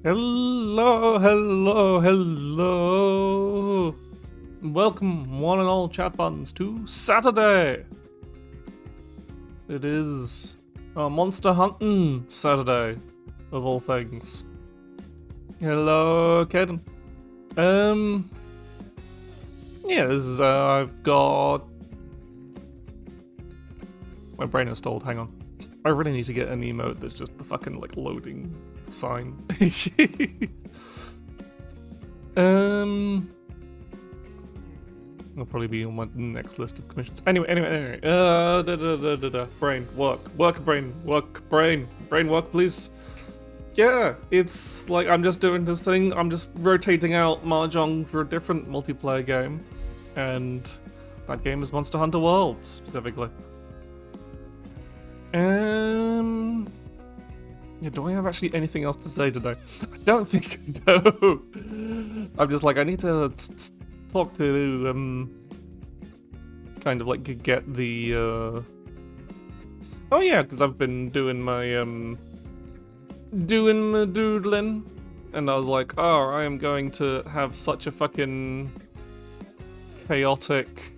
Hello, hello, hello. Welcome, one and all chat buttons, to Saturday. It is a monster hunting Saturday, of all things. Hello, Kaden. Yeah, this is, I've got... My brain is stalled, hang on. I really need to get an emote that's just the fucking, like, loading sign. I'll probably be on my next list of commissions. Anyway. Brain, work, brain, work, please. Yeah, it's like I'm just doing this thing. I'm just rotating out Mahjong for a different multiplayer game, and that game is Monster Hunter World specifically. Yeah, do I have actually anything else to say today? I don't think I do. I'm just like, I need to talk to, kind of like get the, oh yeah, because I've been doing my, doing my doodling, and I was like, oh, I am going to have such a fucking chaotic,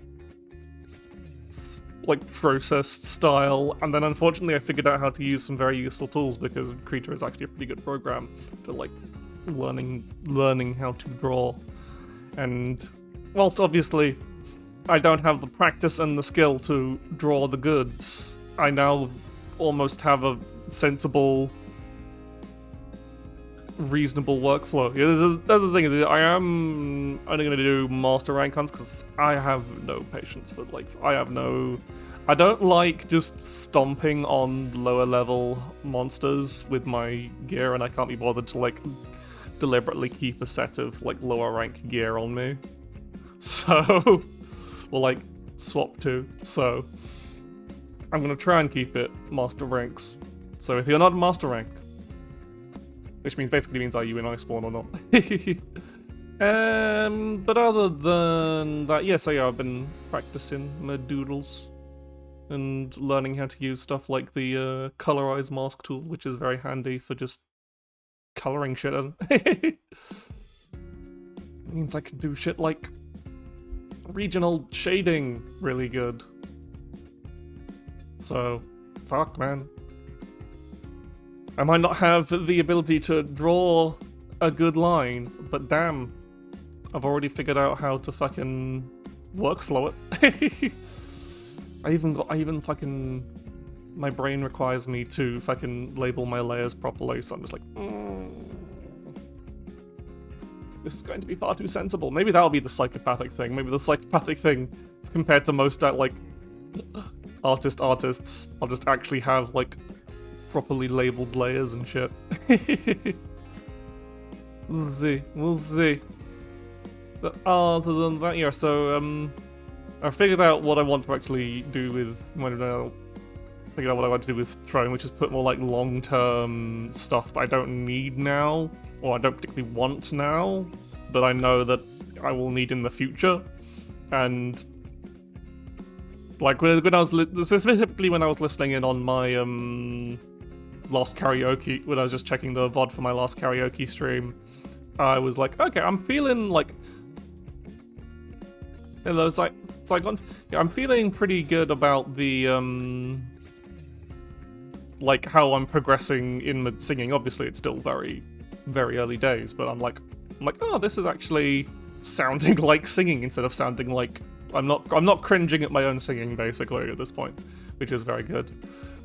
like, processed style, and then unfortunately I figured out how to use some very useful tools because Creator is actually a pretty good program for, like, learning how to draw. And whilst obviously I don't have the practice and the skill to draw the goods, I now almost have a sensible, reasonable workflow. Yeah, that's the thing, is I am only going to do master rank hunts because I have no patience for, like, I don't like just stomping on lower level monsters with my gear, and I can't be bothered to, like, deliberately keep a set of, like, lower rank gear on me. So, or, like, swap to. So, I'm going to try and keep it master ranks. So if you're not master rank, which basically means are you in Iceborne or not? But other than that, yeah, so yeah, I've been practicing my doodles and learning how to use stuff like the colorize mask tool, which is very handy for just coloring shit in. It means I can do shit like regional shading really good. So, fuck, man. I might not have the ability to draw a good line, but damn, I've already figured out how to fucking workflow it. I even fucking, my brain requires me to fucking label my layers properly, so I'm just like, this is going to be far too sensible. Maybe that'll be the psychopathic thing. Maybe the psychopathic thing is compared to most, like, artists, I'll just actually have, like, properly labeled layers and shit. We'll see. But other than that, yeah, so, I figured out what I want to actually do with, figured out what I want to do with Throne, which is put more, like, long-term stuff that I don't need now, or I don't particularly want now, but I know that I will need in the future. And, like, when I was, specifically when I was listening in on my, last karaoke, when I was just checking the VOD for my last karaoke stream, I was like, okay, I'm feeling like, I'm feeling pretty good about the, like, how I'm progressing in my singing. Obviously, it's still very, very early days, but I'm like, oh, this is actually sounding like singing instead of sounding like I'm not cringing at my own singing, basically, at this point, which is very good.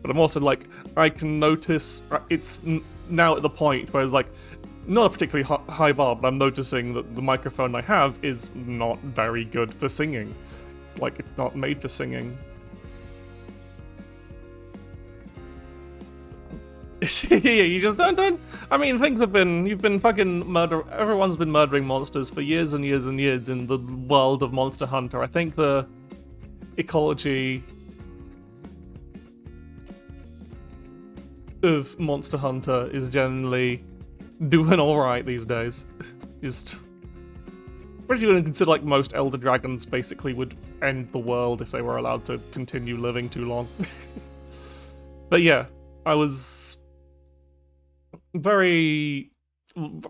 But I'm also like, I can notice it's now at the point where it's like, not a particularly high bar, but I'm noticing that the microphone I have is not very good for singing. It's like, it's not made for singing. Yeah, you just don't. I mean, you've been fucking everyone's been murdering monsters for years and years and years in the world of Monster Hunter. I think the ecology of Monster Hunter is generally doing alright these days. Just pretty good, consider like most Elder Dragons basically would end the world if they were allowed to continue living too long. But yeah, I was very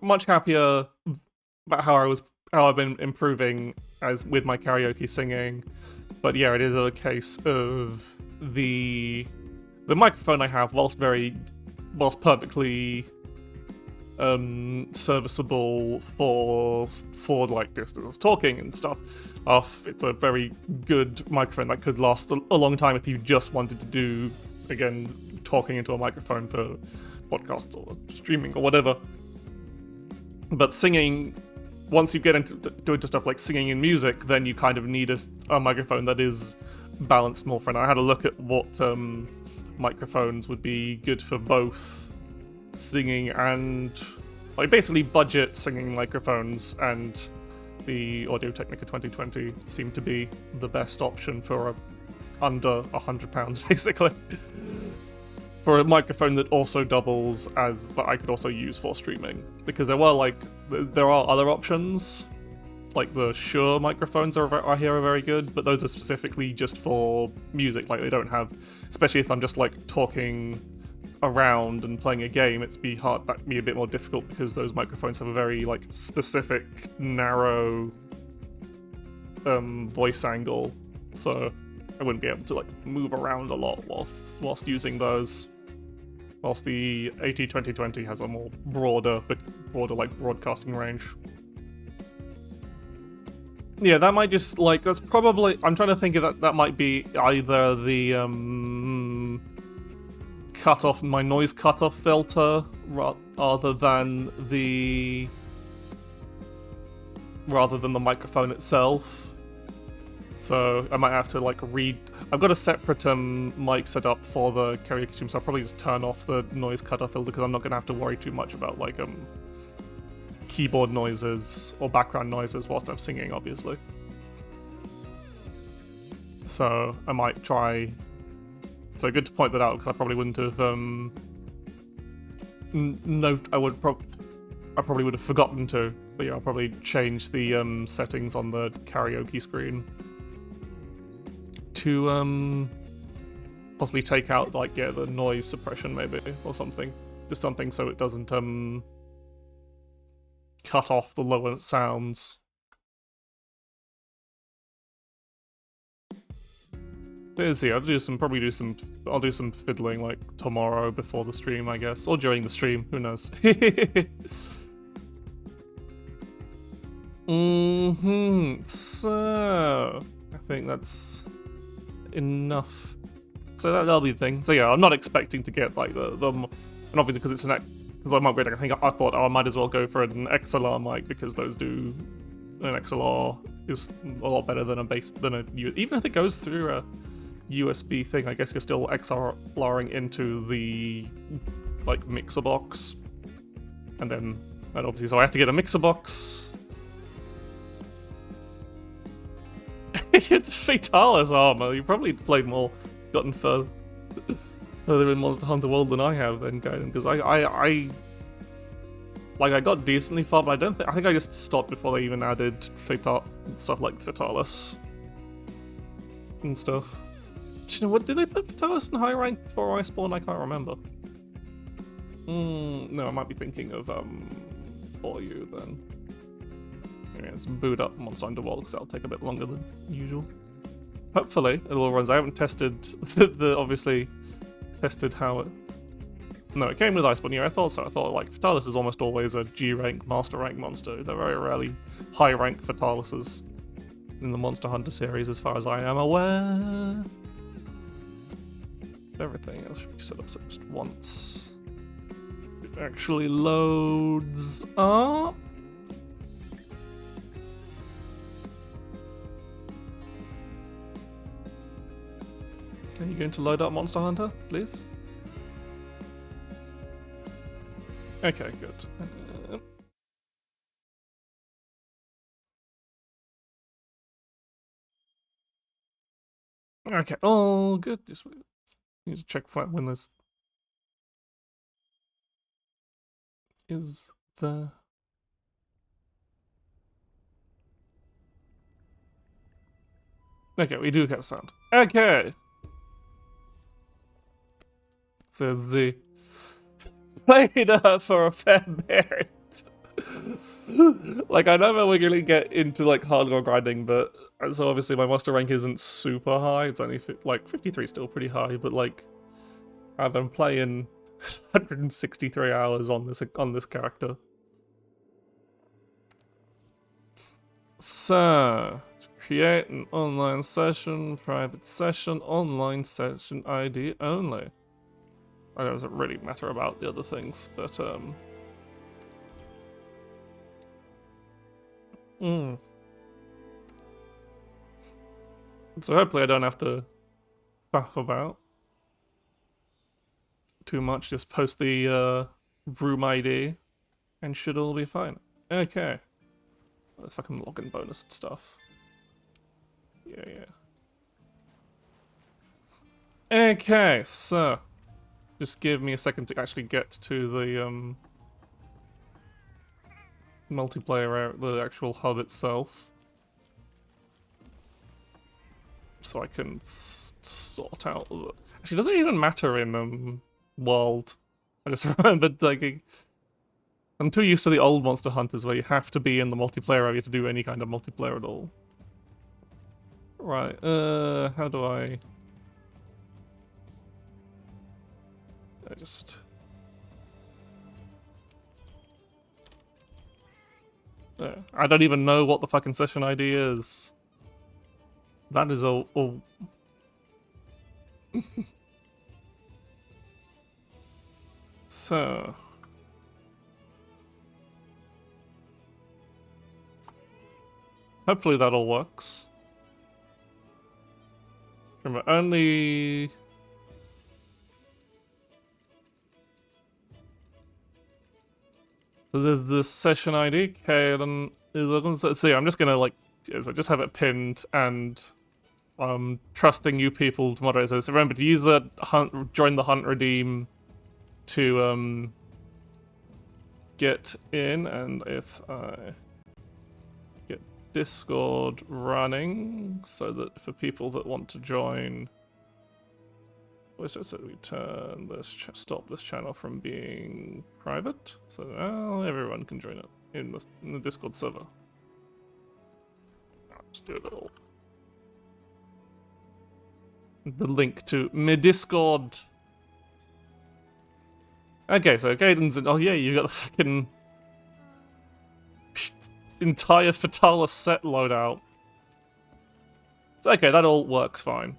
much happier about how I've been improving as with my karaoke singing. But yeah, it is a case of the microphone I have, whilst perfectly serviceable for like distance talking and stuff. It's a very good microphone that could last a long time if you just wanted to do, again, talking into a microphone for podcasts or streaming or whatever. But singing, once you get into stuff like singing and music, then you kind of need a microphone that is balanced more for it. I had a look at what microphones would be good for both singing and like basically budget singing microphones, and the Audio-Technica 2020 seemed to be the best option for under £100 basically. For a microphone that also doubles as that I could also use for streaming, because there are other options, like the Shure microphones I hear are very good, but those are specifically just for music. Like they don't have, especially if I'm just like talking around and playing a game, that'd be a bit more difficult because those microphones have a very like specific narrow voice angle, so I wouldn't be able to like move around a lot whilst using those. Whilst the AT2020 has a more broader like broadcasting range. Yeah, that might just like that's probably I'm trying to think of that might be either the my noise cutoff filter rather than the microphone itself. So I might have to like I've got a separate mic set up for the karaoke stream, so I'll probably just turn off the noise cutoff filter because I'm not going to have to worry too much about like keyboard noises or background noises whilst I'm singing, obviously. So I might try. So good to point that out because I probably wouldn't have I probably would have forgotten to, but yeah, I'll probably change the settings on the karaoke screen to possibly take out like the noise suppression maybe or something, just something so it doesn't cut off the lower sounds. See, I'll do some fiddling like tomorrow before the stream, I guess, or during the stream. Who knows? So I think that's enough. So that'll be the thing. So yeah, I'm not expecting to get like the and obviously because it's because I'm upgrading. I thought I might as well go for an XLR mic because those do an XLR is a lot better than even if it goes through a USB thing. I guess you're still XLRing into the like mixer box, and obviously so I have to get a mixer box. Fatalis armor. You probably played more, gotten further in Monster Hunter World than I have then, Gaiden, because I got decently far, but I think I just stopped before they even added stuff like Fatalis and stuff. Do you know what? Did they put Fatalis in high rank before I spawned? I can't remember. No, I might be thinking of For You then. Yeah, let's boot up Monster Hunter World because that'll take a bit longer than usual. Hopefully it all runs. I haven't tested obviously tested how it. No, it came with Iceborne. Yeah, I thought so. I thought like Fatalis is almost always a G rank, Master rank monster. They're very rarely high rank Fatalises in the Monster Hunter series, as far as I am aware. Everything else should be set up so just once it actually loads up. Are you going to load up Monster Hunter, please? Okay, good. Okay, all good. Just need to check when this is the. Okay, we do have sound. Okay. So the played for a fair bit. Like, I know we're gonna get into, like, hardcore grinding, but... So obviously my master rank isn't super high, it's only, like, 53 is still pretty high, but, like... I've been playing 163 hours on this character. So... Create an online session, private session, online session ID only. I know it doesn't really matter about the other things, but, So hopefully I don't have to faff about too much, just post the room ID and should all be fine. Okay. That's fucking login bonus and stuff. Yeah. Okay, so just give me a second to actually get to the multiplayer, the actual hub itself, so I can sort out. Actually, does it even matter in World? I just remembered, like, I'm too used to the old Monster Hunters where you have to be in the multiplayer area to do any kind of multiplayer at all. Right, how do I just... I don't even know what the fucking session ID is. That is a... So... Hopefully that all works. Remember, only... There's the session ID, okay, then... See, I'm just gonna, like, just have it pinned, and... trusting you people to moderate this. So remember to use the hunt, join the hunt redeem to, get in, and if I... get Discord running, so that for people that want to join... Let's just say we turn this, stop this channel from being private, so now everyone can join it in the Discord server. I'll just do a little... the link to my Discord. Okay, so Gaden's in... Oh yeah, you got the fucking... entire Fatala set loadout. So okay, that all works fine.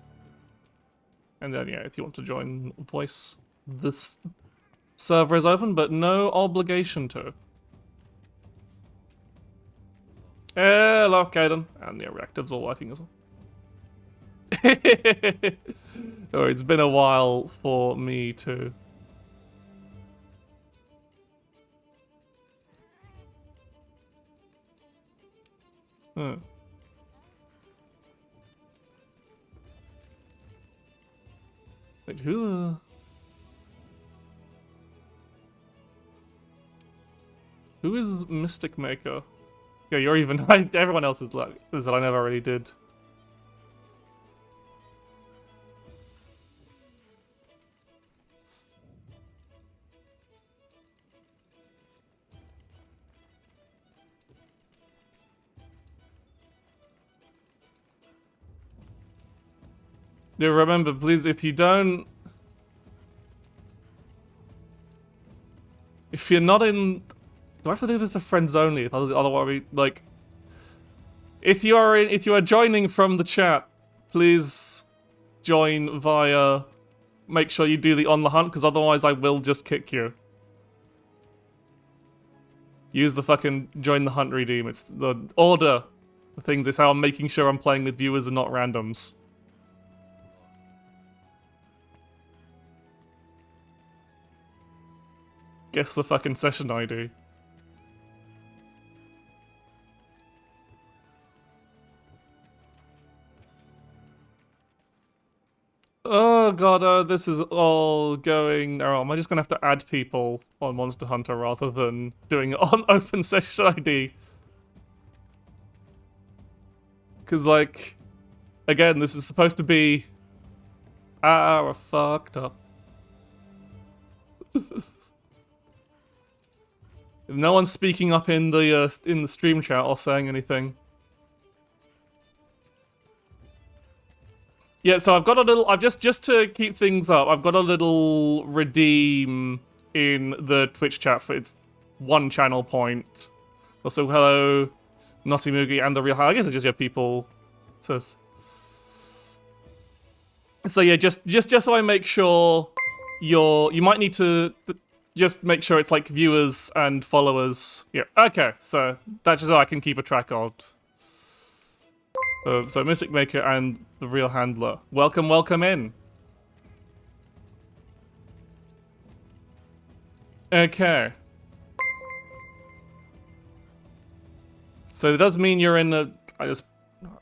And then, yeah, if you want to join voice, this server is open, but no obligation to. Hello, Kaden. And the reactive's all working as well. Oh, it's been a while for me too. Huh. Wait, who? Who is Mystic Maker? Yeah, you're even. Everyone else is like is that I never really did. Yeah, remember, please, if you don't... If you're not in... Do I have to do this to friends only? Otherwise, like... If you are joining from the chat, please join via... Make sure you do the on the hunt, because otherwise I will just kick you. Use the fucking join the hunt redeem. It's the order of things. It's how I'm making sure I'm playing with viewers and not randoms. Guess the fucking session ID. Oh god, this is all going... Oh, am I just gonna have to add people on Monster Hunter rather than doing it on open session ID? Because, like... Again, this is supposed to be... we're fucked up. No one's speaking up in the stream chat or saying anything. Yeah, so I've got a little. I've just to keep things up. I've got a little redeem in the Twitch chat for its 1 channel point. Also, hello, Naughty Moogie and the Real. I guess it's just your people. So yeah, just so I make sure you might need to just make sure it's like viewers and followers. Yeah. Okay. So that's just so I can keep a track of. So Mystic Maker and the Real Handler. Welcome in. Okay. So it does mean you're in a.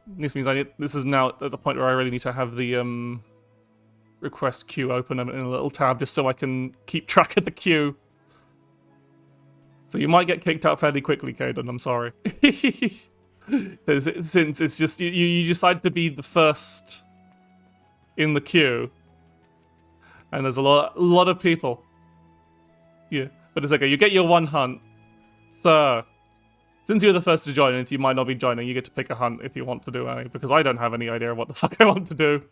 This means this is now at the point where I really need to have the request queue open in a little tab just so I can keep track of the queue. So you might get kicked out fairly quickly, Caden. I'm sorry. Since it's just you decide to be the first in the queue, and there's a lot of people. Yeah, but it's okay. You get your 1 hunt. So since you're the first to join, and if you might not be joining, you get to pick a hunt if you want to do any, because I don't have any idea what the fuck I want to do.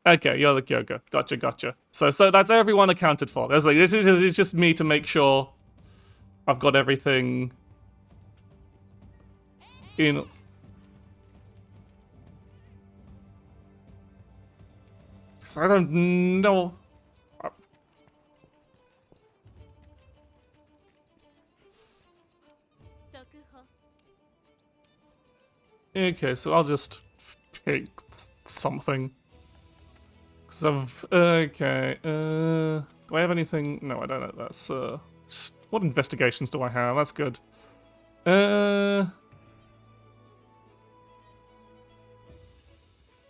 Okay, you're the Kyoga. Gotcha. So that's everyone accounted for. It's just me to make sure I've got everything in. So I don't know. Okay, so I'll just pick something. Okay, do I have anything? No, I don't know. That's, what investigations do I have? That's good.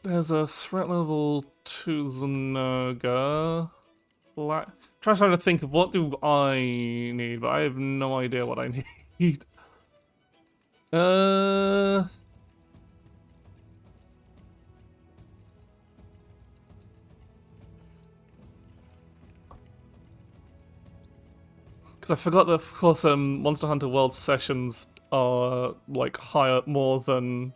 There's a threat level 2 Zenoga. Trying to think of what do I need, but I have no idea what I need. Because I forgot that, of course, Monster Hunter World sessions are, like, more than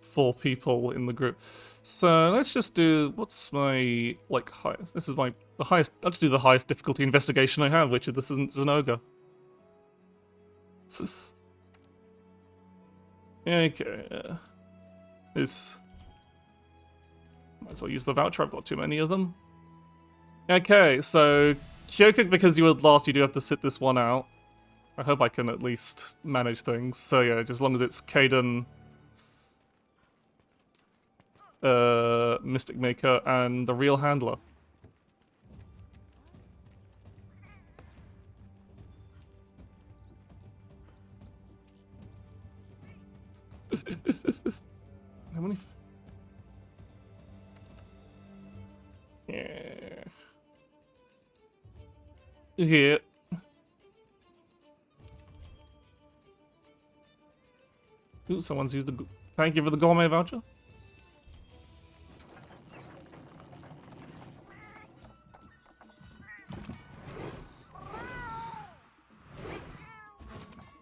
4 people in the group. So let's just do, what's my, like, highest? This is the highest, I'll just do the highest difficulty investigation I have, which is this isn't Zenoga. Okay, might as well use the voucher, I've got too many of them. Okay, so Kyoka, because you were last, you do have to sit this one out. I hope I can at least manage things. So yeah, just as long as it's Caden, Mystic Maker, and the Real Handler. How many? Yeah. Here. Ooh, someone's used the. Thank you for the gourmet voucher.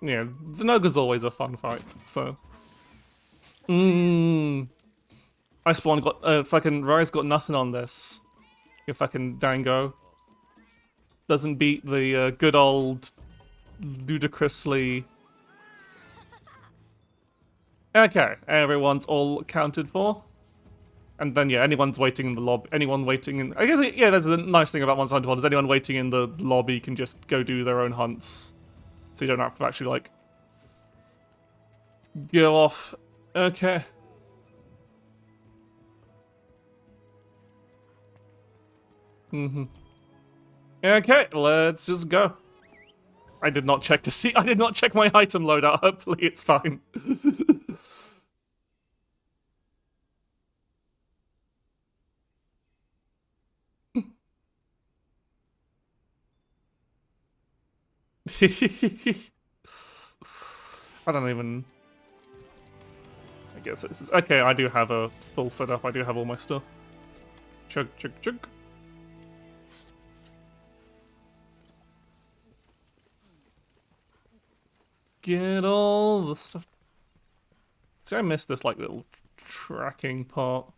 Yeah, Zenoga's always a fun fight, so. Iceborne got, fucking Rise got nothing on this. You fucking dango. Doesn't beat the, good old, ludicrously. Okay, everyone's all accounted for. And then, yeah, anyone's waiting in the lobby, anyone waiting in, I guess, yeah, that's the nice thing about Monster Hunter World, is anyone waiting in the lobby can just go do their own hunts. So you don't have to actually, like, go off. Okay. Okay, let's just go. I did not check my item loadout. Hopefully it's fine. I don't even. I guess this is okay. I do have a full setup. I do have all my stuff. Chug. get all the stuff. See, I missed this like little tracking part.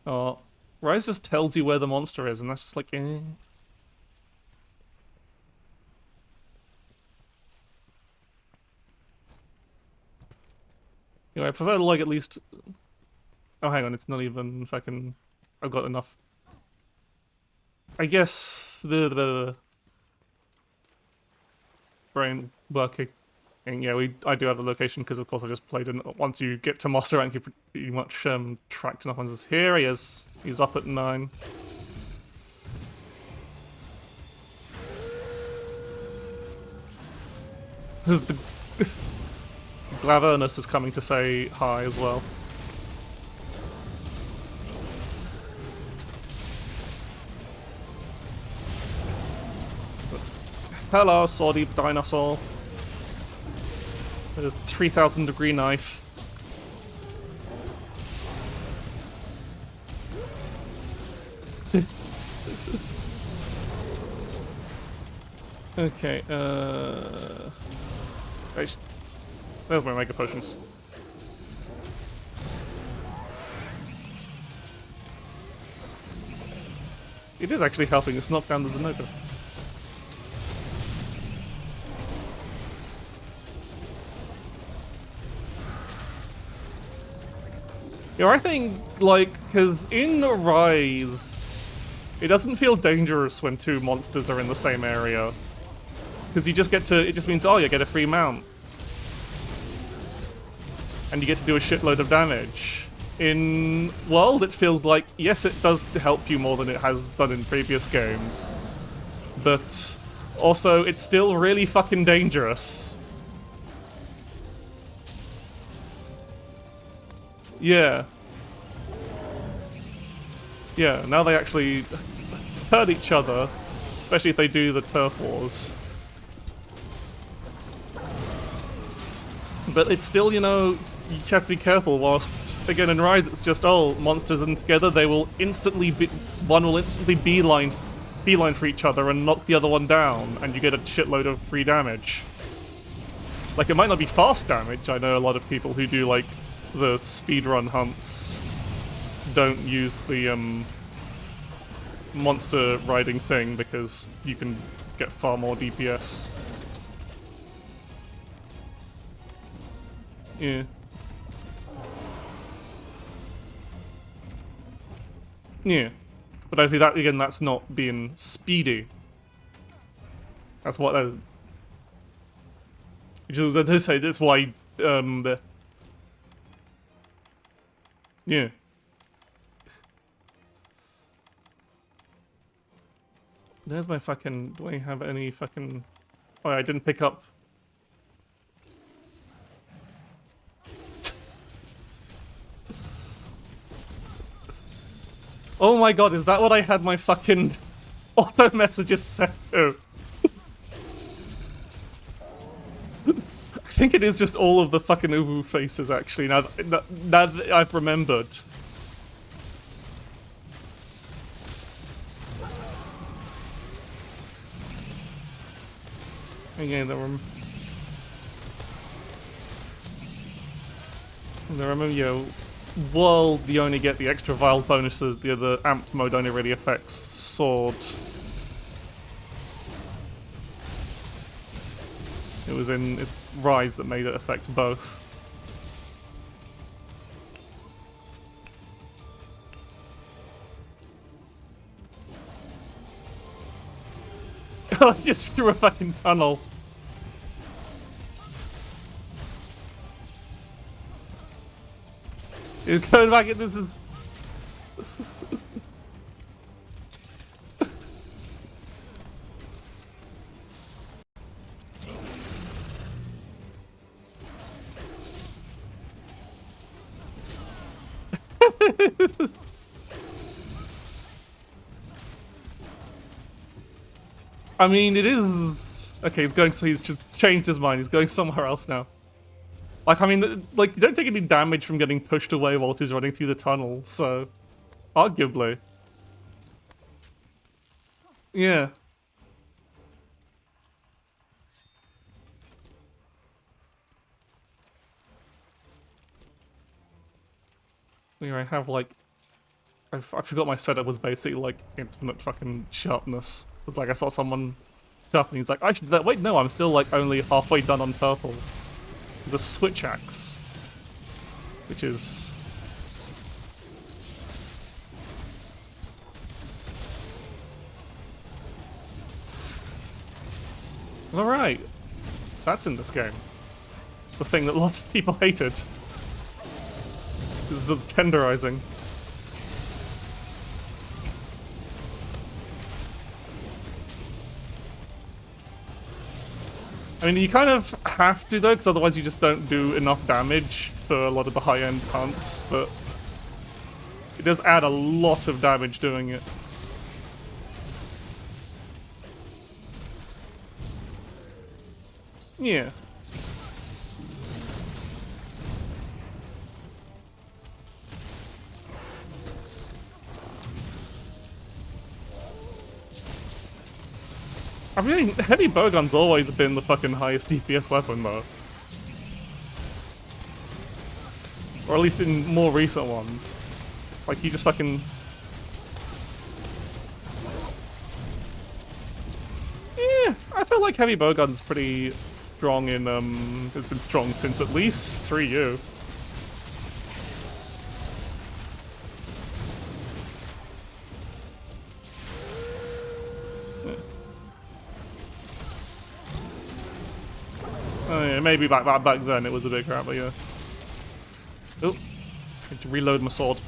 Oh, Rise just tells you where the monster is, and that's just like, eh. Anyway, I prefer to like at least. Oh, hang on, it's not even fucking. I've got enough. I guess the brain working. And yeah, I do have the location because of course I just played it. Once you get to master rank, you're pretty much tracked enough ones. Here he is. He's up at 9. The Glavernus is coming to say hi as well. Hello, Sword Dinosaur. With a 3,000 degree knife. Okay, there's my Mega Potions. It is actually helping us knock down the Zenobia. Yeah, I think, like, because in Rise, it doesn't feel dangerous when 2 monsters are in the same area. Because you just get to, it just means, oh, you get a free mount. And you get to do a shitload of damage. In World, it feels like, yes, it does help you more than it has done in previous games. But also, it's still really fucking dangerous. Yeah. Yeah, now they actually hurt each other, especially if they do the turf wars. But it's still, you know, you have to be careful. Whilst again in Rise, it's just monsters and together they will instantly one will instantly beeline for each other and knock the other one down, and you get a shitload of free damage. Like it might not be fast damage. I know a lot of people who do like the speedrun hunts don't use the monster riding thing because you can get far more DPS. Yeah. Yeah. But actually that, again, that's not being speedy. That's what which is, as I say, that's why, yeah. There's my fucking, do I have any fucking, oh I didn't pick up. Oh my god, is that what I had my fucking auto messages set to? I think it is just all of the fucking Uwu faces actually, now that I've remembered. Again, remember, you know, World, you only get the extra vial bonuses, the other amped mode only really affects Sword. It was in its Rise that made it affect both. I just threw a fucking tunnel. It's going back and this is... I mean, it is... Okay, he's going, so he's just changed his mind. He's going somewhere else now. Like, I mean, like, you don't take any damage from getting pushed away whilst he's running through the tunnel, so... Arguably. Yeah. Here I have like, I forgot my setup was basically like infinite fucking sharpness. It's like I saw someone sharpening, he's like, I should, wait, no, I'm still like only halfway done on purple. There's a switch axe, which is... Alright, that's in this game. It's the thing that lots of people hated. This is the tenderizing. I mean, you kind of have to though, because otherwise you just don't do enough damage for a lot of the high-end hunts, but it does add a lot of damage doing it. Yeah. I mean, heavy bowgun's always been the fucking highest DPS weapon, though. Or at least in more recent ones. Like, you just fucking... Yeah, I feel like heavy bowgun's pretty strong in, it's been strong since at least 3U. Oh yeah, maybe back then it was a bit crap, but yeah. Oh, need to reload my sword.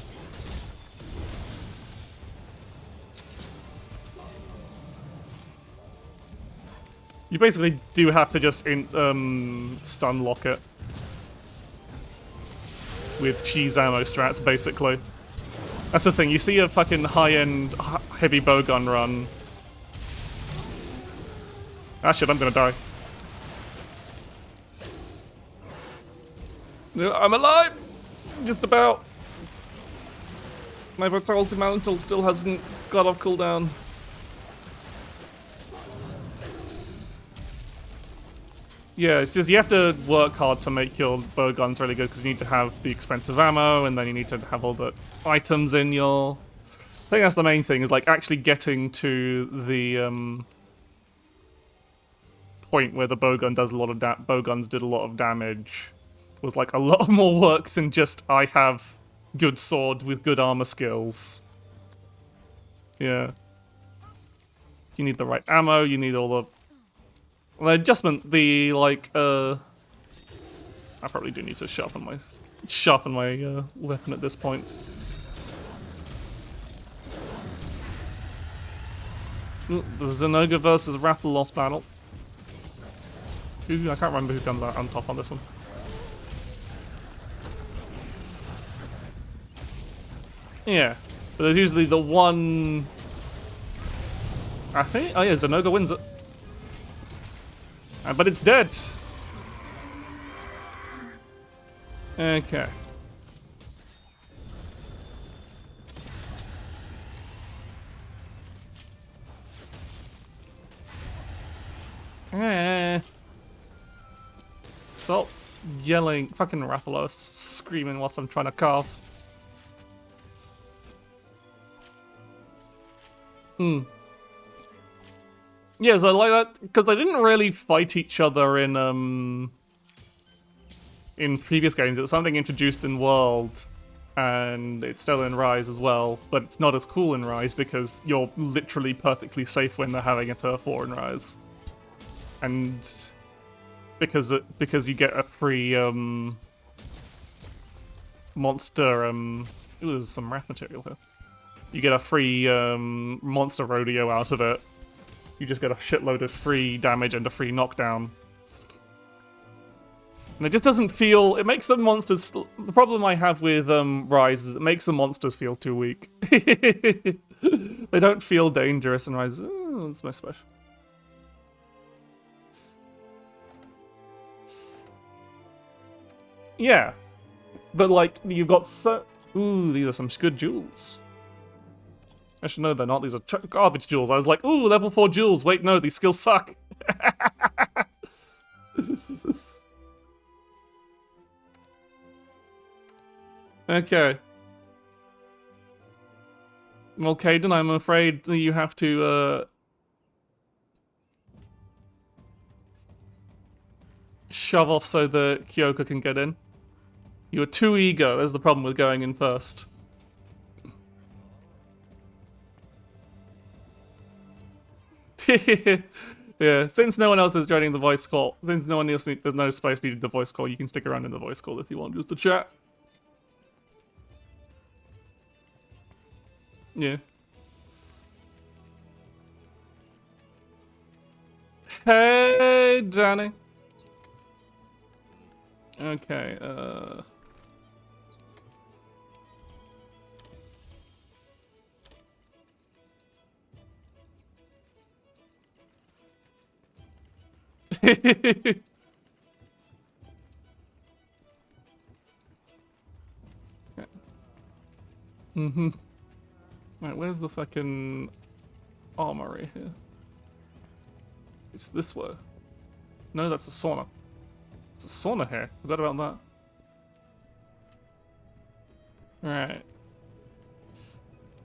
You basically do have to just stun lock it with cheese ammo strats, basically. That's the thing. You see a fucking high-end heavy bowgun run. Ah shit, I'm gonna die. I'm alive! Just about. My Vitality Mantle still hasn't got off cooldown. Yeah, it's just you have to work hard to make your bowguns really good because you need to have the expensive ammo and then you need to have all the items in your... I think that's the main thing, is like actually getting to the point where the bowgun does a lot of bowguns did a lot of damage. Was like a lot more work than just I have good sword with good armor skills. Yeah. You need the right ammo, you need all the adjustment, the like I probably do need to sharpen my weapon at this point. Ooh, the Zenoga versus Rathalos battle. Ooh, I can't remember who done that on top on this one. Yeah, but there's usually the one... I think... Oh yeah, Zenoga wins it. But it's dead. Okay. Stop yelling. Fucking Rathalos screaming whilst I'm trying to carve. Yeah, so like that, because they didn't really fight each other in previous games. It was something introduced in World, and it's still in Rise as well, but it's not as cool in Rise because you're literally perfectly safe when they're having a turf war in Rise. And because you get a free monster ooh, there's some wrath material here. You get a free monster rodeo out of it. You just get a shitload of free damage and a free knockdown. And it just doesn't feel... It makes the monsters... The problem I have with Rise is it makes the monsters feel too weak. They don't feel dangerous in Rise. Oh, that's my special. Yeah. But like, you've got so... Ooh, these are some good jewels. Actually, no, they're not. These are garbage jewels. I was like, ooh, level 4 jewels. Wait, no, these skills suck. Okay. Well, Caden, I'm afraid that you have to shove off so that Kyoka can get in. You were too eager. There's the problem with going in first. Yeah, since no one else is joining the voice call, since no one else there's no space needed the voice call, you can stick around in the voice call if you want just to chat. Yeah. Hey, Danny. Okay, mm-hmm. Right, where's the fucking armory here? It's this way. No, that's a sauna. It's a sauna here. Forgot about that. Right.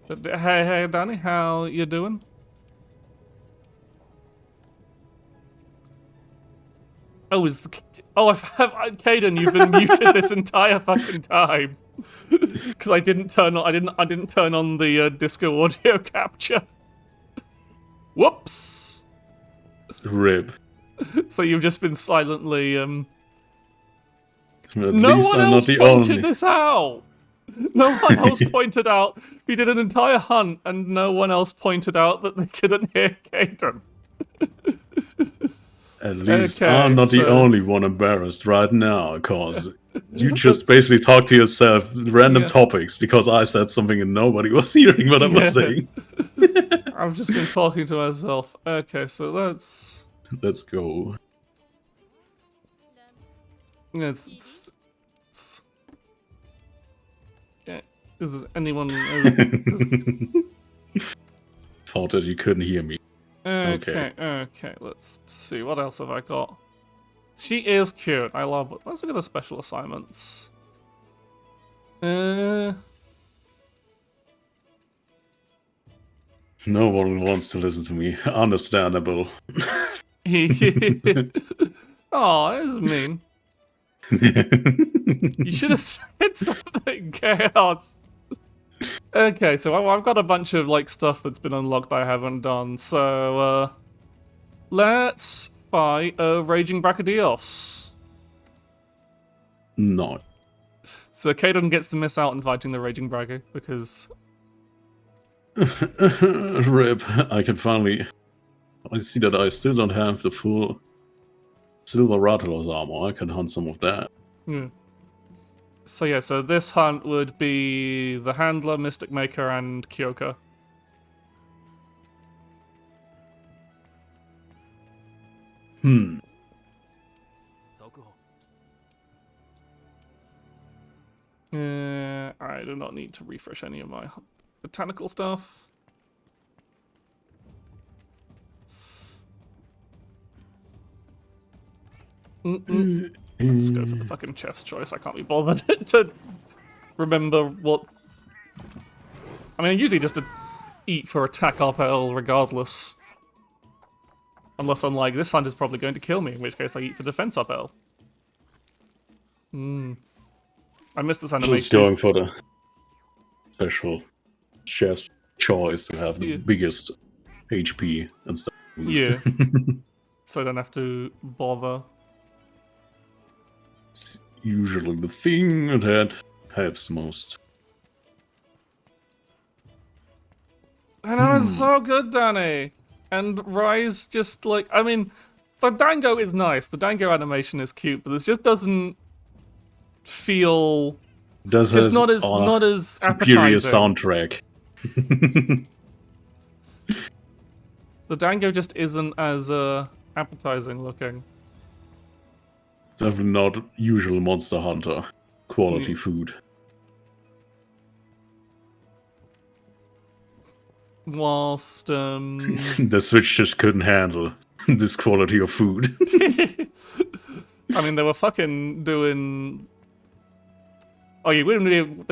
But, hey, Danny, how you doing? Oh, Caden, you've been muted this entire fucking time. Because I didn't turn on the disco audio capture. Whoops. Rip. So you've just been silently At no least one I'm else not the pointed only. this out. No one else pointed out. We did an entire hunt, and no one else pointed out that they couldn't hear Caden. At least Okay, I'm not the so- only one embarrassed right now, cause you just basically talk to yourself random Yeah. topics because I said something and nobody was hearing what I was saying. I've just been talking to myself. Okay, so let's go. it's yeah. Is anyone? Thought that you couldn't hear me. Okay. Let's see. What else have I got? She is cute. I love it. Let's look at the special assignments. No one wants to listen to me. Understandable. Oh, that is mean. You should have said something, Chaos. Okay, so I've got a bunch of like stuff that's been unlocked that I haven't done. So let's fight a Raging Brachydios. No. So Caden gets to miss out on fighting the Raging Brachy because Rip. I can finally. I see that I still don't have the full Silver Rattlers armor. I can hunt some of that. yeah. So yeah, so this hunt would be the Handler, Mystic Maker, and Kyoka. I do not need to refresh any of my botanical stuff. Let's go for the fucking chef's choice. I can't be bothered to remember what. I mean, I usually just eat for attack RPL regardless. Unless I'm like, this hunt is probably going to kill me, in which case I eat for defense RPL. I missed this animation. Just going for the special chef's choice to have the biggest HP and stuff. Yeah. So I don't have to bother. It's usually the thing that helps most. And it was so good, Danny. And Rise just like, I mean, the Dango is nice. The Dango animation is cute, but this just doesn't feel just not as superior appetizing. soundtrack. The Dango just isn't as appetizing looking. It's definitely not usual Monster Hunter quality food. Whilst The Switch just couldn't handle this quality of food. I mean, they were fucking doing. Oh, they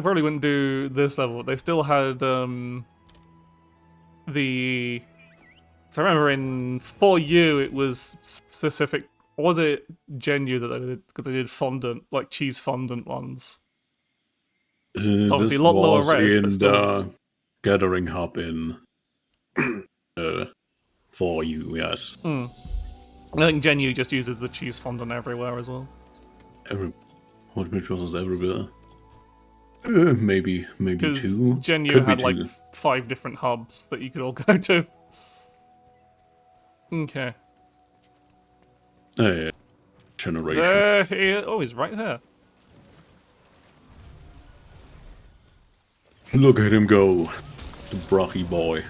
probably wouldn't do this level. But they still had the... So I remember in 4U it was specific... Or was it Genu that they did? Because they did fondant, like cheese fondant ones. It's obviously a lot lower res, in but still... the gathering hub in 4U, yes. I think Genu just uses the cheese fondant everywhere as well. Which was everywhere? Maybe two. Because Genu Could be had like two. 5 different hubs that you could all go to. Okay. Generation. There he is. Oh, he's right there. Look at him go, the Brochy boy.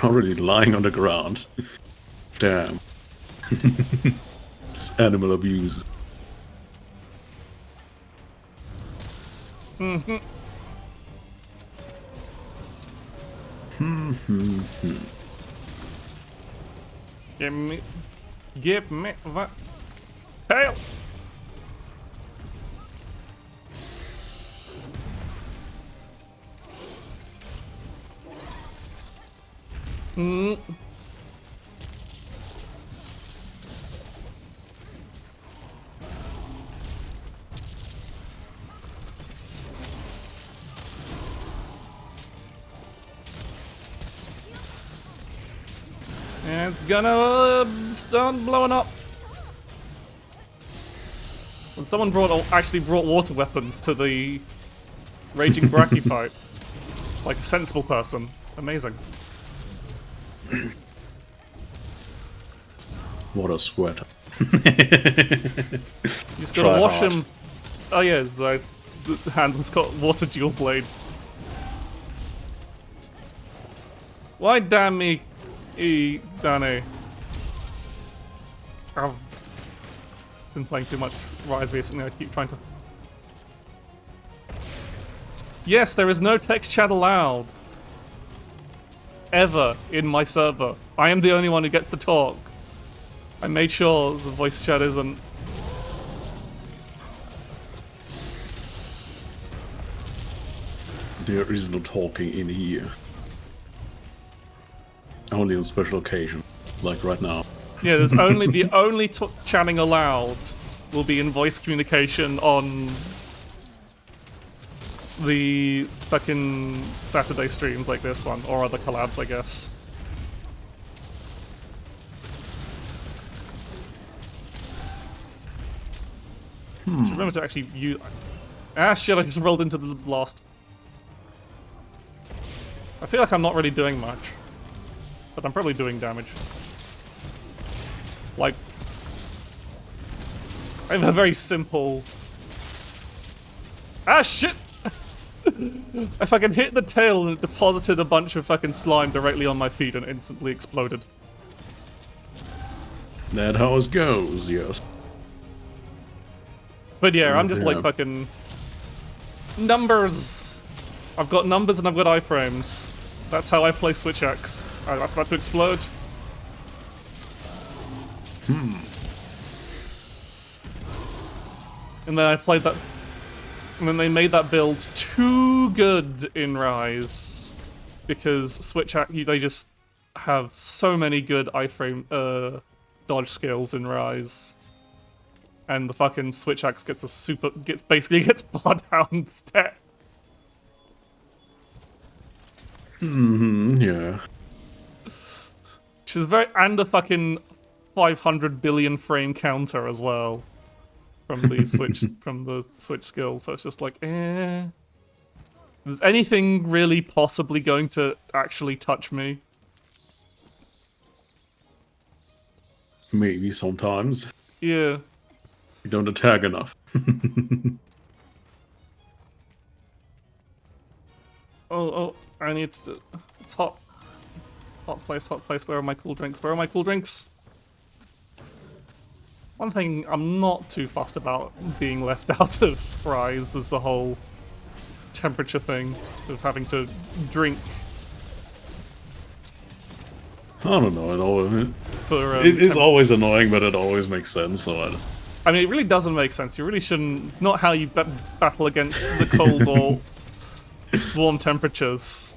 Already lying on the ground. Damn. Just animal abuse. Give me that tail. And it's gonna start blowing up. And someone actually brought water weapons to the Raging Bracky fight. Like a sensible person. Amazing. What a sweat. You just gotta Try wash hard. him. Oh yeah, the handle's got water dual blades. Why damn me, Danny? I've been playing too much Rise recently, I keep trying to... Yes, there is no text chat allowed. Ever in my server. I am the only one who gets to talk. I made sure the voice chat isn't. There is no talking in here. Only on special occasion, like right now. Yeah, there's only the only chatting allowed will be in voice communication on the fucking Saturday streams like this one, or other collabs, I guess. Just remember to actually use... Ah shit, I just rolled into the blast. I feel like I'm not really doing much, but I'm probably doing damage. Like, I have a very simple... Ah shit! I fucking hit the tail and it deposited a bunch of fucking slime directly on my feet and instantly exploded. That how it goes, yes. But yeah, I'm just Yeah. like fucking... Numbers! I've got numbers and I've got iframes. That's how I play Switch X. Alright, that's about to explode. And then I played that... And then they made that build too good in Rise. Because Switch X, they just have so many good iframe, dodge skills in Rise. And the fucking Switch Axe basically gets Bloodhound stat. Yeah. Which is and a fucking 500 billion frame counter as well. From the Switch skill, so it's just like, Is anything really possibly going to actually touch me? Maybe sometimes. Yeah. You don't attack enough. Oh, I need to... It's hot. Hot place, where are my cool drinks? Where are my cool drinks? One thing I'm not too fussed about being left out of Rise is the whole temperature thing of having to drink I don't know. for... It is always annoying, but it always makes sense. So I mean, it really doesn't make sense. You really shouldn't... It's not how you battle against the cold or... warm temperatures.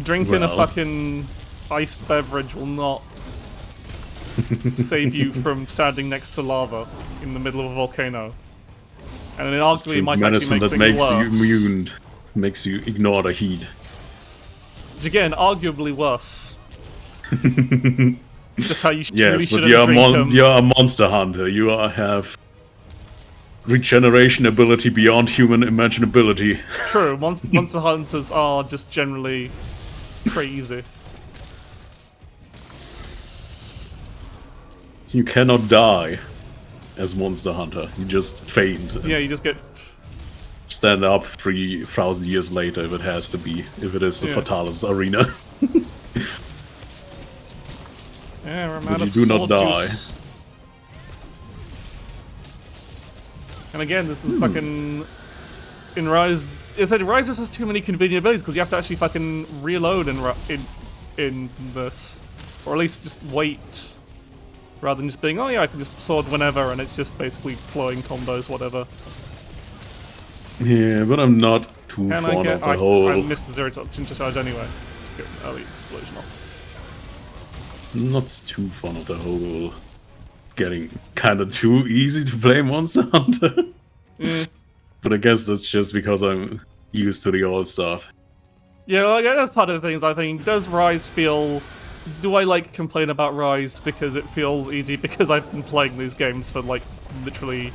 Drinking a Well. fucking iced beverage will not save you from standing next to lava in the middle of a volcano. And it arguably Drink might actually medicine make that things makes worse. you immune, makes you ignore the heat. Which again, arguably worse. Just how you really Yes, but shouldn't drink them. you're a monster hunter. You have regeneration ability beyond human imaginability. True, monster hunters are just generally crazy. You cannot die as Monster Hunter. You just faint. Yeah, you just get... Stand up 3,000 years later if it has to be. If it is the Yeah. Fatalis arena. Yeah, we're But out you of do not sword die. juice. And again, this is fucking... In Rise... It said Rise just has too many convenient abilities because you have to actually fucking reload in this. Or at least just wait. Rather than just being, oh yeah, I can just sword whenever and it's just basically flowing combos, whatever. Yeah, but I'm not too Can I fond get... of the whole... I missed the zero ginger charge anyway. Let's get an early explosion off. Not too fond of the whole... Getting kinda too easy to play Monster Hunter. Yeah. But I guess that's just because I'm used to the old stuff. Yeah, well, yeah, that's part of the things I think. Does Rise feel... Do I, like, complain about Rise because it feels easy because I've been playing these games for, like, literally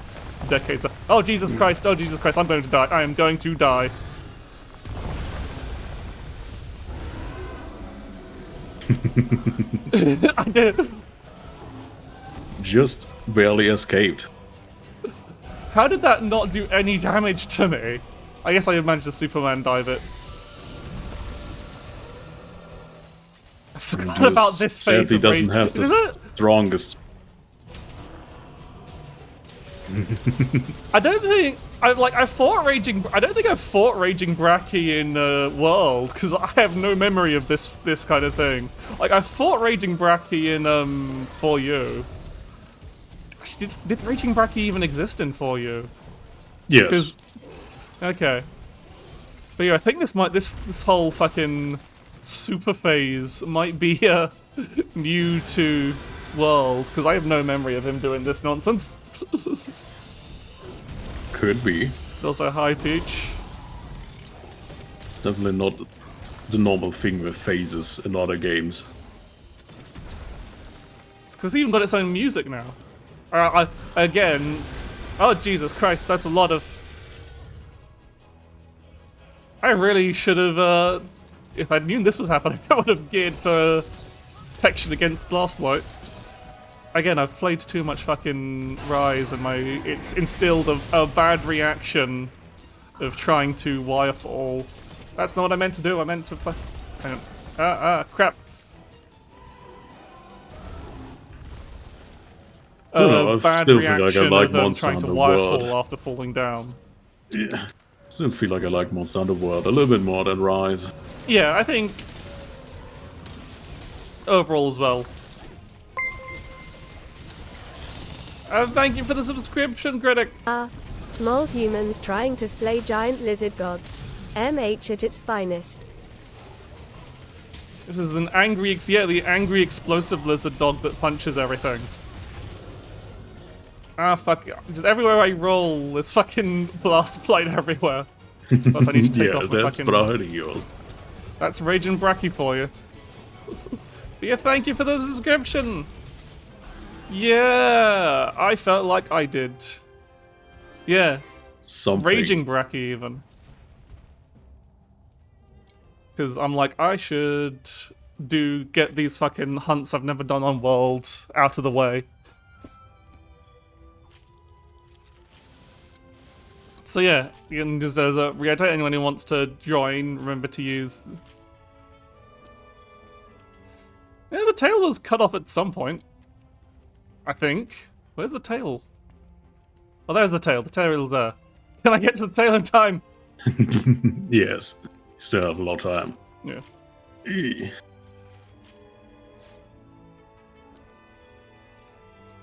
decades? Oh, Jesus Christ, I'm going to die. I am going to die. I did. Just barely escaped. How did that not do any damage to me? I guess I managed to Superman dive it. I forgot about this phase Sadly of doesn't Rage. have Is the it? strongest. I don't think I fought Raging. I don't think I fought Raging Bracky in World because I have no memory of this kind of thing. Like I fought Raging Bracky in For You. Actually, did Raging Bracky even exist in For You? Yes. Okay. But yeah, I think this whole fucking super phase might be new to World because I have no memory of him doing this nonsense. Could be. Also, High Peach. Definitely not the normal thing with phases in other games. It's because it's even got its own music now. Again, oh Jesus Christ, that's a lot of... I really should have, if I knew this was happening, I would have geared for protection against Blast White. Again, I've played too much fucking Rise and it's instilled a bad reaction of trying to wirefall. That's not what I meant to do, I meant to hang on. Crap. I Bad still feel like I reaction like of Monster trying to Hunter wirefall World. after falling down. Yeah. Still feel like I like Monster Hunter World a little bit more than Rise. Yeah, I think overall as well. Thank you for the subscription, critic. Small humans trying to slay giant lizard gods. MH at its finest. This is an angry, the angry explosive lizard dog that punches everything. Ah, fuck. Just everywhere I roll, there's fucking blast plate everywhere. Plus I need to take Yeah, off my that's fucking... Brahadios. That's Raging Bracky for you. Yeah, thank you for the subscription. Yeah, I felt like I did. Yeah, Something. Raging Bracky even. Because I'm like, I should get these fucking hunts I've never done on World out of the way. So yeah, you can just as a reiterate, anyone who wants to join, remember to use... Yeah, the tail was cut off at some point. I think. Where's the tail? Oh, there's the tail. The tail is there. Can I get to the tail in time? Yes. Still have a lot of time. Yeah.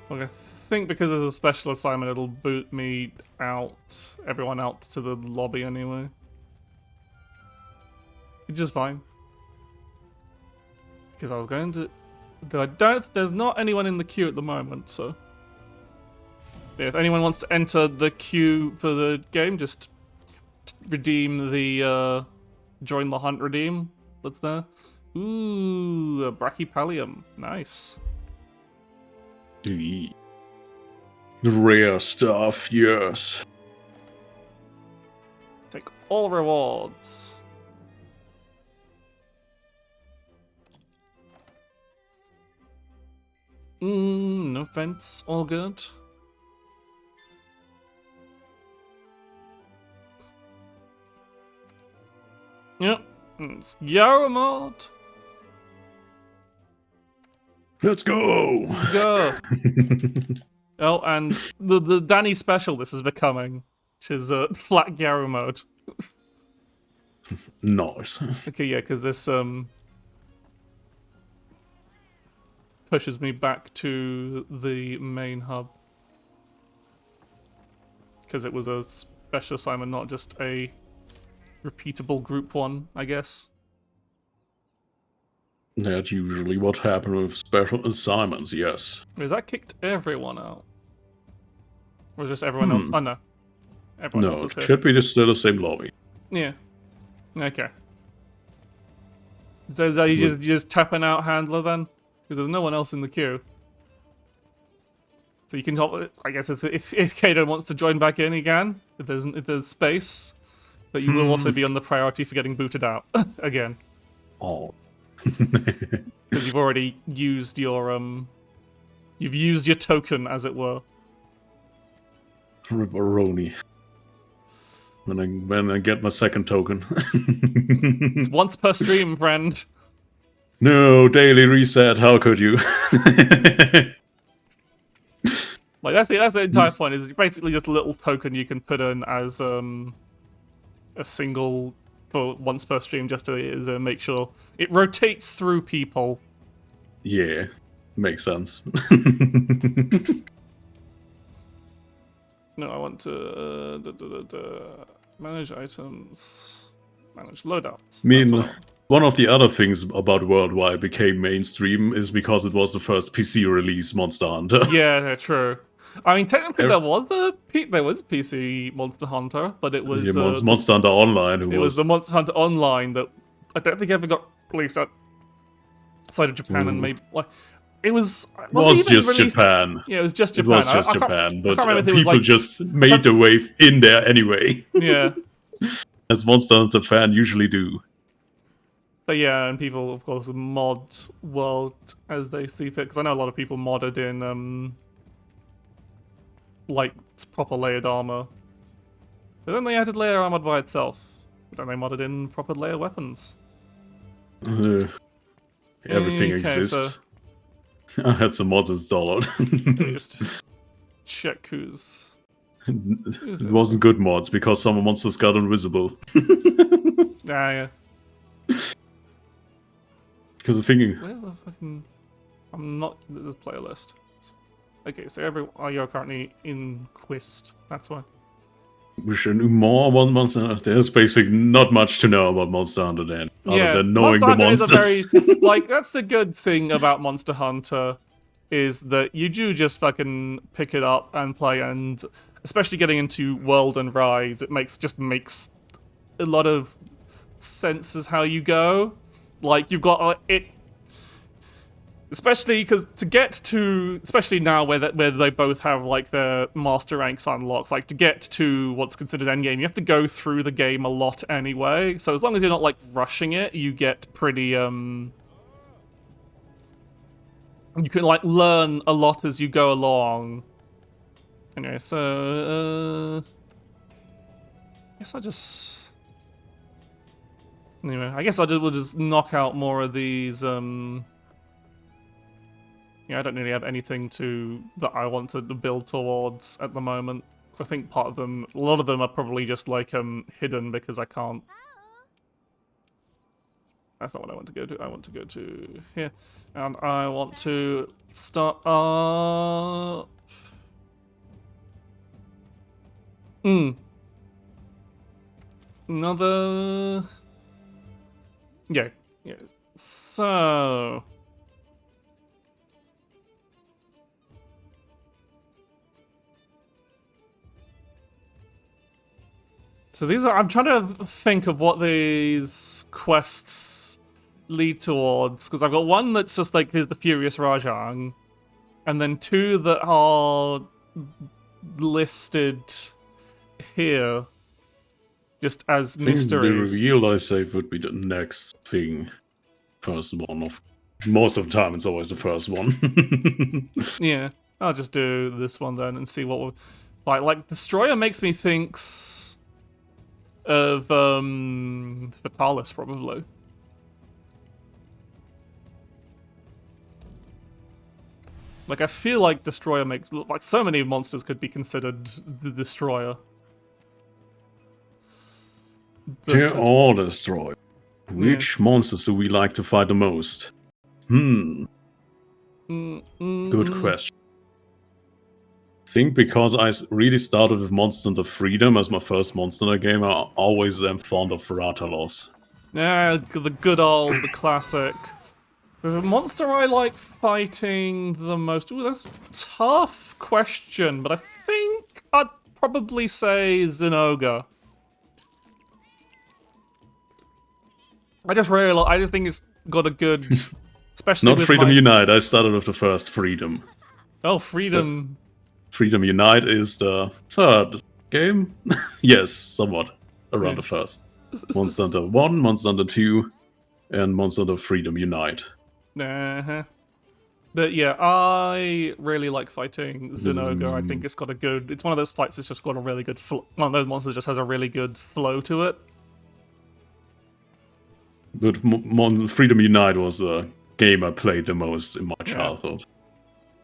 Look, I think because there's a special assignment, it'll boot me out, everyone out to the lobby anyway. which is fine. Because I was going to... There's not anyone in the queue at the moment, so... Yeah, if anyone wants to enter the queue for the game, just redeem the, join the hunt redeem that's there. Ooh, a Brachypallium. Nice. The rare stuff, yes. Take all rewards. No offense, all good. Yep, it's Yaramod. Let's go! Let's go. Oh, and the Danny special this is becoming, which is flat Gyaro mode. Nice. Okay, yeah, because this pushes me back to the main hub. Because it was a special assignment, not just a repeatable group one, I guess. That's usually what happens with special assignments, yes. Is that kicked everyone out? Or just everyone else? Oh no. Everyone No, else is it here. should be still the same lobby. Yeah. Okay. So is that you just tapping out handler then? Because there's no one else in the queue. So you can help. I guess if Kato wants to join back in, he can. If there's space, but you will also be on the priority for getting booted out again. Oh. Because you've already used your you've used your token, as it were. Ripperoni. When I get my second token. It's once per stream, friend. No, daily reset, how could you? Like that's the entire point. Is basically just a little token you can put in as a single for once per stream, just to make sure it rotates through people. Yeah, makes sense. No, I want to manage items, manage loadouts. I mean, That's what I want. one of the other things about World why it became mainstream is because it was the first PC release Monster Hunter. Yeah, true. I mean, technically there was PC Monster Hunter, but it was Yeah, Monster Hunter Online. it was the Monster Hunter Online that I don't think ever got released outside of Japan, and maybe like it was was just released, Japan. Yeah, it was just Japan. It was just I can't Japan, but remember if it was people like, just made the wave in there anyway. yeah. As Monster Hunter fan usually do. But yeah, and people, of course, mod World as they see fit. Because I know a lot of people modded in, like, proper layered armor. But then they added layer armor by itself. But then they modded in proper layer weapons. Everything Okay, exists. I had some mods installed. Let me just check who's It wasn't good mods because some monsters got invisible. yeah. Because I'm thinking, Where's the fucking... I'm not... There's a playlist. Okay, so you're currently in Quest. That's why. we should know more about Monster Hunter. There's basically not much to know about Monster Hunter then. Yeah, other than knowing Monster the Hunter monsters. is a very... like, that's the good thing about Monster Hunter, is that you do just fucking pick it up and play, and especially getting into World and Rise, it makes a lot of sense as how you go. Like, you've got it... Especially because especially now where they both have like their master ranks unlocked, like to get to what's considered endgame, you have to go through the game a lot anyway. So as long as you're not like rushing it, you get pretty you can like learn a lot as you go along. Anyway, so I guess we'll just knock out more of these yeah, I don't really have anything that I want to build towards at the moment. So I think a lot of them are probably just like hidden because I can't. That's not what I want to go to. I want to go to here, and I want to start up. Another Yeah. Yeah. So. So these are. I'm trying to think of what these quests lead towards, because I've got one that's just like, here's the Furious Rajang, and then two that are listed here just as I think the mysteries. reveal I save would be the next thing. First one of most of the time it's always the first one. Yeah, I'll just do this one then and see what we'll fight. Like, Destroyer makes me think of Fatalis probably. Like, I feel like Destroyer makes, like, so many monsters could be considered the Destroyer. They're But, all destroyed. Which monsters do we like to fight the most? Good question. I think because I really started with Monster Hunter Freedom as my first Monster Hunter game, I always am fond of Ratalos. Yeah, the good old, the classic. The monster I like fighting the most. Ooh, that's a tough question, but I think I'd probably say Zinogre. I just think it's got a good, especially Not with Freedom my... Unite, I started with the first Freedom. Oh, Freedom. Freedom Unite is the third game? Yes, somewhat. Around Yeah. the first. Monster Hunter 1, Monster Hunter 2, and Monster Hunter Freedom Unite. Uh-huh. But yeah, I really like fighting Zinogre. I think it's got a good... It's one of those fights that's just got a really good... One of those monsters just has a really good flow to it. But Freedom Unite was the game I played the most in my childhood.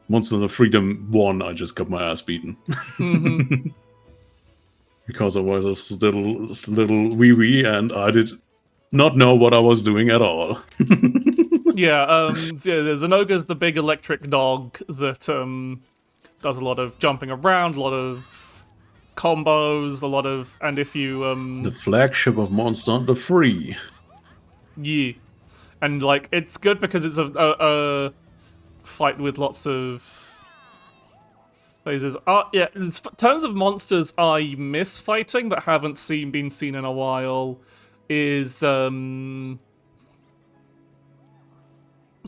Monster Hunter Freedom 1, I just got my ass beaten. Because I was a little wee and I did not know what I was doing at all. Zinogre's the big electric dog that does a lot of jumping around, a lot of combos, a lot of... And if you... The flagship of Monster Hunter 3. Yeah. And, like, it's good because it's a fight with lots of phases. In terms of monsters I miss fighting that haven't been seen in a while is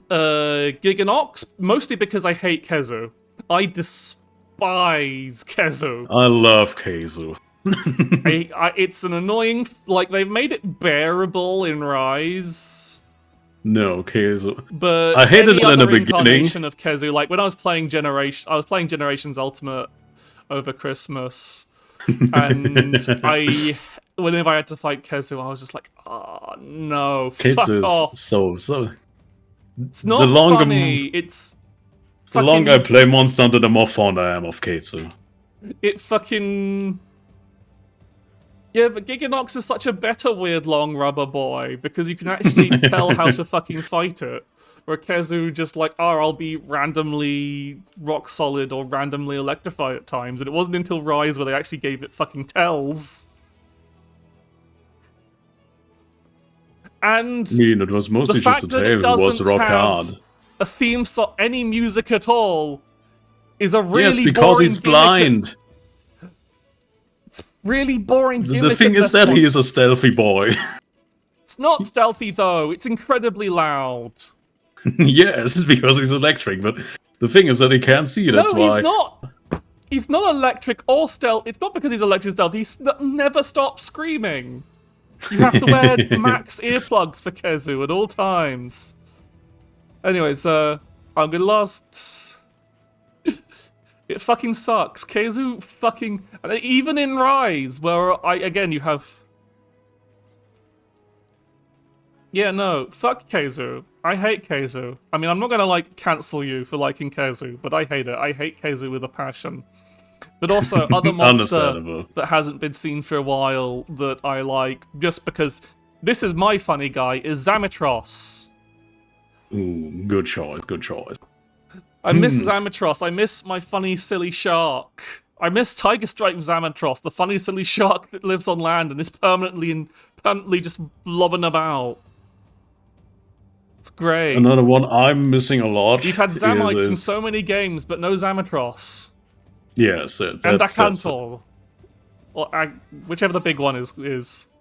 Giganox, mostly because I hate Kezu. I despise Kezu. I love Keizu. It's an annoying... Like, they've made it bearable in Rise. No, Keizu. But I hated it in the beginning. Incarnation of Kezu, like when I was playing Generations Ultimate over Christmas, and whenever I had to fight Kezu, I was just like, oh no, fuck off. So It's not funny. It's the longer I play Monster Hunter, the more fond I am of Keizu. It fucking... Yeah, but Giganox is such a better weird long rubber boy, because you can actually tell how to fucking fight it. Where Kezu just like, I'll be randomly rock solid or randomly electrified at times, and it wasn't until Rise where they actually gave it fucking tells. And I mean, it was mostly the fact just a that tail. it It was doesn't rock have hard. a theme song, any music at all, is a really Yes, because boring he's blind. It's really boring gimmick. The thing is that he is a stealthy boy. It's not stealthy though, it's incredibly loud. Yes, because he's electric, but the thing is that he can't see, that's why. No, he's not! He's not electric or stealth. It's not because he's electric stealth, he never stops screaming. You have to wear max earplugs for Kezu at all times. Anyways, I'm gonna last... It fucking sucks. Kezu fucking... Even in Rise, where again, you have... Yeah, no, fuck Kezu. I hate Kezu. I mean, I'm not gonna, like, cancel you for liking Kezu, but I hate it. I hate Kezu with a passion. But also, other monster that hasn't been seen for a while that I like, just because this is my funny guy, is Zamitros. Ooh, good choice, good choice. I miss Zamitros. I miss my funny, silly shark. I miss Tiger Stripe Zamitros, the funny, silly shark that lives on land and is permanently just blobbing about. It's great. Another one I'm missing a lot. You've had Zamites in is so many games, but no Zamatros. yes, And that's Akantor. Or whichever the big one is.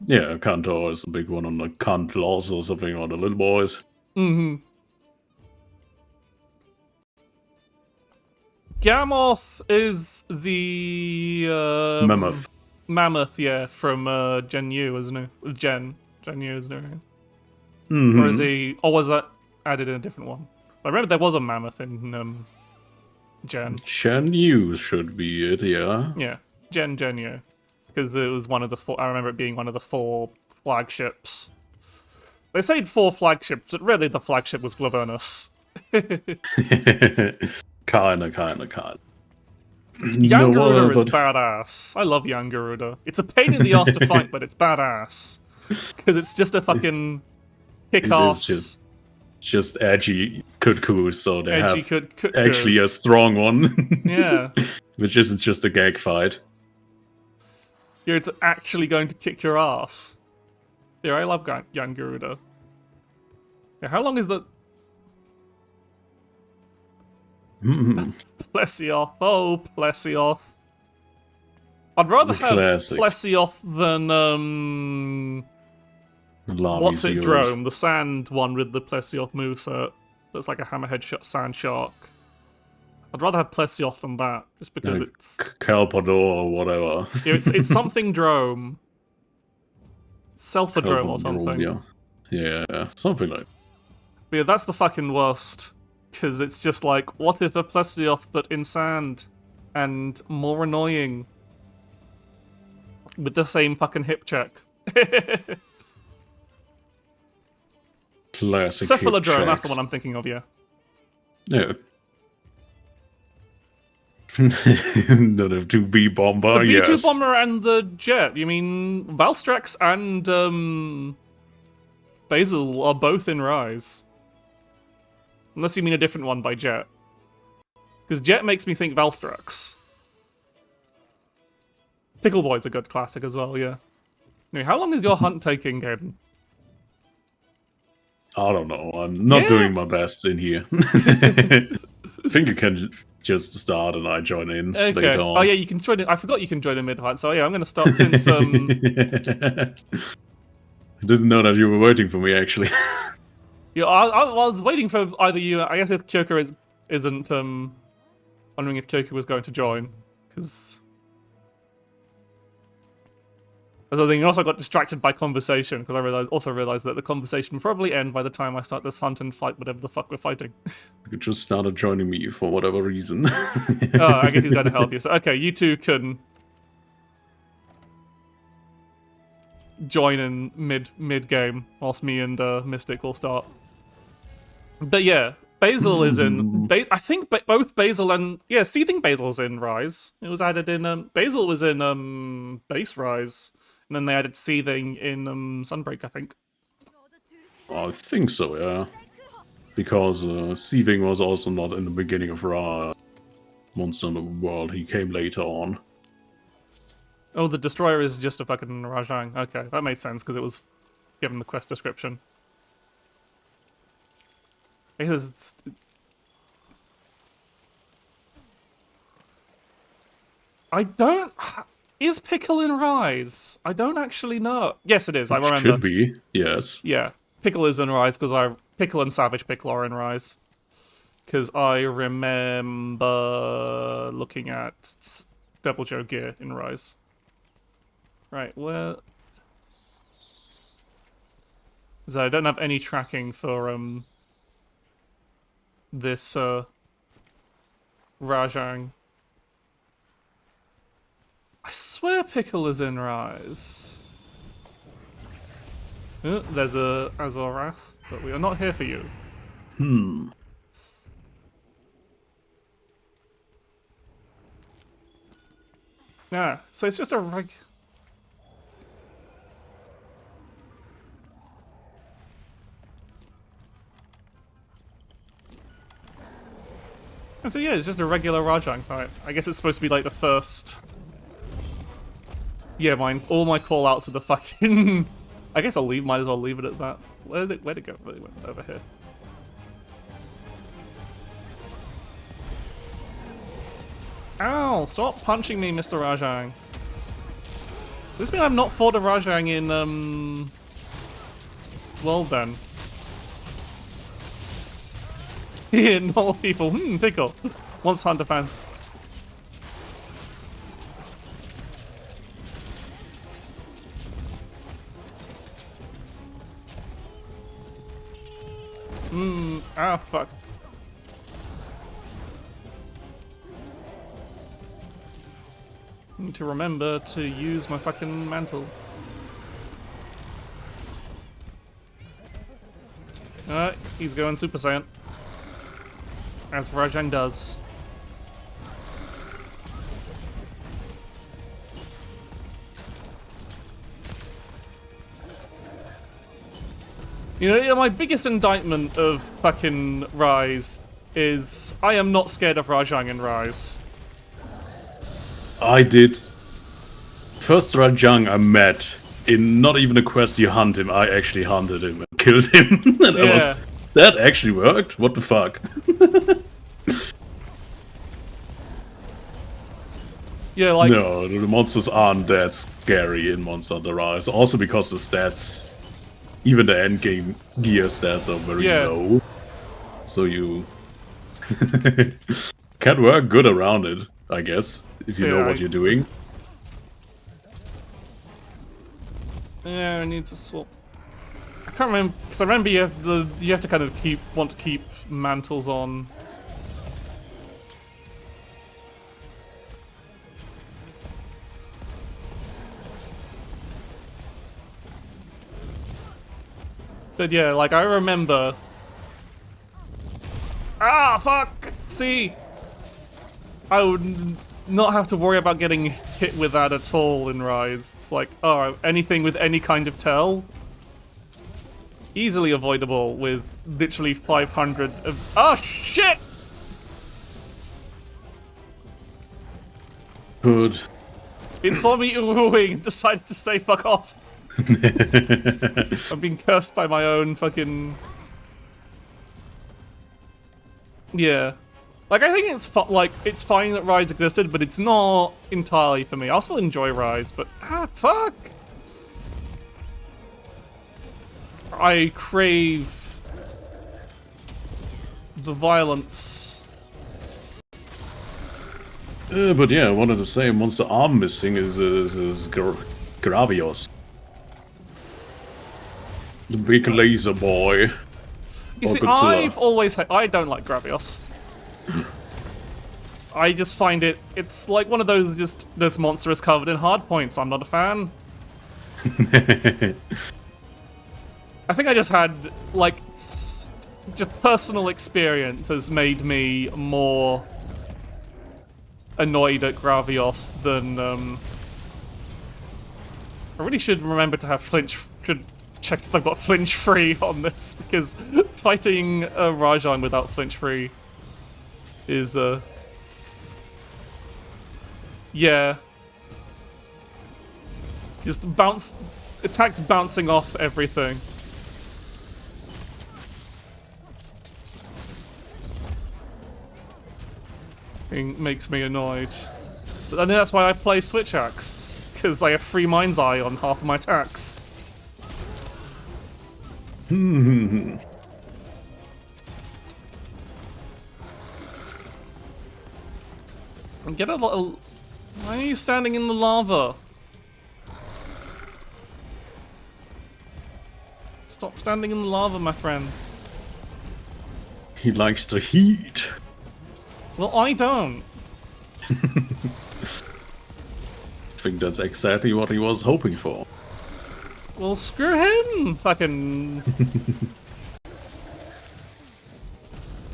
yeah, Kantor is the big one on the Kantlos or something, or the little boys. Mm-hmm. Gamoth is the Mammoth. Mammoth, yeah, from Gen U, isn't it? Gen U, isn't it? Mm-hmm. Or is he? Or was that added in a different one? I remember there was a mammoth in Gen. Shen Yu should be it, yeah. Yeah, Gen U, because it was one of the four. I remember it being one of the 4 flagships. They said 4 flagships, but really the flagship was Glavernus. Kinda. Young No, Garuda is but badass. I love Young Garuda. It's a pain in the ass to fight, but it's badass. Because it's just a fucking kick-ass, just edgy Kutku, so they edgy have could actually a strong one. Yeah. Which isn't just a gag fight. Yeah, it's actually going to kick your ass. Yeah, I love Young Garuda. Yeah, how long is the... Plesioth. Oh, Plesioth. I'd rather have Classic. Plesioth than, what's it, Zeros. Drome? The sand one with the Plesioth moveset. That's like a hammerhead sand shark. I'd rather have Plesioth than that, just because Like it's... Calpador or whatever. Yeah, it's something Drome. Self-Drome or something. Yeah, something like But yeah, that's the fucking worst. Because it's just like, what if a Plesioth but in sand? And more annoying. With the same fucking hip check. classic. Cephalodrome, that's the one I'm thinking of, yeah. Yeah. The 2B bomber, The B2 yes. bomber and the jet. You mean Valstrax and Basil are both in Rise. Unless you mean a different one by Jet. Because Jet makes me think Valstrax. Pickle Boy's a good classic as well, yeah. Anyway, how long is your hunt taking, Gaiden? I don't know. I'm not doing my best in here. I think you can just start and I join in later on. Oh yeah, you can join in. I forgot you can join in mid-hunt, so yeah, I'm gonna start since I didn't know that you were waiting for me, actually. Yeah, I was waiting for either you. I guess if Kyoka isn't wondering if Kyoka was going to join, because as I think, I also got distracted by conversation because I also realized that the conversation will probably end by the time I start this hunt and fight whatever the fuck we're fighting. You just started joining me for whatever reason. Oh, I guess he's going to help you. So okay, you two can join in mid game whilst me and Mystic will start. But yeah, Basil is in. I think both Basil and Seething Basil's in Rise. It was added in. Basil was in base Rise, and then they added Seething in Sunbreak, I think. I think so, yeah. Because Seething was also not in the beginning of Monster in the World. He came later on. Oh, the Destroyer is just a fucking Rajang. Okay, that made sense because it was given the quest description. Because I don't... Is Pickle in Rise? I don't actually know. Yes, it is. I remember. Should be, yes. Yeah, Pickle is in Rise because Pickle and Savage Pickle are in Rise. Because I remember looking at Devil Joe gear in Rise. Right, where... So I don't have any tracking for this Rajang. I swear Pickle is in Rise. There's a Azorath, but we are not here for you. Yeah, so it's just a And so yeah, it's just a regular Rajang fight. I guess it's supposed to be like the first... Yeah, all my call outs are the fucking... I guess might as well leave it at that. Where'd it go? They went over here. Ow! Stop punching me, Mr. Rajang. Does this mean I've not fought a Rajang in, well then. Here, no people. Pickle. Once Hunter fan. Ah, fuck. Need to remember to use my fucking mantle. He's going Super Saiyan. As Rajang does. You know, my biggest indictment of fucking Rise is I am not scared of Rajang in Rise. I did. First Rajang I met, in not even a quest you hunt him, I actually hunted him and killed him. And Yeah. that actually worked? What the fuck? Yeah, like... No, the monsters aren't that scary in Monster Hunter Rise. Also because the stats, even the endgame gear stats are very low. So you can work good around it, I guess, if you know what you're doing. Yeah, I need to swap. I can't remember, because I remember you have to kind of want to keep mantles on. But yeah, like I remember. Ah, fuck! See, I would not have to worry about getting hit with that at all in Rise. It's like, oh, anything with any kind of tell, easily avoidable with literally 500 of. Oh shit! Good. It saw me oohing and decided to say fuck off. I'm being cursed by my own fucking... Yeah. Like, I think it's it's fine that Rise existed, but it's not entirely for me. I'll still enjoy Rise, but fuck! I crave the violence. But yeah, I wanted to say a monster arm missing is Gravios. The big laser boy. You see, I've always I don't like Gravios. I just find it's like one of those this monster is covered in hard points. I'm not a fan. I think I just had like just personal experience has made me more annoyed at Gravios than I really should remember to have should check if I've got flinch free on this, because fighting a Rajan without flinch free is yeah, just attacks bouncing off everything. It makes me annoyed. But I think that's why I play Switch Axe, because I have free Mind's Eye on half of my attacks. Get a little... Why are you standing in the lava? Stop standing in the lava, my friend. He likes the heat. Well, I don't. I think that's exactly what he was hoping for. Well, screw him! Fucking...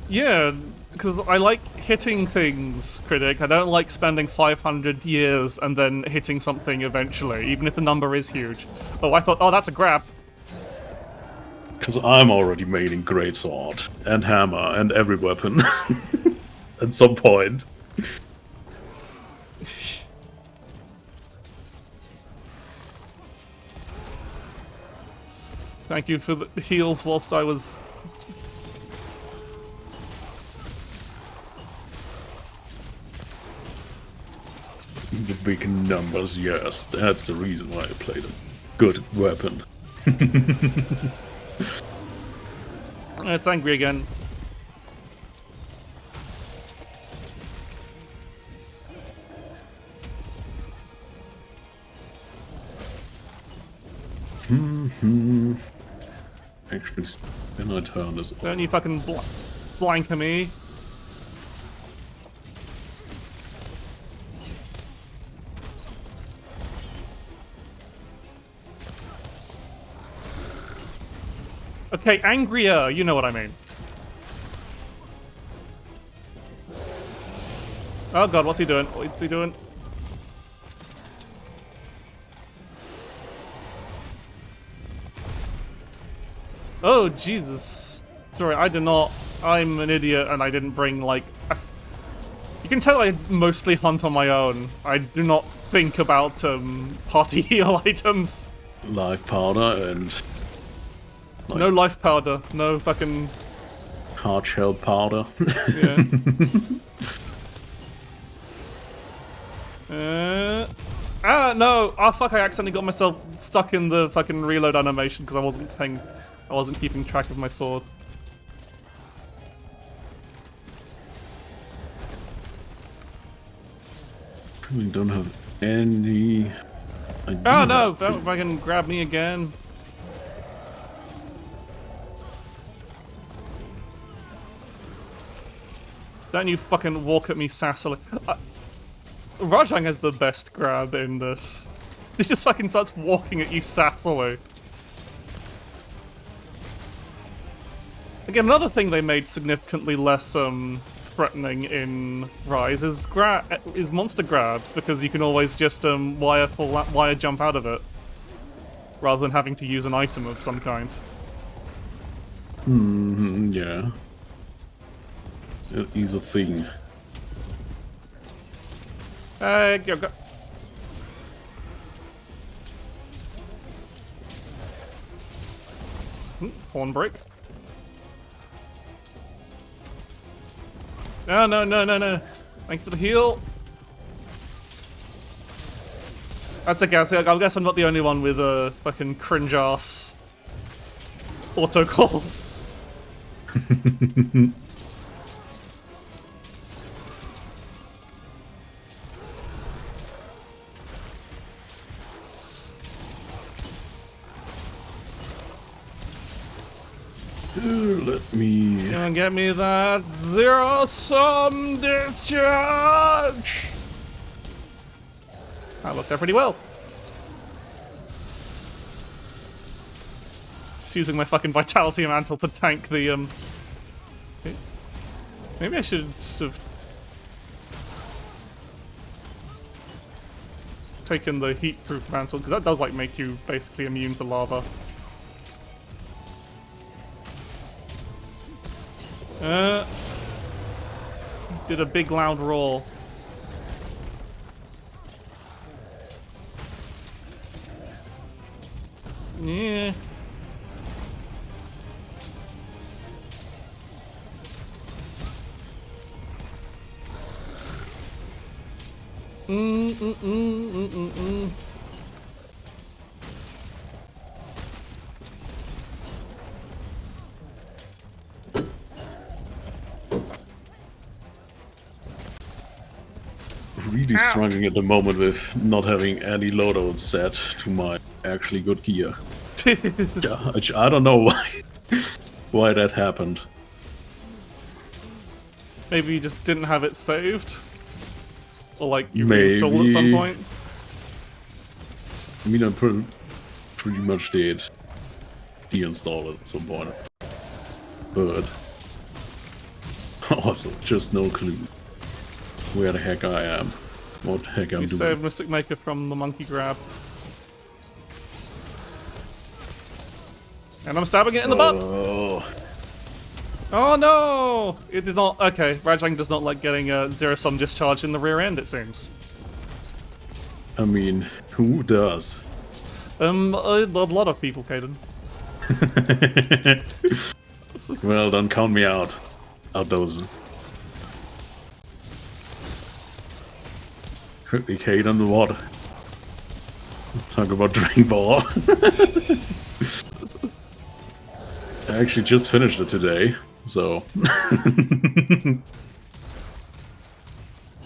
Yeah, because I like hitting things, Critic. I don't like spending 500 years and then hitting something eventually, even if the number is huge. Oh, I thought, oh, that's a grab. Because I'm already maining greatsword and hammer and every weapon. At some point. Thank you for the heals whilst I was... The big numbers, yes. That's the reason why I played a good weapon. It's angry again. Actually, can I turn this off? Don't you fucking blank me. Okay, angrier, you know what I mean. Oh god, what's he doing? What's he doing? Oh, Jesus. Sorry, I did not. I'm an idiot and I didn't bring, like... You can tell I mostly hunt on my own. I do not think about, party heal items. Live powder and... like, no life powder. No fucking... hard shell powder. Yeah. No! Oh fuck, I accidentally got myself stuck in the fucking reload animation because I wasn't keeping track of my sword. We don't have any... Oh no! Don't fucking grab me again. Don't you fucking walk at me sassily. Rajang has the best grab in this. He just fucking starts walking at you sassily. Again, another thing they made significantly less threatening in Rise is monster grabs, because you can always just wire jump out of it, rather than having to use an item of some kind. Yeah. It is a thing. Hey, go. Horn break. No, no, no, no, no. Thank you for the heal. That's okay, I guess I'm not the only one with fucking cringe-ass autocalls. Let me... Come on, get me that zero-sum discharge! That worked out pretty well. Just using my fucking vitality mantle to tank the, Maybe I should have taken the heat-proof mantle, because that does, like, make you basically immune to lava. Did a big loud roar. Yeah. Really struggling at the moment with not having any loadout set to my actually good gear. I don't know why that happened. Maybe you just didn't have it saved? Or like you Maybe. reinstalled at some point? I mean, I pretty much did deinstall it at some point. But also, just no clue where the heck I am. What the heck I'm doing. You saved Mystic Maker from the monkey grab. And I'm stabbing it in the butt! Oh no! It did not. Okay, Rajang does not like getting a zero-sum discharge in the rear end, it seems. I mean, who does? A lot of people, Caden. Well, don't count me out. Outdoors. Quickly, Kate, on the water. Talk about Dragon Ball. I actually just finished it today, so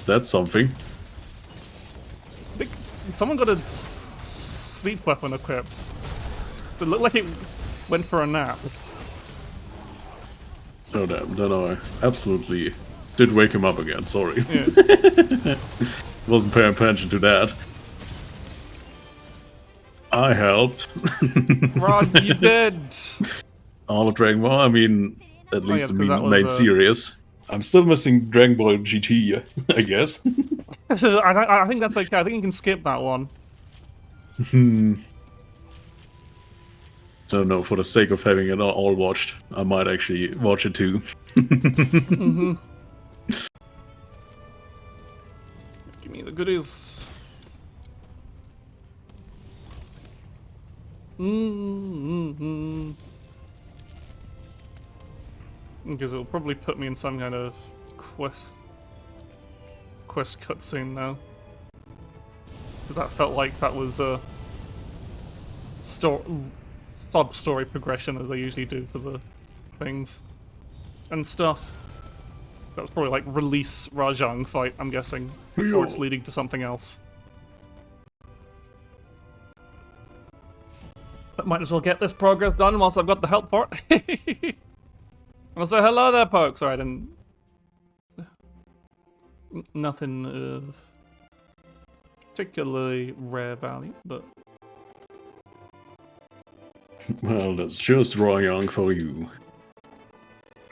that's something. I think someone got a sleep weapon equipped. It looked like it went for a nap. Oh damn, then I absolutely did wake him up again, sorry. Yeah. Wasn't paying attention to that. I helped. Rod, you did! All of Dragon Ball, I mean, at least yeah, the that was, main series. I'm still missing Dragon Ball GT, I guess. So I think that's okay. I think you can skip that one. So no, for the sake of having it all watched, I might actually watch it too. Mm-hmm. Give me the goodies. Mm-hmm. Because it'll probably put me in some kind of quest cutscene now. Because that felt like that was a sub-story progression as they usually do for the things and stuff. That was probably like release Rajang fight, I'm guessing. Or it's leading to something else. But might as well get this progress done whilst I've got the help for it. Also, hello there, Poke. Sorry, I didn't... Nothing of particularly rare value, but... Well, that's just Young for you.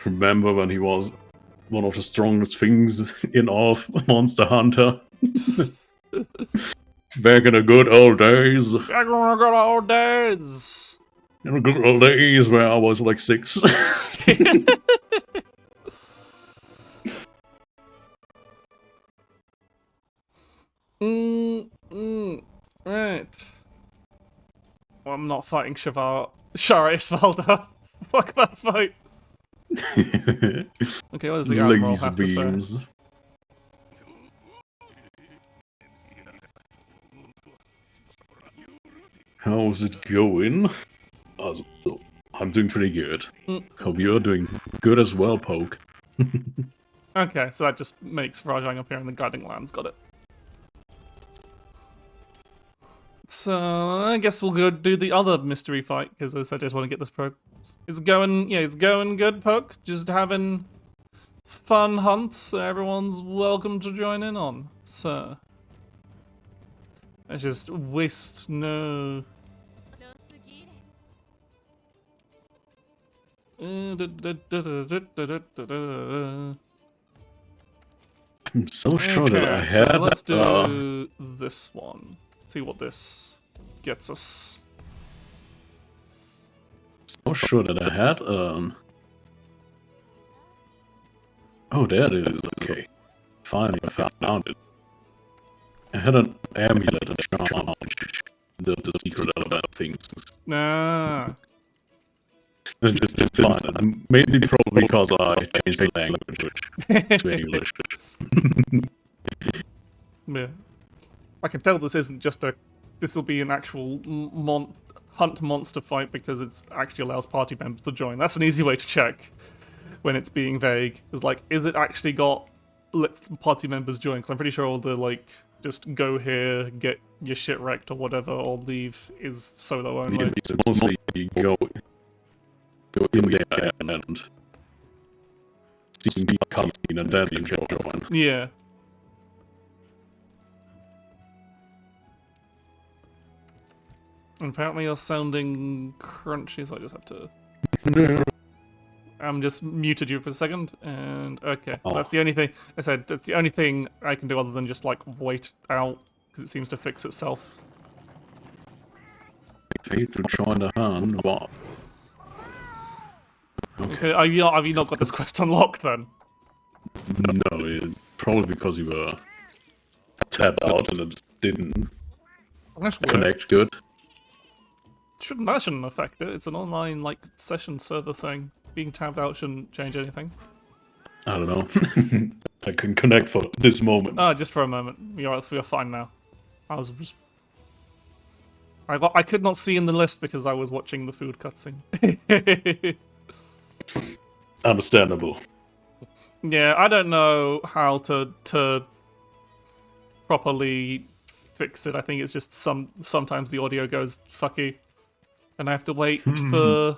Remember when he was one of the strongest things in all of Monster Hunter? Back in the good old days. Back in the good old days. In the good old days where I was like 6. Right. Well, I'm not fighting Shara Isvalda. Fuck that fight. Okay, what does the Admiral have to say? How's it going? Also, I'm doing pretty good. Hope you're doing good as well, Poke. Okay, so that just makes Rajang appear in the Guiding Lands, got it. So, I guess we'll go do the other mystery fight, because I just want to get this It's going good, Poke. Just having fun hunts, everyone's welcome to join in on. So, let's just waste no... I'm so sure that I had... So let's do this one. See what this gets us. So sure that I had oh, there it is. Okay, finally I found it. I had an amulet and charm, the secret of that things. Nah. It's fine. And mainly probably because I changed the language to English. Yeah. I can tell this isn't just a... This will be an actual hunt monster fight because it actually allows party members to join. That's an easy way to check when it's being vague. It's like, is it actually got... Let's party members join? Because I'm pretty sure all the, like, just go here, get your shit wrecked or whatever, or leave is solo only. It's mostly go in there and see the cutscene and then you can join. Yeah. And apparently you're sounding crunchy, so I just have to... I'm just muted you for a second, and okay. Oh. That's the only thing, I said, that's the only thing I can do other than just, like, wait out, because it seems to fix itself. Fate to join the hand, what? Okay, have you not got this quest unlocked, then? No, probably because you were tapped out and it didn't connect good. That shouldn't affect it. It's an online, like, session server thing. Being tabbed out shouldn't change anything. I don't know. I can connect for this moment. Just for a moment. You're fine now. I was just... I could not see in the list because I was watching the food cutscene. Understandable. Yeah, I don't know how to properly fix it. I think it's just sometimes the audio goes fucky, and I have to wait for...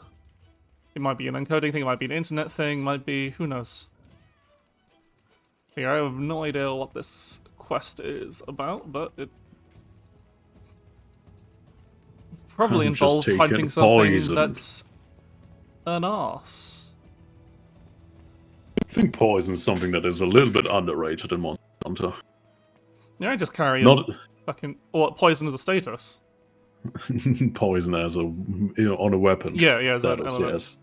It might be an encoding thing, it might be an internet thing, might be... who knows. Yeah, I have no idea what this quest is about, but it probably I'm just involves taking hunting something poison. that's an arse. I think poison is something that is a little bit underrated in Monster Hunter. Yeah, I just carry Not a fucking... What, poison as a status? poison as a on a weapon. Yeah, as an Status, element. yes.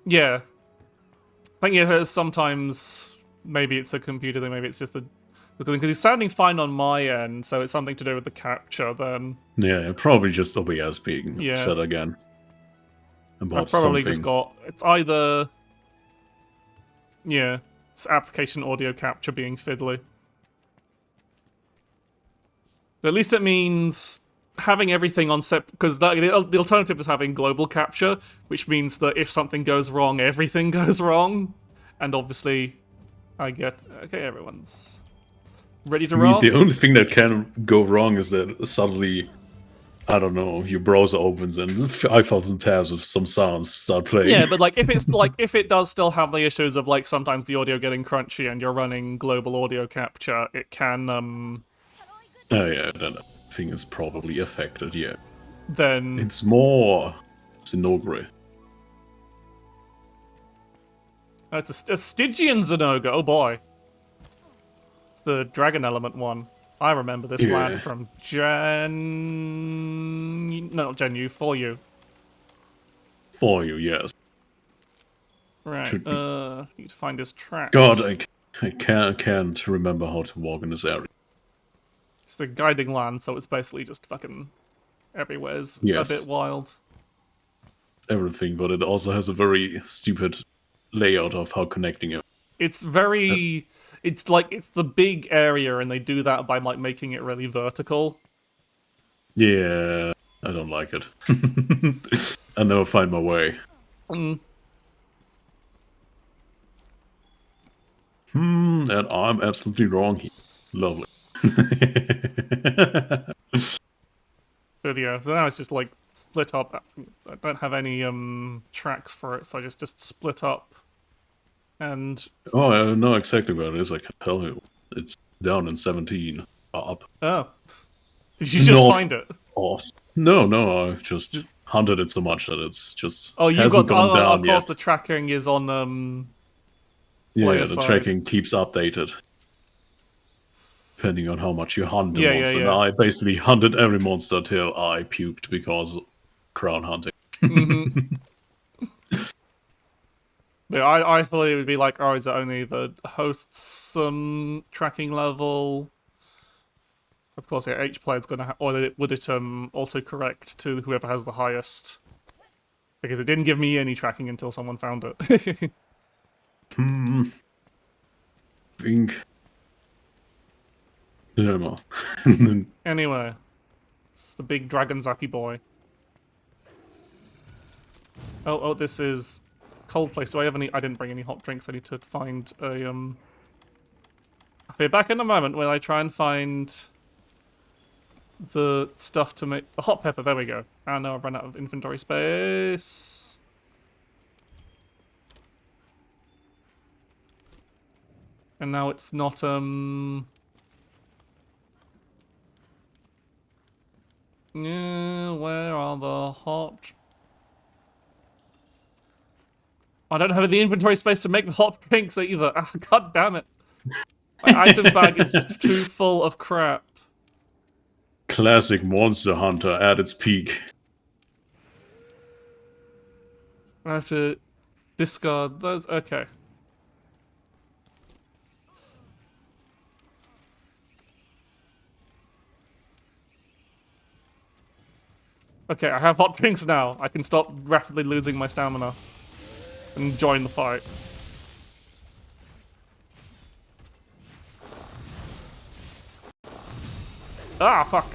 Yeah. I think yeah, sometimes maybe it's a computer thing, maybe it's just the thing, because he's sounding fine on my end, so it's something to do with the capture then. Yeah, probably just OBS being Yeah. upset again. About I've probably something. just got... It's either... Yeah, it's application audio capture being fiddly. At least it means having everything on set, because the alternative is having global capture, which means that if something goes wrong, everything goes wrong. And obviously, I get... Okay, everyone's ready to I mean, roll? the only thing that can go wrong is that suddenly, I don't know, your browser opens and 5,000 tabs of some sounds start playing. Yeah, but like if it's like if it does still have the issues of like sometimes the audio getting crunchy and you're running global audio capture, it can Oh yeah, then I think it's probably affected, yeah. then It's more Zinogre. it's a Stygian Zynoga, oh boy. It's the dragon element one. I remember this Yeah. land from not Gen U, for you. For you, yes. Right, Should be. need to find his tracks. God, I can't remember how to walk in this area. It's the guiding land, so it's basically just fucking everywhere's Yes. a bit wild. Everything, but it also has a very stupid layout of how connecting it. It's very... It's like, it's the big area, and they do that by, like, making it really vertical. Yeah, I don't like it. I never find my way. Mm. And I'm absolutely wrong here. Lovely. But yeah, so now it's just, like, split up. I don't have any, tracks for it, so I just split up. And... Oh, I know exactly where it is, I can tell you. It's down in 17. Up. Oh. Did you just North. find it? Awesome. No, I just hunted it so much that it's just Oh, you hasn't got... gone down of course, yet. the tracking is on, Yeah, player the side. tracking keeps updated. Depending on how much you hunt the Yeah, monster. yeah. And I basically hunted every monster till I puked because crown hunting. But I thought it would be like, oh, is it only the host's tracking level? Of course, yeah, each player's gonna or would it auto-correct to whoever has the highest? Because it didn't give me any tracking until someone found it. Think. Yeah, no. Anyway, it's the big dragon zappy boy. Oh, this is cold place. Do I have any? I didn't bring any hot drinks. I need to find a I'll be back in a moment when I try and find the stuff to make the hot pepper. There we go. And now I've run out of inventory space. And now it's not yeah, where are the hot? I don't have the inventory space to make the hot drinks either. Ah, God damn it. My item bag is just too full of crap. Classic Monster Hunter at its peak. I have to discard those. Okay. Okay, I have hot drinks now. I can stop rapidly losing my stamina and join the fight. Ah, fuck.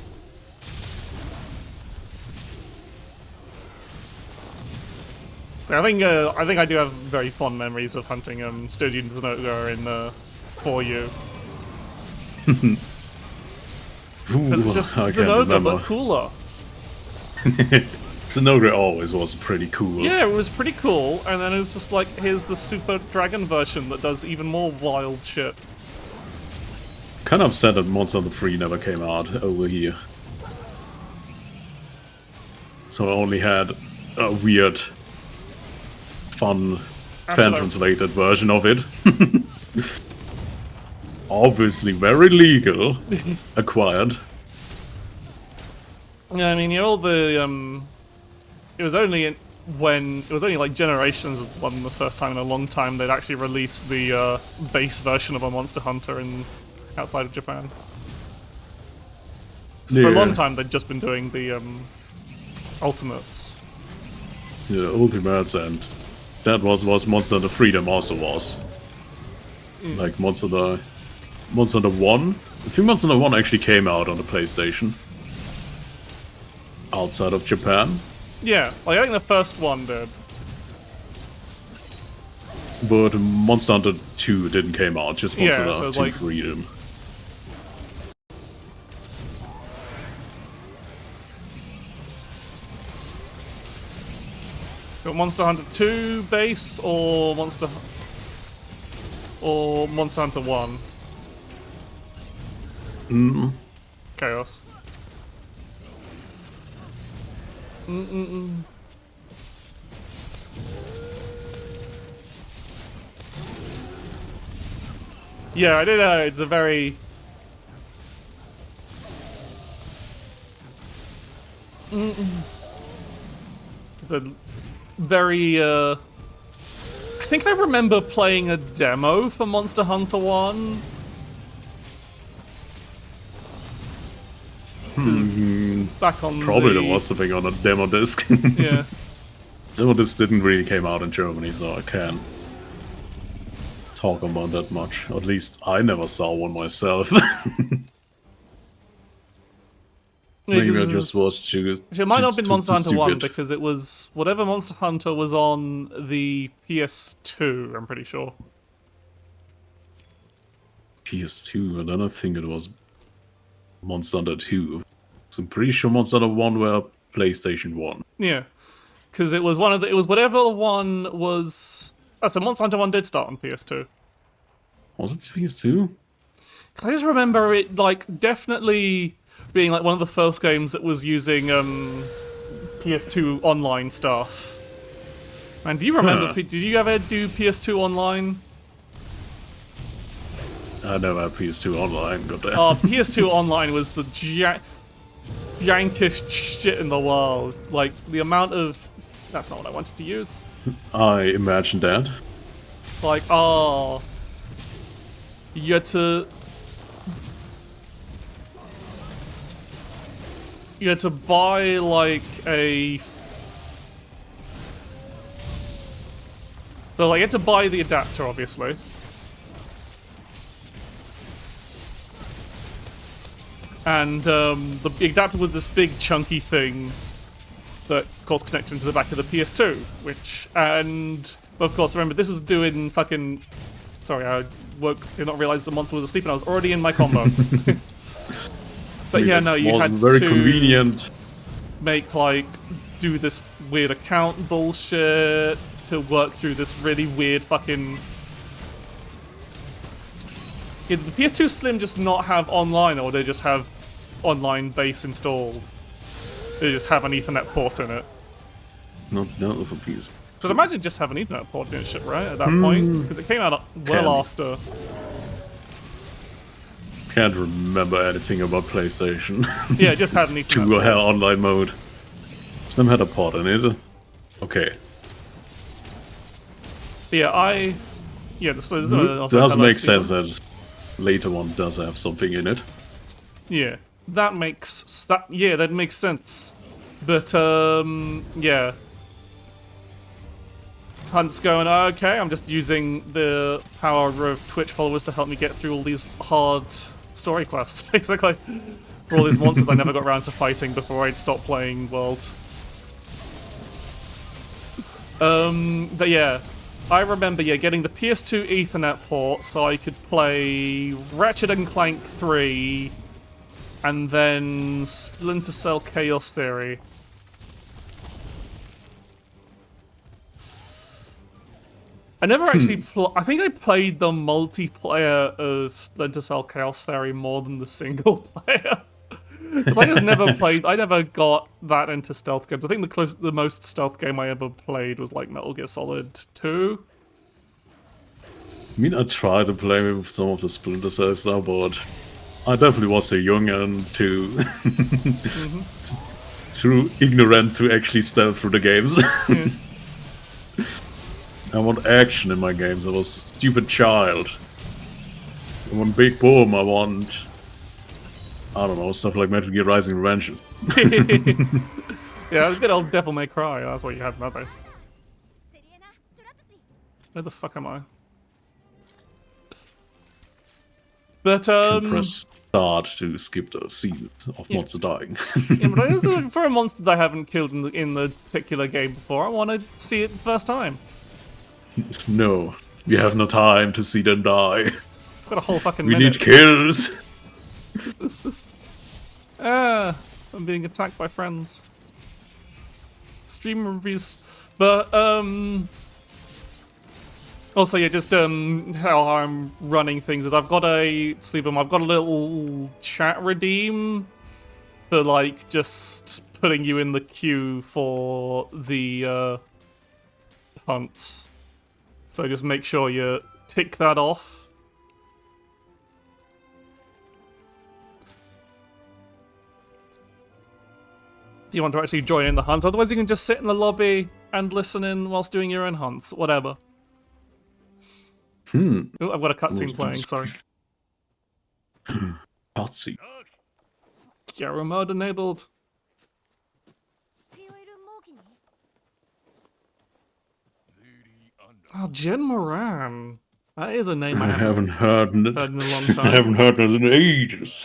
So I think I do have very fond memories of hunting Stygian Zenoga in 4U. It's just I can't Zenoga, remember. but cooler. Zenogre always was pretty cool. Yeah, it was pretty cool, and then it's just like, here's the Super Dragon version that does even more wild shit. Kind of upset that Monster Hunter 3 never came out over here. So I only had a weird, fun, fan-translated version of it. Obviously very legal. Acquired. Yeah, I mean, all the it was only like Generations was one the first time in a long time they'd actually released the base version of a Monster Hunter outside of Japan. So for a long time they'd just been doing the Ultimates. Yeah, Ultimates, and that was Monster Hunter Freedom also was. Like Monster Hunter 1. I think Monster Hunter 1 actually came out on the PlayStation. Outside of Japan. Yeah, like I think the first one did. But Monster Hunter 2 didn't came out, just Monster Yeah, so Hunter it's 2 like- Freedom. Got Monster Hunter 2 base or Monster Hunter 1? Chaos. Yeah, I don't know. It's a very it's a very I think I remember playing a demo for Monster Hunter 1. Back on Probably the, there was something on a demo disc. Yeah. Demo disc didn't really came out in Germany, so I can't talk about that much. Or at least I never saw one myself. Maybe I just was too. It might not have been too Monster Hunter 1 stupid. because it was whatever Monster Hunter was on the PS2, I'm pretty sure. PS2, and then I think it was Monster Hunter 2. So I'm pretty sure Monster Hunter 1 were PlayStation 1. Yeah. Because it was it was whatever one was. Oh, so Monster Hunter 1 did start on PS2. Was it PS2? Because I just remember it, like, definitely being, like, one of the first games that was using, PS2 online stuff. Man, do you remember, Huh. did you ever do PS2 online? I never had PS2 online, goddamn. PS2 online was the jankiest shit in the world. Like, the amount of... That's not what I wanted to use. I imagine that. Like, you had to buy, like, So, like, you had to buy the adapter, obviously. And, the adapter was this big, chunky thing that, of course, connects into the back of the PS2, and, of course, remember, this was doing fucking... Sorry, I did not realize the monster was asleep and I was already in my combo. But yeah, no, you had Wasn't very to convenient. make, like, do this weird account bullshit to work through this really weird fucking... Yeah, did the PS2 Slim just not have online, or they just have online base installed? They just have an Ethernet port in it. Not for PS. So I'd imagine just have an Ethernet port in it, shit, right? At that point, because it came out well Can. after. Can't remember anything about PlayStation. Yeah, just had an Ethernet. 2 port. had online mode. Slim had a port in it. Okay. But yeah, this Does make sense that later one does have something in it. Yeah, that makes sense. But yeah. Hunt's going, okay, I'm just using the power of Twitch followers to help me get through all these hard story quests, basically. for all these monsters I never got around to fighting before I'd stopped playing World. But yeah, I remember getting the PS2 Ethernet port so I could play Ratchet and Clank 3 and then Splinter Cell Chaos Theory. I never actually I think I played the multiplayer of Splinter Cell Chaos Theory more than the single player. I never got that into stealth games. I think the most stealth game I ever played was like Metal Gear Solid 2. I mean, I tried to play with some of the Splinter Cell stuff, but I definitely was too young and too too ignorant to actually stealth through the games. Yeah. I want action in my games. I was a stupid child. I want big boom. I want, I don't know, stuff like Metal Gear Rising Revengeance. Yeah, a good old Devil May Cry. That's what you had in others. Where the fuck am I? But Can press start to skip the scenes of monster dying. yeah, but for a monster that I haven't killed in the particular game before, I want to see it the first time. No, we have no time to see them die. I've got a whole fucking We minute. need kills. I'm being attacked by friends. Stream reviews. But, also, yeah, just, how I'm running things is I've got a little chat redeem for, like, just putting you in the queue for the, hunts. So just make sure you tick that off. If you want to actually join in the hunts, otherwise you can just sit in the lobby and listen in whilst doing your own hunts, whatever. Oh, I've got a cutscene playing, sorry. Cutscene. Gyro mode enabled. Oh, Jen Moran. That is a name I haven't heard in heard in a long time. I haven't heard it in ages.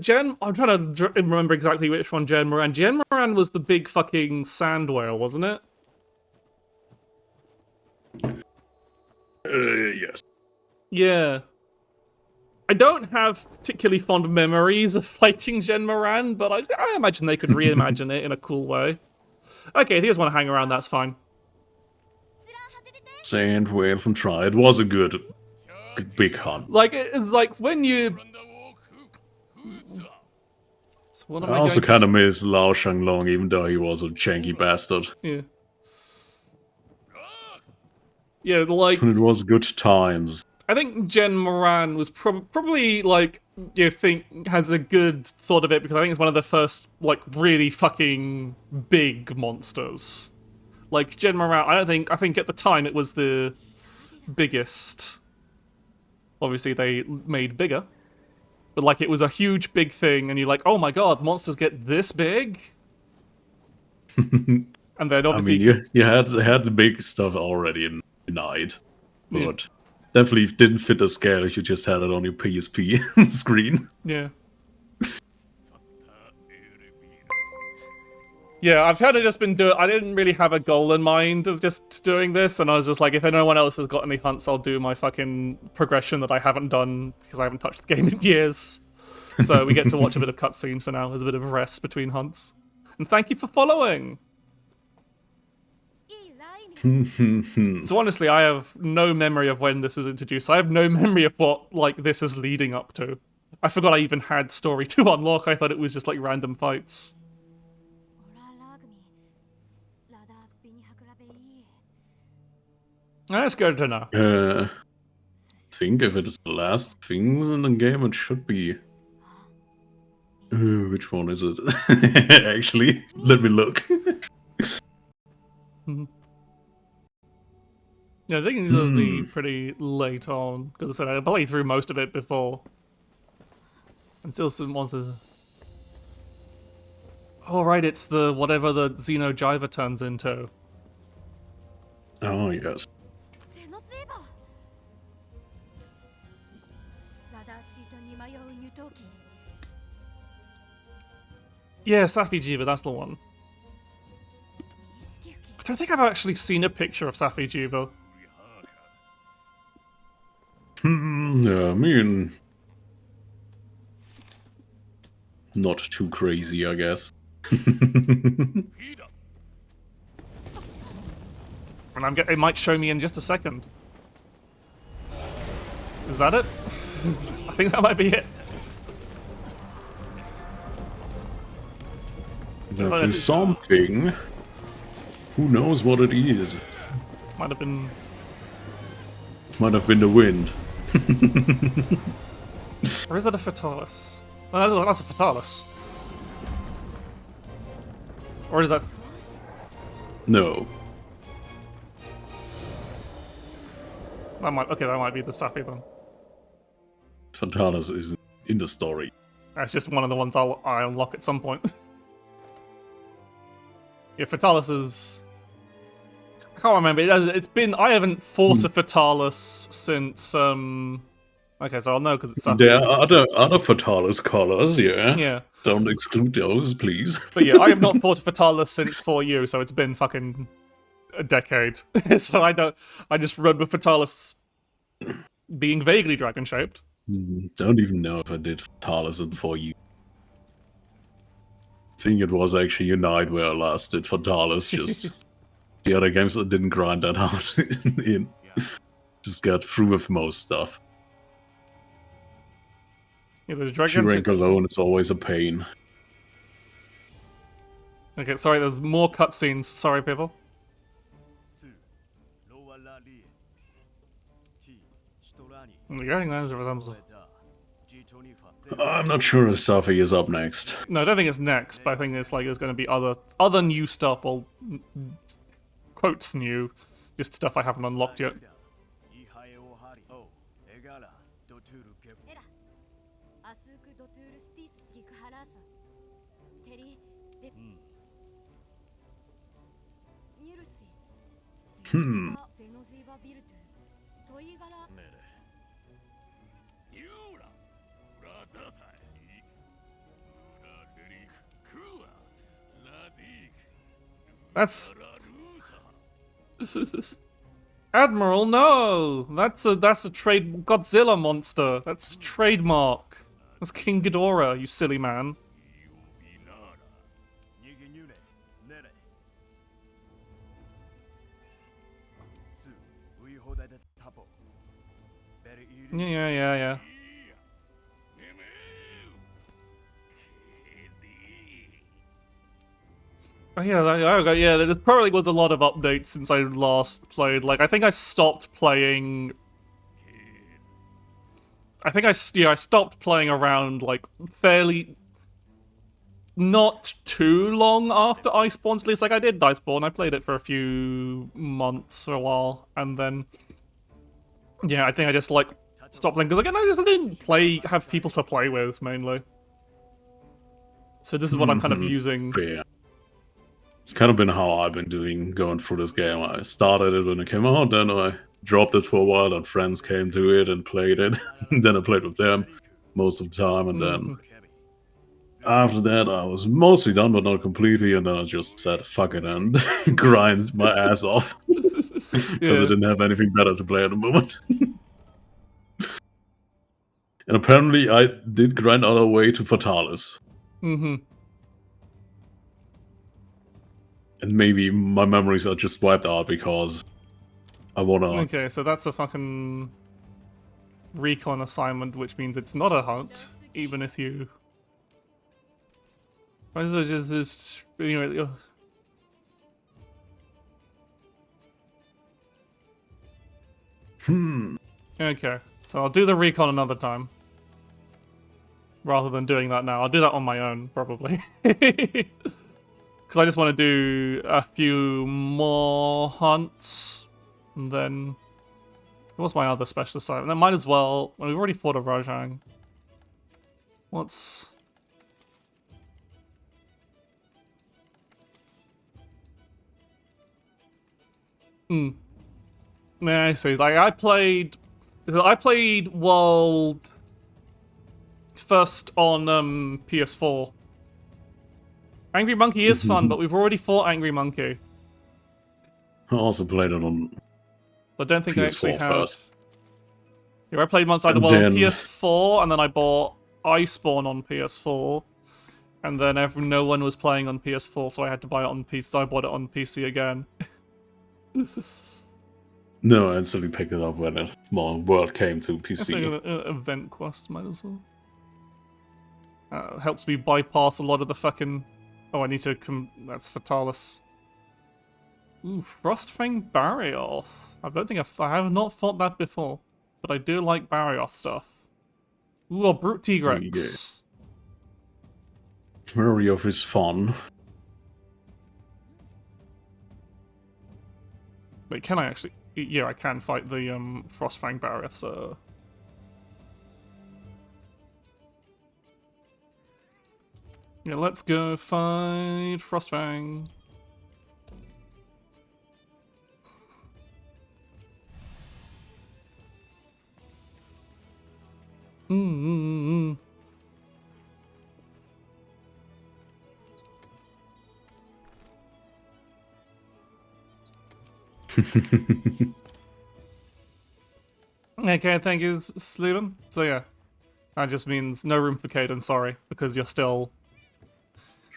Jen, I'm trying to remember exactly which one Jen Moran. Jen Moran was the big fucking sand whale, wasn't it? Yes. Yeah. I don't have particularly fond memories of fighting Jen Moran, but I imagine they could reimagine it in a cool way. Okay, if you just want to hang around, that's fine. Sand whale from Try. It was a good big hunt. Like, it's like when you... So what am I I also going to kind of miss Lao Shanglong, even though he was a janky bastard. Yeah. Yeah, like... It was good times. I think Jen Moran was probably, like, you think, has a good thought of it, because I think it's one of the first, like, really fucking big monsters. Like, Jen Moran, I think at the time it was the biggest. Obviously, they made bigger. But, like, it was a huge, big thing, and you're like, oh my god, monsters get this big? And then, obviously... I mean, you had the big stuff already in Night. But definitely didn't fit the scale if you just had it on your PSP screen. Yeah. Yeah, I've kind of just been I didn't really have a goal in mind of just doing this, and I was just like, if no one else has got any hunts, I'll do my fucking progression that I haven't done, because I haven't touched the game in years. So we get to watch a bit of cutscenes for now, as a bit of a rest between hunts. And thank you for following! So honestly, I have no memory of when this was introduced. I have no memory of what, like, this is leading up to. I forgot I even had story to unlock. I thought it was just, like, random fights. That's good to know. I think if it's the last things in the game, it should be... which one is it? Actually, let me look. Yeah, I think it will be pretty late on, because I said I played through most of it before. And still some monsters. Oh right, it's the whatever the Xenojiva turns into. Oh, yes. Yeah, Safi Jiva, that's the one. I don't think I've actually seen a picture of Safi Jiva. Yeah, I mean, not too crazy, I guess. And it might show me in just a second. Is that it? I think that might be it. Definitely something. Who knows what it is? Might have been. Might have been the wind. Or is that a Fatalis? No, that's a Fatalis. Or is that? No. That might be the Safi then. Fatalis is in the story. That's just one of the ones I'll unlock at some point. Yeah, Fatalis is. I can't remember. It's been. I haven't fought a Fatalis since. Okay, so I'll know because it's Safi. There are other Fatalis colors, yeah. Yeah. Don't exclude those, please. But yeah, I have not fought a Fatalis since 4U, so it's been fucking a decade. So I just remember Fatalis being vaguely dragon shaped. Don't even know if I did Fatalis in 4U. I think it was actually Unite where I last did Fatalis, just the other games that didn't grind that hard in. Just got through with most stuff. Yeah, the Q rank Dragontics. alone is always a pain. Okay, sorry, there's more cutscenes. Sorry, people. Yeah, there's a resemblance. I'm not sure if Safi is up next. No, I don't think it's next, but I think it's like there's going to be other new stuff, or quotes new, just stuff I haven't unlocked yet. That's Admiral. No, that's a trade Godzilla monster. That's a trademark. That's King Ghidorah. You silly man. Yeah. Oh yeah, there probably was a lot of updates since I last played. Like, I think I stopped playing. I stopped playing around like fairly not too long after Iceborne's release. Like, I did Iceborne, I played it for a few months or a while, and then yeah, I think I just like stopped playing because again I didn't have people to play with mainly. So this is what I'm kind of using. Yeah. It's kind of been how I've been going through this game. I started it when it came out, then I dropped it for a while, and friends came to it and played it. Then I played with them most of the time, and then after that I was mostly done, but not completely, and then I just said fuck it and grind my ass off. Because I didn't have anything better to play at the moment. And apparently I did grind all the way to Fatalis. And maybe my memories are just wiped out because I wanna... Okay, so that's a fucking recon assignment, which means it's not a hunt, even if you... Anyway, okay, so I'll do the recon another time. Rather than doing that now. I'll do that on my own, probably. Because I just want to do a few more hunts, and then... What's my other special assignment? That might as well... Well, we've already fought a Rajang. What's... Yeah, I see. Like, I played World first on PS4. Angry Monkey is fun, but we've already fought Angry Monkey. I also played it on I don't think I actually PS4 have. first. Yeah, I played Monster Hunter And on then- PS4, and then I bought Iceborne on PS4, and then no one was playing on PS4, so I had to buy it on PC. So I bought it on PC again. No, I instantly picked it up when more World came to It's like PC. an event quest, might as well. Helps me bypass a lot of the fucking. Oh, I need to that's Fatalis. Ooh, Frostfang Barioth. I don't think I have not fought that before, but I do like Barioth stuff. Ooh, a Brute Tigrex. Barioth is fun. Wait, can I actually? Yeah, I can fight the Frostfang Barioth, so. Yeah, let's go fight Frostfang. Mm-hmm. Okay, thank you, Sleven. So yeah, that just means no room for Caden, sorry, because you're still...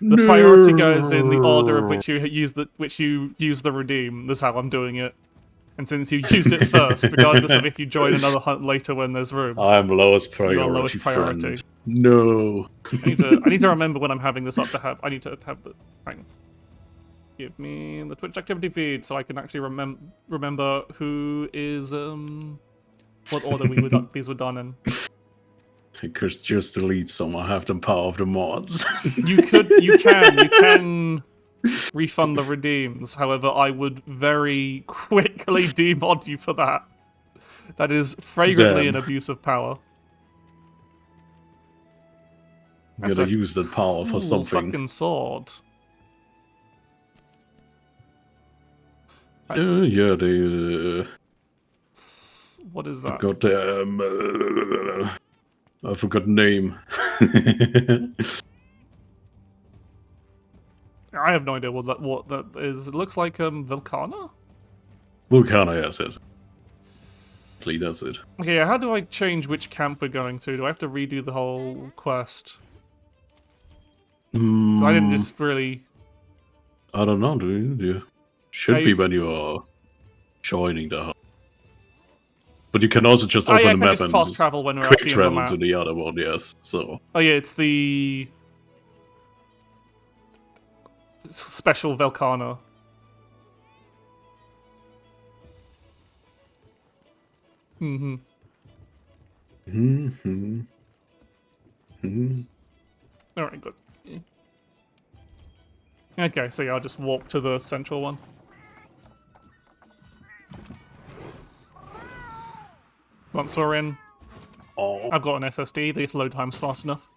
The priority goes in the order of which you use the redeem. That's how I'm doing it. And since you used it first, regardless of if you join another hunt later when there's room, I'm lowest priority. you're lowest priority. Friend. No. I need to remember when I'm having this up to have. I need to have the. Hang on. Give me the Twitch activity feed so I can actually remember who is what order these were done in. I could just delete some. I have the power of the mods. You can refund the redeems. However, I would very quickly demod you for that. That is fragrantly Damn. an abuse of power. I'm gonna use that power for Cool something. fucking sword. Yeah, they What is that? got I forgot the name. I have no idea what that is. It looks like Volcana? Vulcana, yes. That's it. Okay, how do I change which camp we're going to? Do I have to redo the whole quest? I didn't just really... I don't know, do you? Should be when you are joining the hub. But you can also just open yeah, I the can map just and fast travel when we're quick actually in the travel map. to the other one, yes. So Oh yeah, it's the... Special Volcano. Mm-hmm. Alright, good. Okay, so yeah, I'll just walk to the central one. Once we're in, I've got an SSD, the load time's fast enough.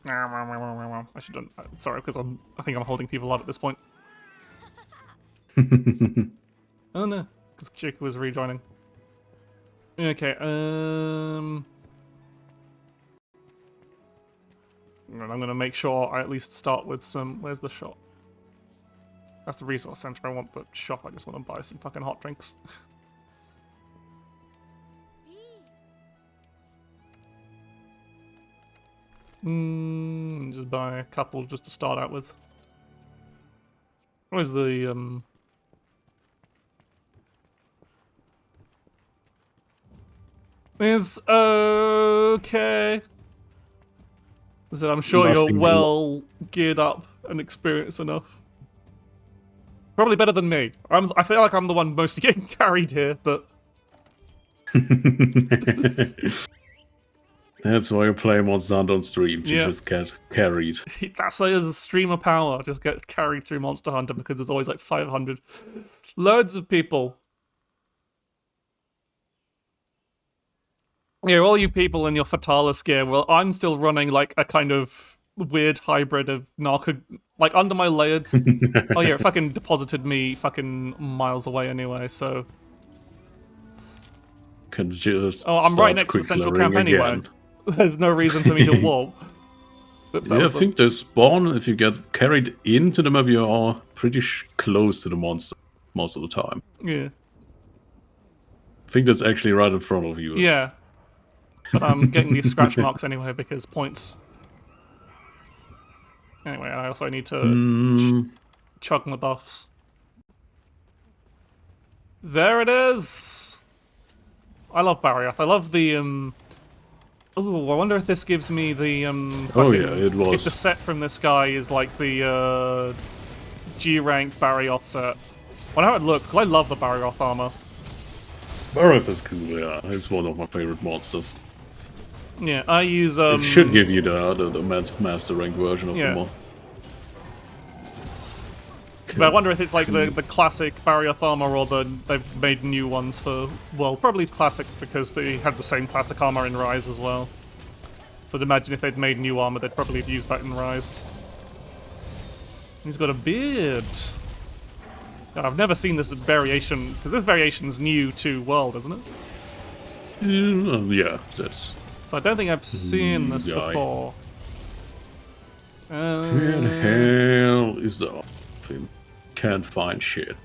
I should have done. Sorry, because I think I'm holding people up at this point. Oh no, because Chick was rejoining. Okay, I'm gonna make sure I at least start with some. Where's the shop? That's the resource center. I want the shop. I just want to buy some fucking hot drinks. Just buy a couple just to start out with. Where's the Is okay. Listen, I'm sure you're Nothing well geared up and experienced enough. Probably better than me. I feel like I'm the one mostly getting carried here, but that's why you play Monster Hunter on stream. You Yeah. just get carried. that's like as a streamer power. Just get carried through Monster Hunter because there's always like 500. Loads of people. Yeah, all you people in your Fatalis gear, well, I'm still running like a kind of weird hybrid of Narco... Like, under my layered... Oh yeah, it fucking deposited me fucking miles away anyway, so... can just. Oh, I'm right start next to the central quick camp clearing anyway. again. There's no reason for me to warp. Oops, that Yeah, I was the- think they spawn if you get carried into the map. You are pretty close to the monster most of the time. Yeah. I think that's actually right in front of you. Yeah. But I'm getting these scratch marks anyway because points. Anyway, I also need to chug my buffs. There it is! I love Barrioth. I love the, Ooh, I wonder if this gives me the, Oh fucking- yeah, it was. If the set from this guy is like the, G-rank Barrioth set. I wonder how it looks, because I love the Barrioth armor. Barrioth is cool, yeah. It's one of my favorite monsters. Yeah, I use, It should give you the master rank version of Yeah. the mod. But I wonder if it's like the classic Barrioth armor or they've made new ones for, well, probably classic because they had the same classic armor in Rise as well. So I'd imagine if they'd made new armor, they'd probably have used that in Rise. He's got a beard. I've never seen this variation, because this variation's new to World, isn't it? Yeah, that's... So I don't think I've seen this Yeah. before. Where the hell is the thing? Can't find shit.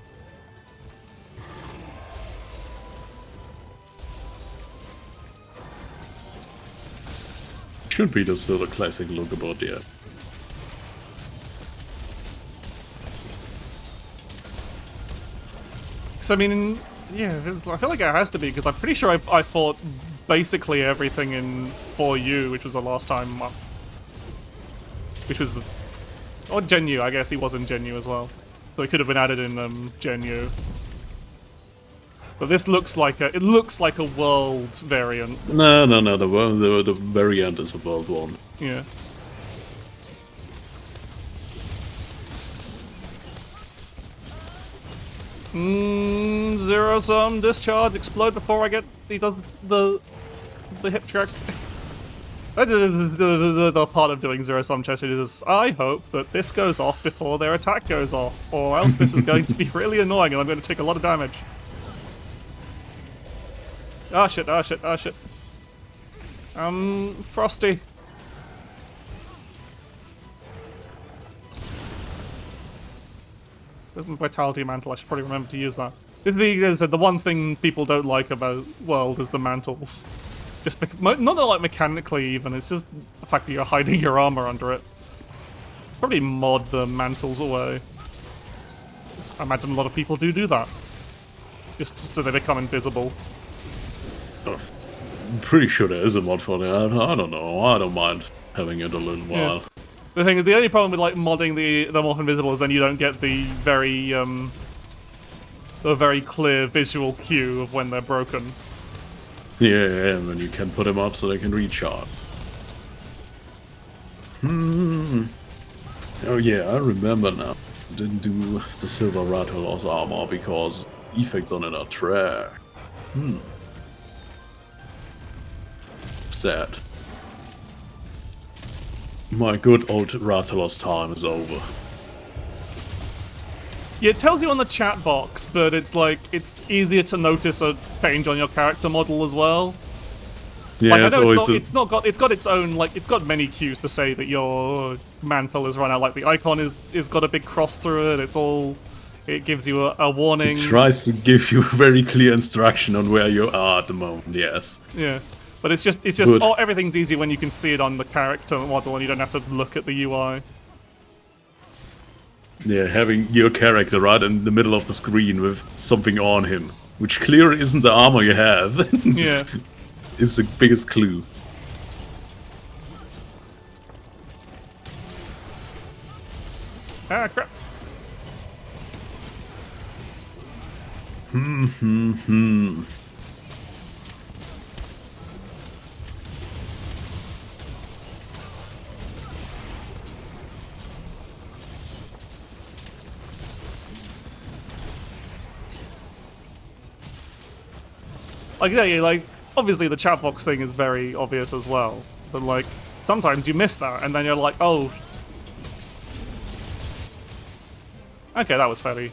Should be still the classic look about the So I mean, yeah, I feel like it has to be because I'm pretty sure I fought basically everything in 4U, which was the last time up. Which was the... Or Gen U, I guess he was in Gen U as well. So it could have been added in Gen U. But this looks like it looks like a world variant. No, the variant is a world one. Yeah. Zero sum discharge explode before I get he does the hip check. The part of doing zero sum chest is I hope that this goes off before their attack goes off, or else this is going to be really annoying and I'm going to take a lot of damage. Ah shit, ah shit, ah shit. Frosty. There's my Vitality Mantle, I should probably remember to use that. This is the one thing people don't like about World is the mantles. Just not like mechanically even, it's just the fact that you're hiding your armor under it. Probably mod the mantles away. I imagine a lot of people do that. Just so they become invisible. I'm pretty sure there is a mod for that. I don't know. I don't mind having it a little while. Yeah. The thing is, the only problem with like modding the more invisible is then you don't get the very clear visual cue of when they're broken. Yeah, and then you can put them up so they can recharge. Oh yeah, I remember now. Didn't do the Silver Rathalos armor because effects on it are trash. Sad. My good old Rathalos time is over. Yeah, it tells you on the chat box, but it's like it's easier to notice a change on your character model as well. Yeah, Like, I it's know always it's got its own, like, it's got many cues to say that your mantle is run out. Like the icon is got a big cross through it. It gives you a warning. It tries to give you very clear instruction on where you are at the moment. Yes. Yeah, but it's just Good. oh, everything's easy when you can see it on the character model and you don't have to look at the UI. Yeah, having your character right in the middle of the screen with something on him, which clearly isn't the armor you have. Yeah. Is the biggest clue. Ah, crap. Like, yeah, like, obviously the chat box thing is very obvious as well, but like, sometimes you miss that, and then you're like, oh. Okay, that was fairly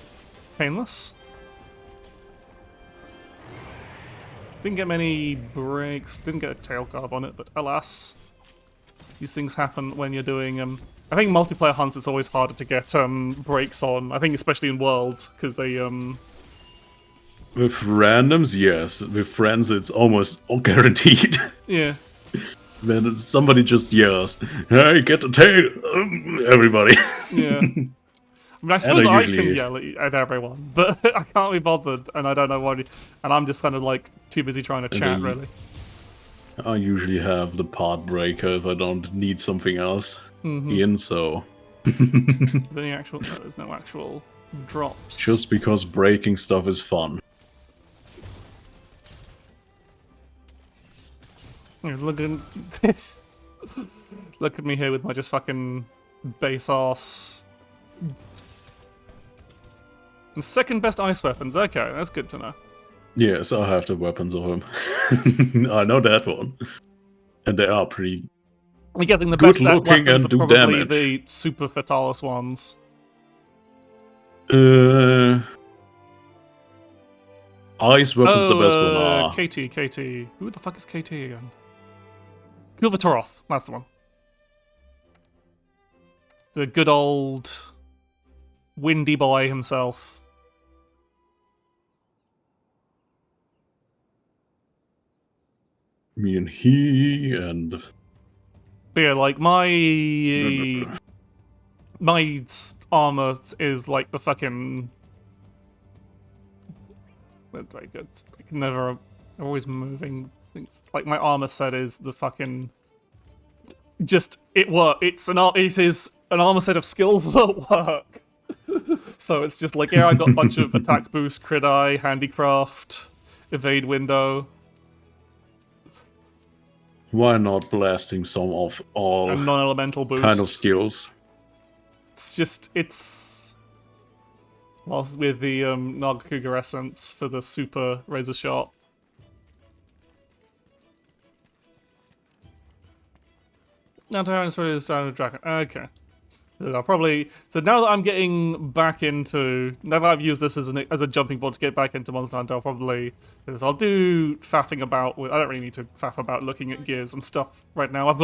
painless. Didn't get many breaks, didn't get a tail carb on it, but alas. These things happen when you're doing, I think multiplayer hunts it's always harder to get, breaks on. I think especially in World, because they, With randoms, yes. With friends, it's almost all guaranteed. Yeah. Then somebody just yells, "Hey, get the tail!" Everybody. Yeah. I mean, I suppose I usually- can yell at everyone, but I can't be bothered, and I don't know why. And I'm just kind of like too busy trying to chat, really. I usually have the part breaker if I don't need something else in, so... There's no actual drops. Just because breaking stuff is fun. Yeah, look at this. Look at me here with my just fucking base ass. And second best ice weapons. Okay, that's good to know. Yes, I have the weapons of him. I know that one. And they are pretty... I'm guessing the Good best looking weapons and are do probably damage. the super fatalis ones. Ice weapons the best one are. KT. Who the fuck is KT again? Kulvatoroth, that's the one. The good old windy boy himself. Me and he, and... But yeah, like my armor is like the fucking. Like it's like never, always moving things. Like my armor set is the fucking. Just it is an armor set of skills that work. So it's just like I got a bunch of attack boost, crit eye, handicraft, evade window. Why not blasting some of all And non-elemental boost. kind of skills? It's whilst with the Nargacuga essence for the super razor sharp. Now Tyrannus is standard dragon. Okay. I'll probably now that I'm getting back into now that I've used this as a jumping board to get back into Monster Hunter, I'll probably do this. I'll do faffing about with. I don't really need to faff about looking at gears and stuff right now. I've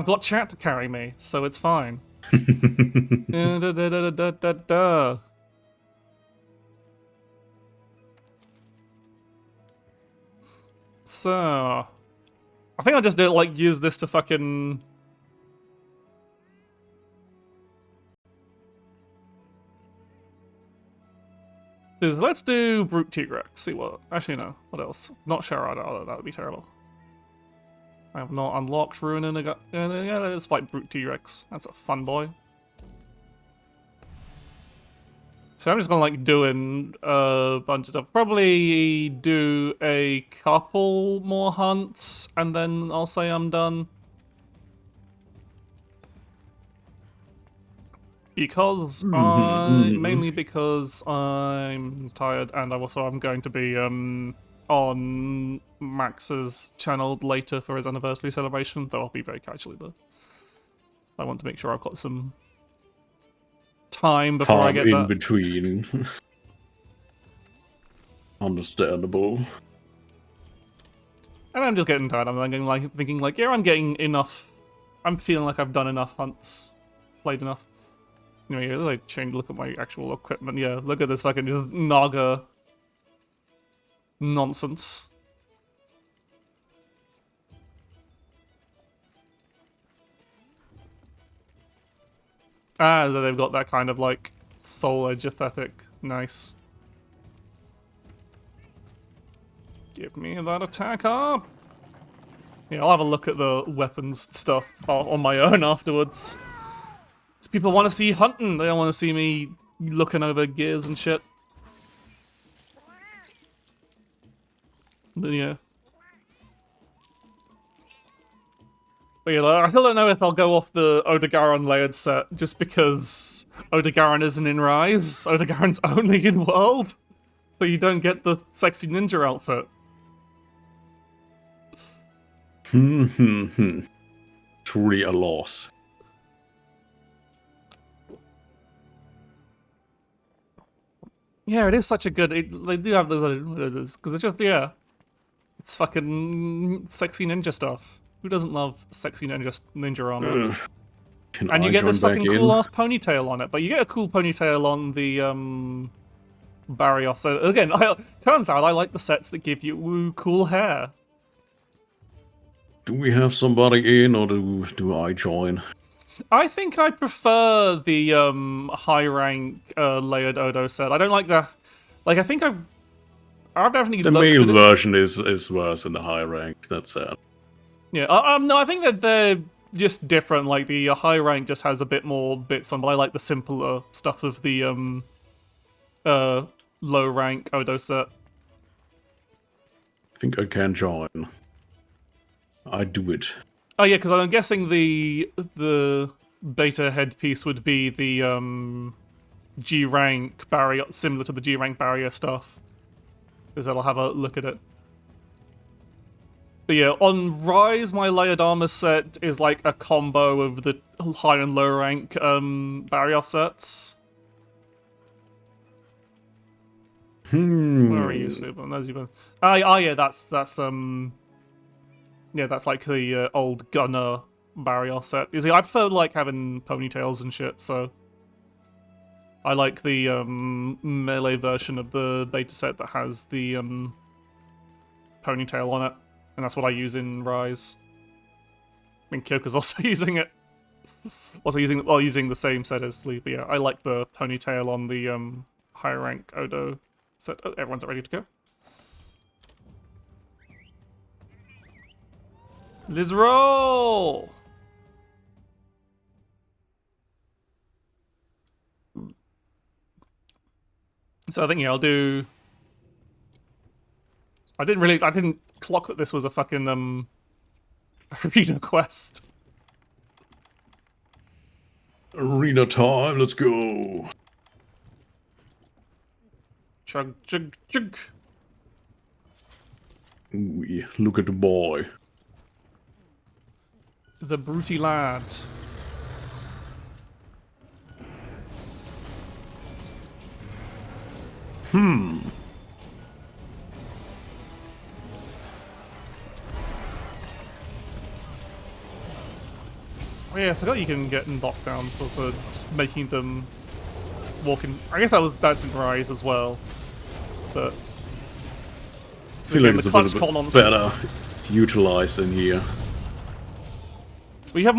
got chat to carry me, so it's fine. So I think I'll just use this to fucking. Let's do Brute T-Rex, see what... Actually, no. What else? Not Sharad, oh, that would be terrible. I have not unlocked Ruin and yeah, let's fight Brute T-Rex. That's a fun boy. So I'm just gonna doing a bunch of stuff. Probably do a couple more hunts, and then I'll say I'm done. Because mainly because I'm tired, and I'm going to be on Max's channel later for his anniversary celebration, though I'll be very casually there. I want to make sure I've got some time before I get in that. between. Understandable. And I'm just getting tired. I'm thinking yeah, I'm getting enough. I'm feeling like I've done enough hunts, played enough. You know, yeah, I change. Look at my actual equipment. Yeah, look at this fucking just Naga nonsense. Ah, so they've got that kind of soul edge aesthetic. Nice. Give me that attack up. Yeah, I'll have a look at the weapons stuff on my own afterwards. People want to see hunting. They don't want to see me looking over gears and shit. But yeah. But yeah, I still don't know if I'll go off the Odogaron layered set, just because Odogaron isn't in Rise. Odogaron's only in World. So you don't get the sexy ninja outfit. Truly a loss. Yeah, it is such a good. They do have those because it's just It's fucking sexy ninja stuff. Who doesn't love sexy ninja armor? Can And you I get this join back fucking in? cool ass ponytail on it, but you get a cool ponytail on the Barrios. So again, turns out I like the sets that give you cool hair. Do we have somebody in, or do I join? I think I prefer the high rank layered Odo set. I don't like the I think I've definitely The looked male at it. version is worse in the high rank. That's sad. Yeah, no, I think that they're just different. Like the high rank just has a bit more bits on, but I like the simpler stuff of the low rank Odo set. I think I can join. I do it. Oh yeah, because I'm guessing the beta headpiece would be the G rank barrier, similar to the G rank barrier stuff. Because I'll have a look at it. But yeah, on Rise, my layered armor set is like a combo of the high and low rank barrier sets. Where are you, Super? There's you. Yeah, that's yeah, that's like the old gunner barrier set. You see, I prefer like having ponytails and shit, so I like the melee version of the beta set that has the ponytail on it, and that's what I use in Rise. I think Kyoka's also using it. Also using the same set as Lee, but yeah, I like the ponytail on the high rank Odo set. Oh, everyone's ready to go. Let's roll! So I think, yeah, I'll do... I didn't clock that this was a fucking, arena quest. Arena time, let's go. Chug, chug, chug. Ooh, look at the boy. The Bruty Lad. Oh yeah, I forgot you can get in lockdowns for just making them walk in. I guess that's in Rise as well. But I feel like it's a clutch bit columns. better utilized in here. We have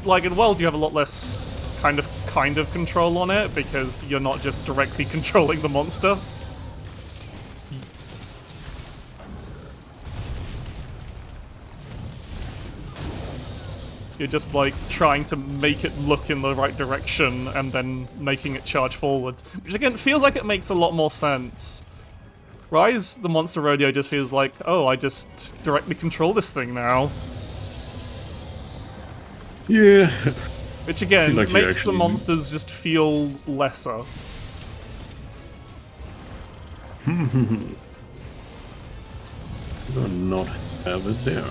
like in World, you have a lot less kind of control on it because you're not just directly controlling the monster. You're just like trying to make it look in the right direction and then making it charge forwards, which again feels like it makes a lot more sense. Rise, the Monster Rodeo just feels like, oh, I just directly control this thing now. Yeah. Which again like makes the actually... monsters just feel lesser. Do not have it there.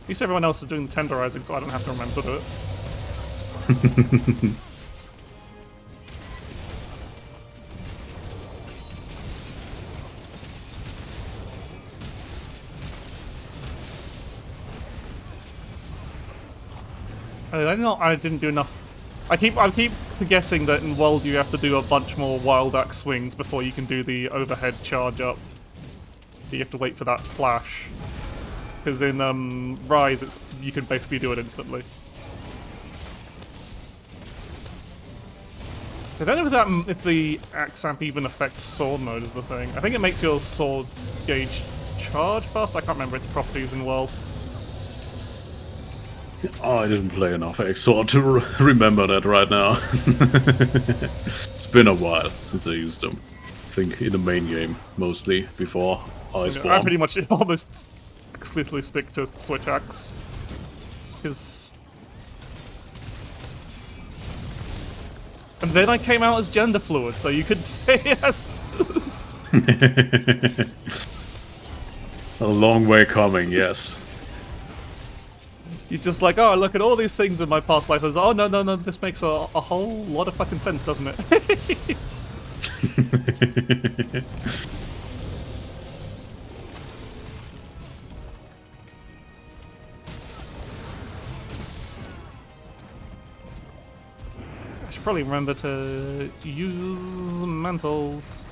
At least everyone else is doing the tenderizing, so I don't have to remember it. I didn't do enough. I keep forgetting that in World you have to do a bunch more Wild Axe swings before you can do the overhead charge up. You have to wait for that flash. Because in Rise, you can basically do it instantly. I don't know if the axe amp even affects sword mode is the thing. I think it makes your sword gauge charge fast. I can't remember its properties in World. Oh, I didn't play enough XOR to remember that right now. It's been a while since I used them. I think in the main game, mostly, before Iceborne. I pretty much almost exclusively stick to Switch Axe. Because... And then I came out as gender fluid, so you could say yes. A long way coming, yes. You're just like, oh, look at all these things in my past life. As oh no, this makes a whole lot of fucking sense, doesn't it? I should probably remember to use mantles.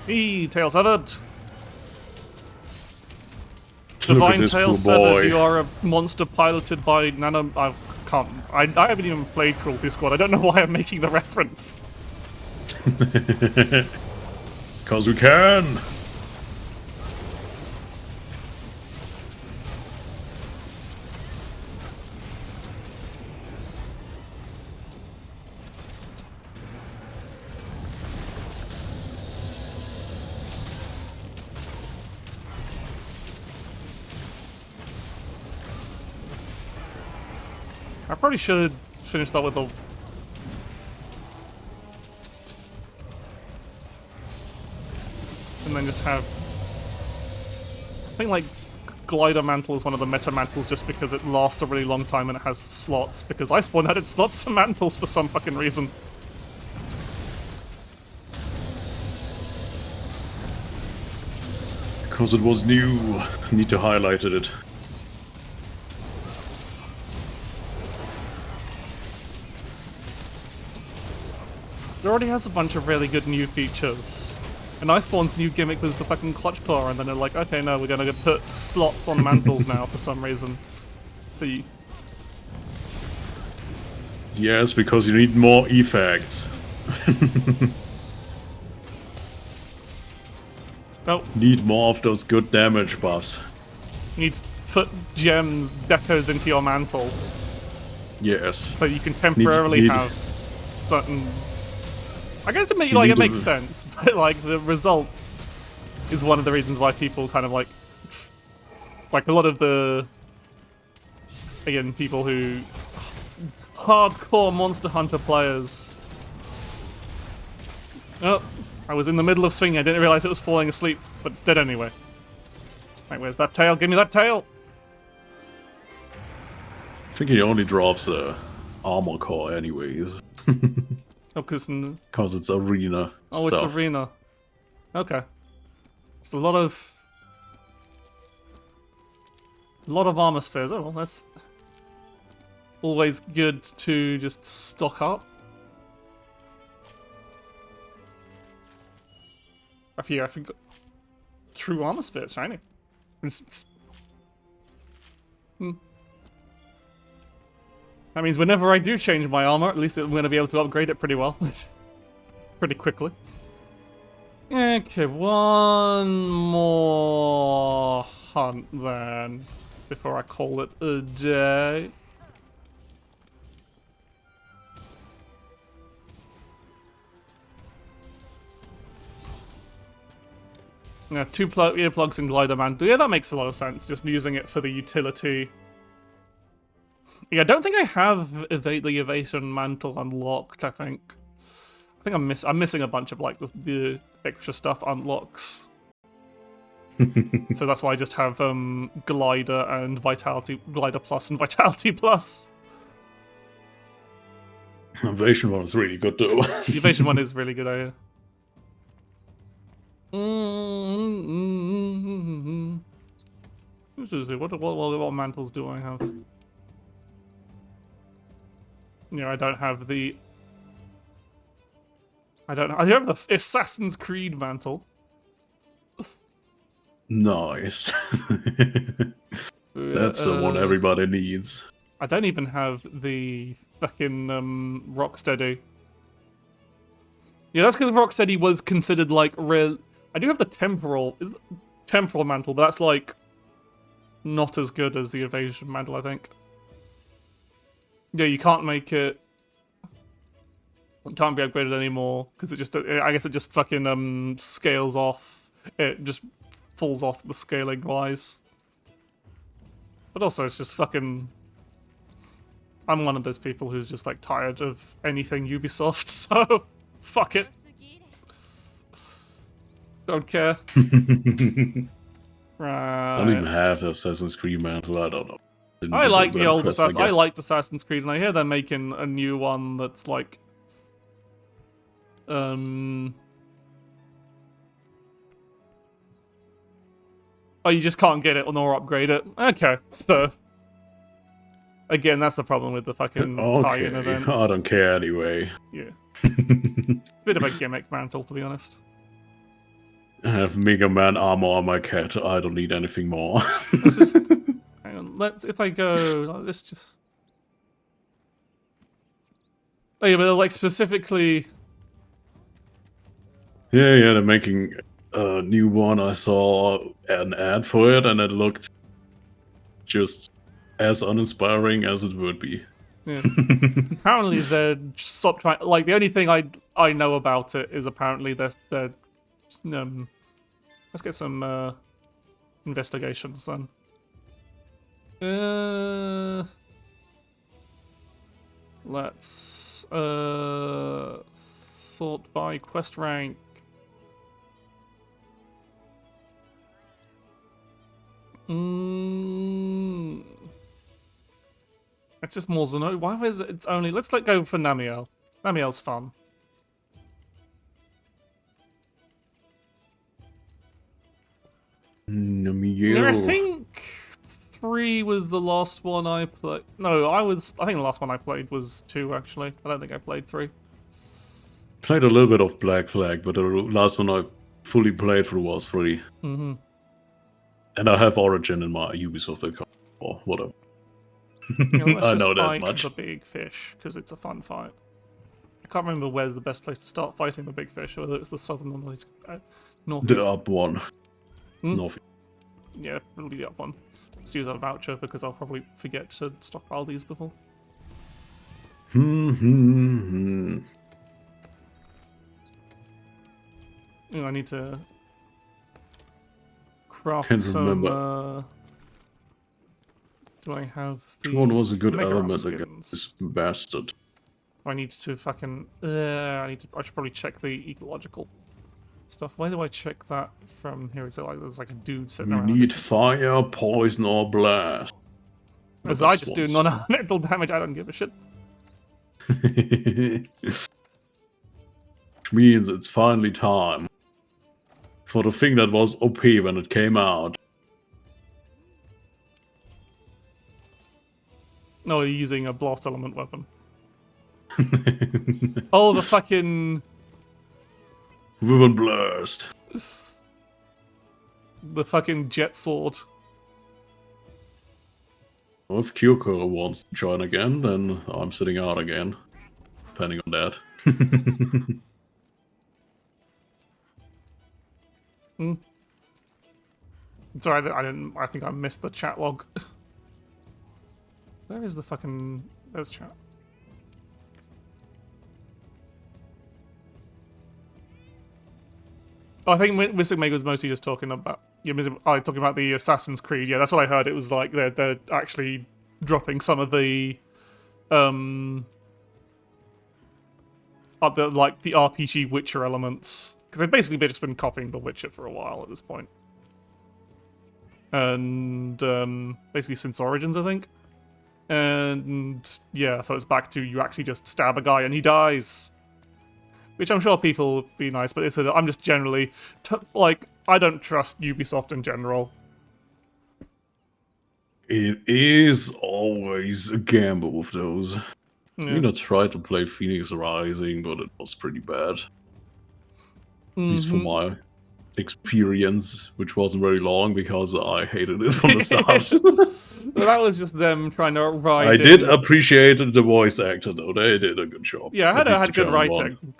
Tail severed. Divine Tail cool severed. boy. You are a monster piloted by nano. I can't. I haven't even played Cruelty Squad. I don't know why I'm making the reference. Cause we can. I probably should finish that with the. And then just have. I think like Glider Mantle is one of the meta mantles just because it lasts a really long time and it has slots. Because Iceborne added slots to mantles for some fucking reason. Because it was new. Need to highlight it. It already has a bunch of really good new features. And Iceborne's new gimmick was the fucking Clutch Claw, and then they're like, okay, no, we're gonna put slots on mantles now for some reason. See. Yes, because you need more effects. Oh, Need more of those good damage buffs. you need to put gems, decos into your mantle, Yes. so you can temporarily need- have certain. I guess it You need it makes to- sense, but like the result is one of the reasons why people kind of like a lot of the again people who hardcore Monster Hunter players. Oh, I was in the middle of swinging. I didn't realize it was falling asleep, but it's dead anyway. Right, where's that tail? Give me that tail. I think he only drops the armor core anyways. Oh, because Because it's arena oh, stuff. it's arena. Okay, it's a lot of armor spheres. Oh well, that's always good to just stock up. I forgot. True armor spheres, shiny. That means whenever I do change my armor, at least I'm going to be able to upgrade it pretty well. Pretty quickly. Okay, one more hunt then, before I call it a day. Yeah, two earplugs and glider mantle. Yeah, that makes a lot of sense. Just using it for the utility. Yeah, I don't think I have the evasion mantle unlocked. I think I'm missing a bunch of like the extra stuff unlocks. So that's why I just have glider and glider plus and vitality plus. Invasion one is really good though. The evasion one is really good, I What mantles do I have? Yeah, I don't have the. I do have the Assassin's Creed mantle. Nice. That's the one everybody needs. I don't even have the fucking Rocksteady. Yeah, that's because Rocksteady was considered like real. I do have the temporal mantle, but that's like not as good as the evasion mantle, I think. Yeah, you can't make it. It can't be upgraded anymore because it just. I guess it just fucking scales off. It just falls off the scaling wise. But also, it's just fucking I'm one of those people who's just like tired of anything Ubisoft, so fuck it. Don't care. I don't even Right. have the Assassin's Creed mantle. I don't know. Didn't I do like the well old quests, Assassin. I guess. liked Assassin's Creed, and I hear they're making a new one that's like, oh, you just can't get it nor upgrade it. Okay, so again, that's the problem with the fucking tie-in Okay, events. I don't care anyway. Yeah, it's a bit of a gimmick mantle, to be honest. I have Mega Man armor on my cat. I don't need anything more. Let's just hang on. If I go, let's just. Oh yeah, but like specifically. Yeah, they're making a new one. I saw an ad for it, and it looked just as uninspiring as it would be. Yeah. Apparently they're stopped trying. Like the only thing I know about it is apparently they're let's get some investigations then. Let's sort by quest rank. It's just more Zeno. Why is it? It's only. Let's let go for Namiel. Namiel's fun. I think 3 was the last one I played. No, I think the last one I played was 2. Actually, I don't think I played 3. Played a little bit of Black Flag, but the last one I fully played through was 3. Mm-hmm. And I have Origin in my Ubisoft account, or whatever. Let's I just know that fight much. the big fish because it's a fun fight. I can't remember where's the best place to start fighting the big fish, whether it's the southern or northeast. The up one. North. Yeah, it'll be the up one. Let's use our voucher because I'll probably forget to stockpile these before. I need to craft Can't some. remember. Do I have the? Which one was a good Mega element skins? against this bastard? I need to fucking. I should probably check the ecological stuff. Where do I check that from? Here is it. Like there's like a dude sitting You around. need fire, poison, or blast. As I just do non-elemental damage. I don't give a shit. Which means it's finally time for the thing that was OP when it came out. No, you're using a blast element weapon. Oh, the fucking. Ribbon blast. The fucking jet sword. Well, if Kyoko wants to join again, then I'm sitting out again. Depending on that. Sorry, I didn't. I think I missed the chat log. Where is the fucking? There's chat. Oh, I think Mystic Mega was mostly just talking about. Yeah, talking about the Assassin's Creed. Yeah, that's what I heard. It was like they're actually dropping some of the the RPG Witcher elements because they've basically just been copying The Witcher for a while at this point, and basically since Origins, I think. And yeah, so it's back to you actually just stab a guy and he dies. Which I'm sure people would be nice, but I'm just generally, I don't trust Ubisoft in general. It is always a gamble with those. Yeah. I mean, I tried to play Phoenix Rising, but it was pretty bad. At least for my experience, which wasn't very long because I hated it from the start. Well, that was just them trying to ride. I did appreciate the voice actor, though. They did a good job. Yeah, I had good writing. One.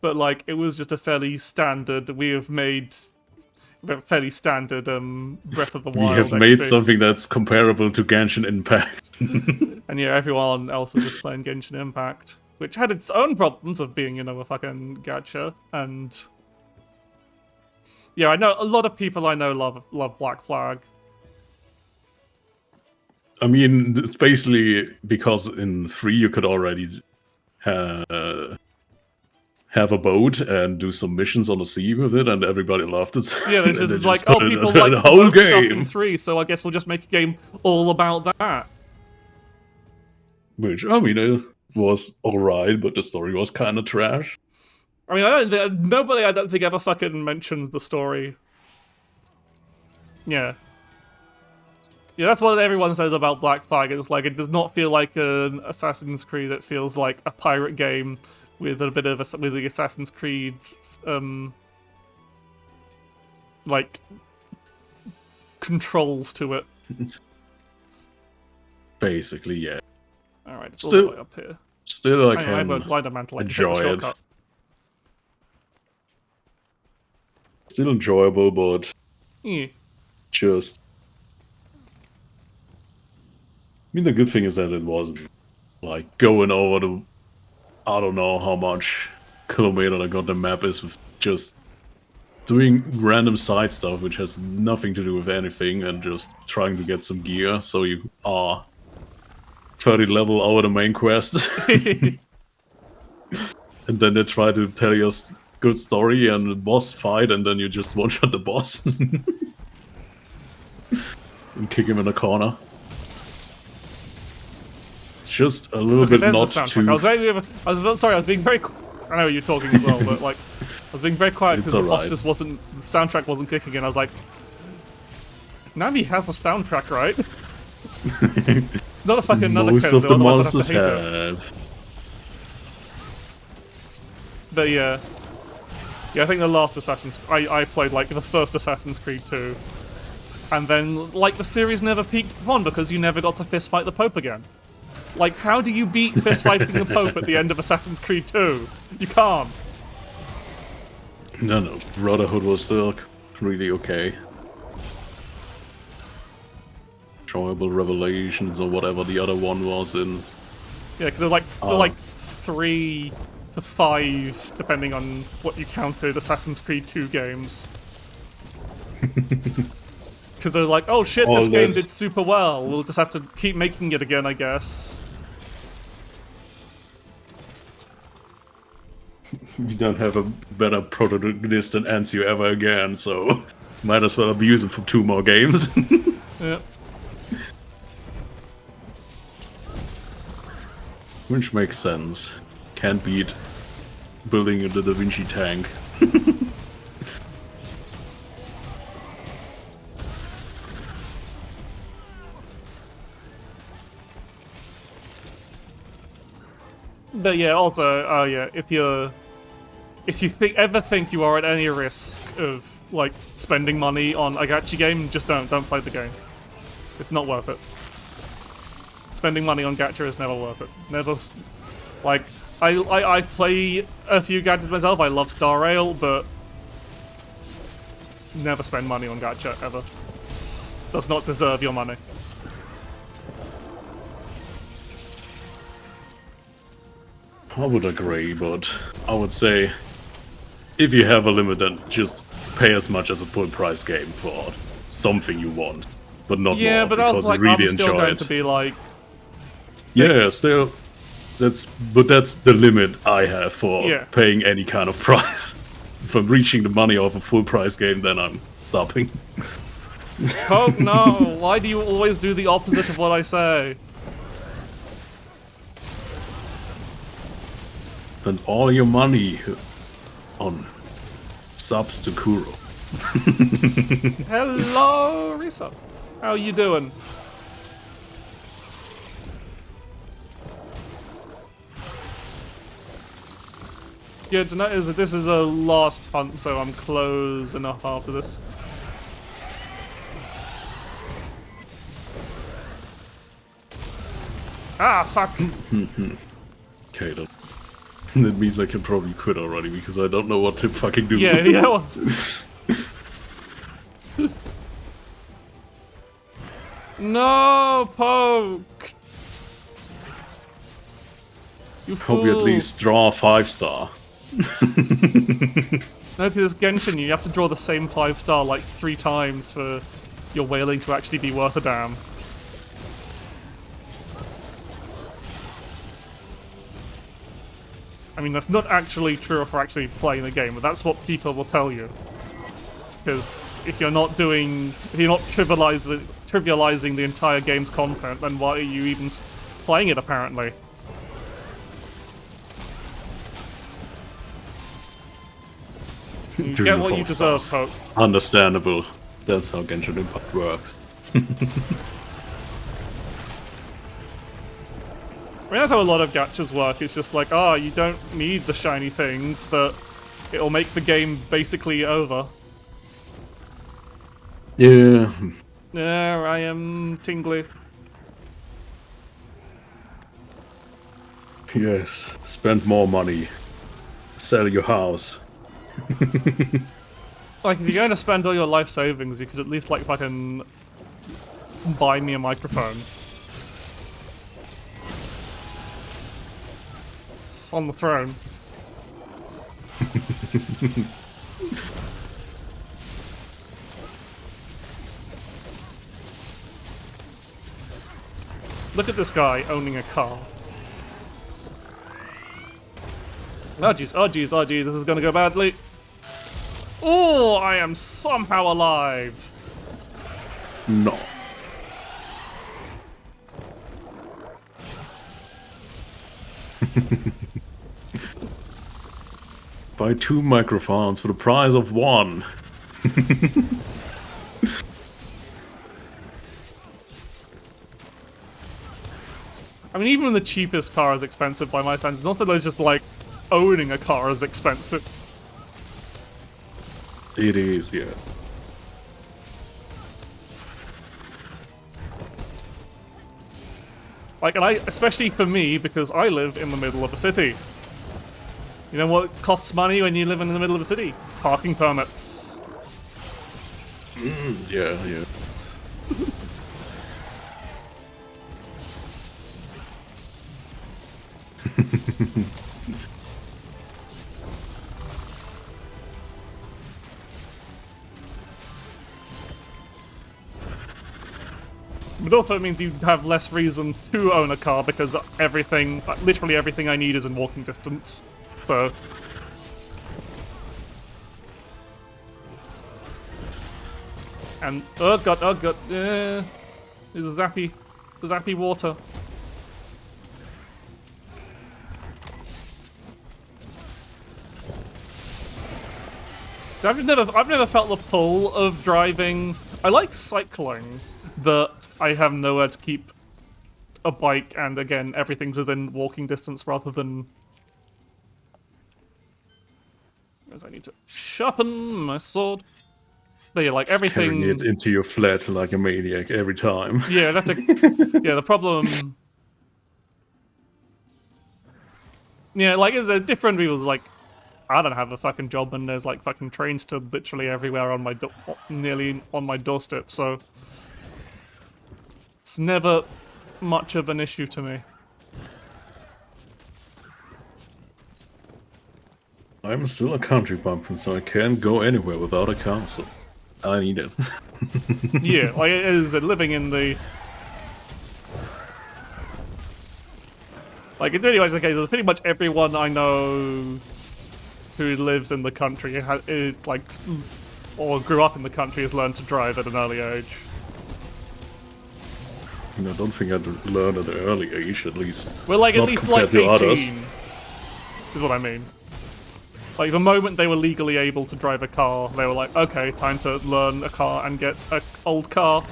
But, like, it was just a fairly standard. We have made a fairly standard Breath of the Wild. We have made something that's comparable to Genshin Impact. And yeah, everyone else was just playing Genshin Impact, which had its own problems of being, a fucking gacha. And yeah, I know a lot of people I know love Black Flag. I mean, it's basically because in 3 you could already have a boat and do some missions on the sea with it, and everybody loved it. Yeah, it's And just they like, put oh, it people in like the the whole boat stuff in game. 3, so I guess we'll just make a game all about that. Which, I mean, it was alright, but the story was kind of trash. I mean, nobody I don't think ever fucking mentions the story. Yeah. Yeah, that's what everyone says about Black Flag. It's like, it does not feel like an Assassin's Creed. It feels like a pirate game with a bit of with the Assassin's Creed, like, controls to it. Basically, yeah. Alright, it's all the way up here. Still, I I have a can blind mantle. I can take enjoy the it. shortcut. Still enjoyable, but Yeah. just... I mean, the good thing is that it wasn't, like, going over the... I don't know how much kilometer the goddamn map is with just doing random side stuff which has nothing to do with anything and just trying to get some gear so you are 30 level over the main quest. And then they try to tell you a good story and a boss fight, and then you just one-shot the boss. And kick him in the corner. Just a little bit There's the not soundtrack. too... I was being very... I know you're talking as well, but like, I was being very quiet because the boss alright. just wasn't... The soundtrack wasn't kicking in. I was like, Navi has a soundtrack, right? It's not a fucking another Most code, of so the otherwise I'd have monsters to hate it. have. But yeah. Yeah, I think the last Assassin's... I played, like, the first Assassin's Creed 2. And then, like, the series never peaked on because you never got to fistfight the Pope again. Like, how do you beat fistfighting the Pope at the end of Assassin's Creed 2? You can't. No. Brotherhood was still really okay. Enjoyable Revelations or whatever the other one was in. Yeah, because they're like 3 to 5, depending on what you counted, Assassin's Creed 2 games. Because they're like, oh shit, this game did super well. We'll just have to keep making it again, I guess. You don't have a better protagonist than Ezio ever again, so might as well abuse him for 2 more games. Yeah. Which makes sense. Can't beat building the Da Vinci tank. But yeah, also, yeah, if you ever think you are at any risk of like spending money on a gacha game, just don't play the game. It's not worth it. Spending money on gacha is never worth it. Never. Like, I play a few gadgets myself. I love Star Rail, but never spend money on gacha ever. It does not deserve your money. I would agree, but I would say if you have a limit, then just pay as much as a full price game for something you want, but not Yeah, more, but I was because like, you really I'm still enjoy going it. to be like, Yeah, still, that's the limit I have for Yeah. paying any kind of price. If I'm reaching the money of a full price game, then I'm stopping. oh no, why do you always do the opposite of what I say? Spend all your money on subs to Kuro. Hello, Risa. How you doing? Yeah, to note is that this is the last hunt, so I'm close enough after this. Ah, fuck. Okay, that means I can probably quit already, because I don't know what to fucking do. Yeah, yeah. Well. No, poke. You fool. Hope you at least draw a 5-star. No, because Genshin, you have to draw the same 5-star like 3 times for your whaling to actually be worth a damn. I mean, that's not actually true if we're actually playing the game, but that's what people will tell you. Because if you're not trivializing the entire game's content, then why are you even playing it, apparently? You get what you deserve, Poke. Understandable. That's how Genshin Impact works. I mean, that's how a lot of gachas work. It's just like, you don't need the shiny things, but it'll make the game basically over. Yeah. There I am, tingly. Yes. Spend more money. Sell your house. Like, if you're going to spend all your life savings, you could at least, like, fucking buy me a microphone. It's on the throne. Look at this guy owning a car. Oh jeez, oh jeez, oh jeez, this is gonna go badly. Oh, I am somehow alive. No. Buy 2 microphones for the price of 1. I mean, even the cheapest car is expensive by my standards. It's also just like owning a car is expensive. It is, yeah. Like, and especially for me, because I live in the middle of a city. You know what costs money when you live in the middle of a city? Parking permits. Yeah, yeah. But also it means you have less reason to own a car because everything, literally everything I need is in walking distance. So... And, oh god, this is zappy water. So I've never felt the pull of driving. I like cycling, but I have nowhere to keep a bike, and again, everything's within walking distance rather than... As I need to sharpen my sword. But yeah, like everything... Carrying it into your flat like a maniac every time. Yeah, I'd have to... Yeah, the problem... Yeah, like, it's different people, like... I don't have a fucking job, and there's like fucking trains to literally everywhere on my nearly on my doorstep, so... It's never much of an issue to me. I'm still a country bumpkin, so I can't go anywhere without a car, so I need it. Yeah, like it is living in the... Like, it's really like the case, pretty much everyone I know who lives in the country, or grew up in the country, has learned to drive at an early age. I don't think I'd learn at an early age, at least. Well, like, at Not least compared like to 18, others. is what I mean. Like, the moment they were legally able to drive a car, they were like, okay, time to learn a car and get an old car.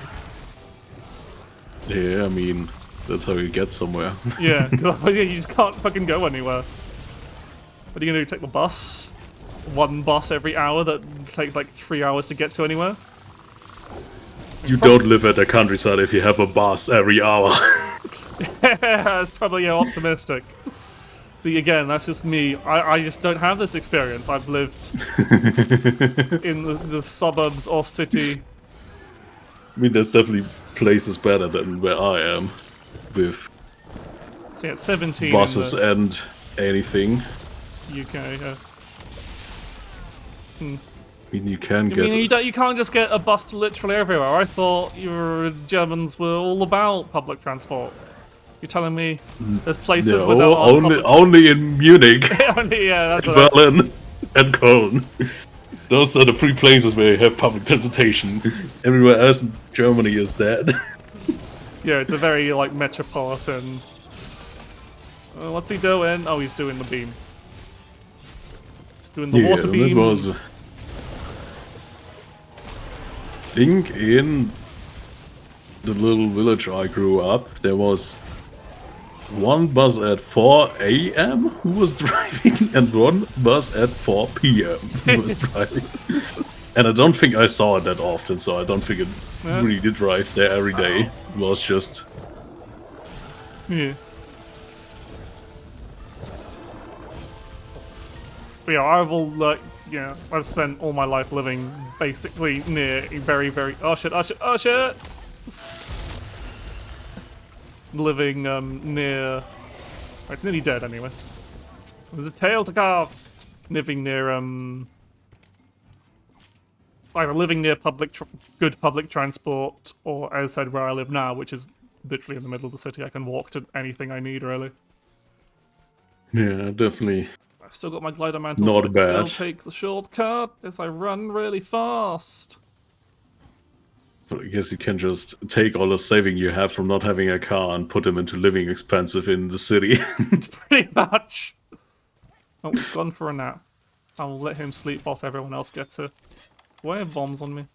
Yeah, I mean, that's how you get somewhere. Yeah, because you just can't fucking go anywhere. What are you gonna do, take the bus? One bus every hour that takes like 3 hours to get to anywhere? You don't live at the countryside if you have a bus every hour. That's probably optimistic. See, again, that's just me. I just don't have this experience. I've lived in the suburbs or city. I mean, there's definitely places better than where I am, with So yeah, 17 buses in the and anything. UK, yeah. I mean, you can I get... mean, you can't just get a bus to literally everywhere. I thought your Germans were all about public transport. You're telling me there's places No, where there aren't only in Munich, yeah, that's what Berlin, and Cologne. Those are the 3 places where you have public transportation. Everywhere else in Germany is dead. yeah, it's a very like metropolitan. What's he doing? Oh, he's doing the beam. He's doing the water beam. That was. I think in the little village I grew up, there was one bus at 4 a.m. who was driving, and one bus at 4 p.m. who was driving. And I don't think I saw it that often, so I don't think it really did drive there every day. It was just... Yeah. But yeah, I will, yeah, I've spent all my life living basically near a very, very... Oh shit, oh shit, oh shit! Living, near... It's nearly dead anyway. There's a tail to carve! Living near, either living near good public transport, or as said, where I live now, which is literally in the middle of the city. I can walk to anything I need, really. Yeah, definitely. I've still got my glider mantle, Not so I can bad. still take the shortcut if I run really fast. But I guess you can just take all the saving you have from not having a car and put them into living expensive in the city. Pretty much. Oh, we've gone for a nap. I will let him sleep whilst everyone else gets it. Do I have bombs on me?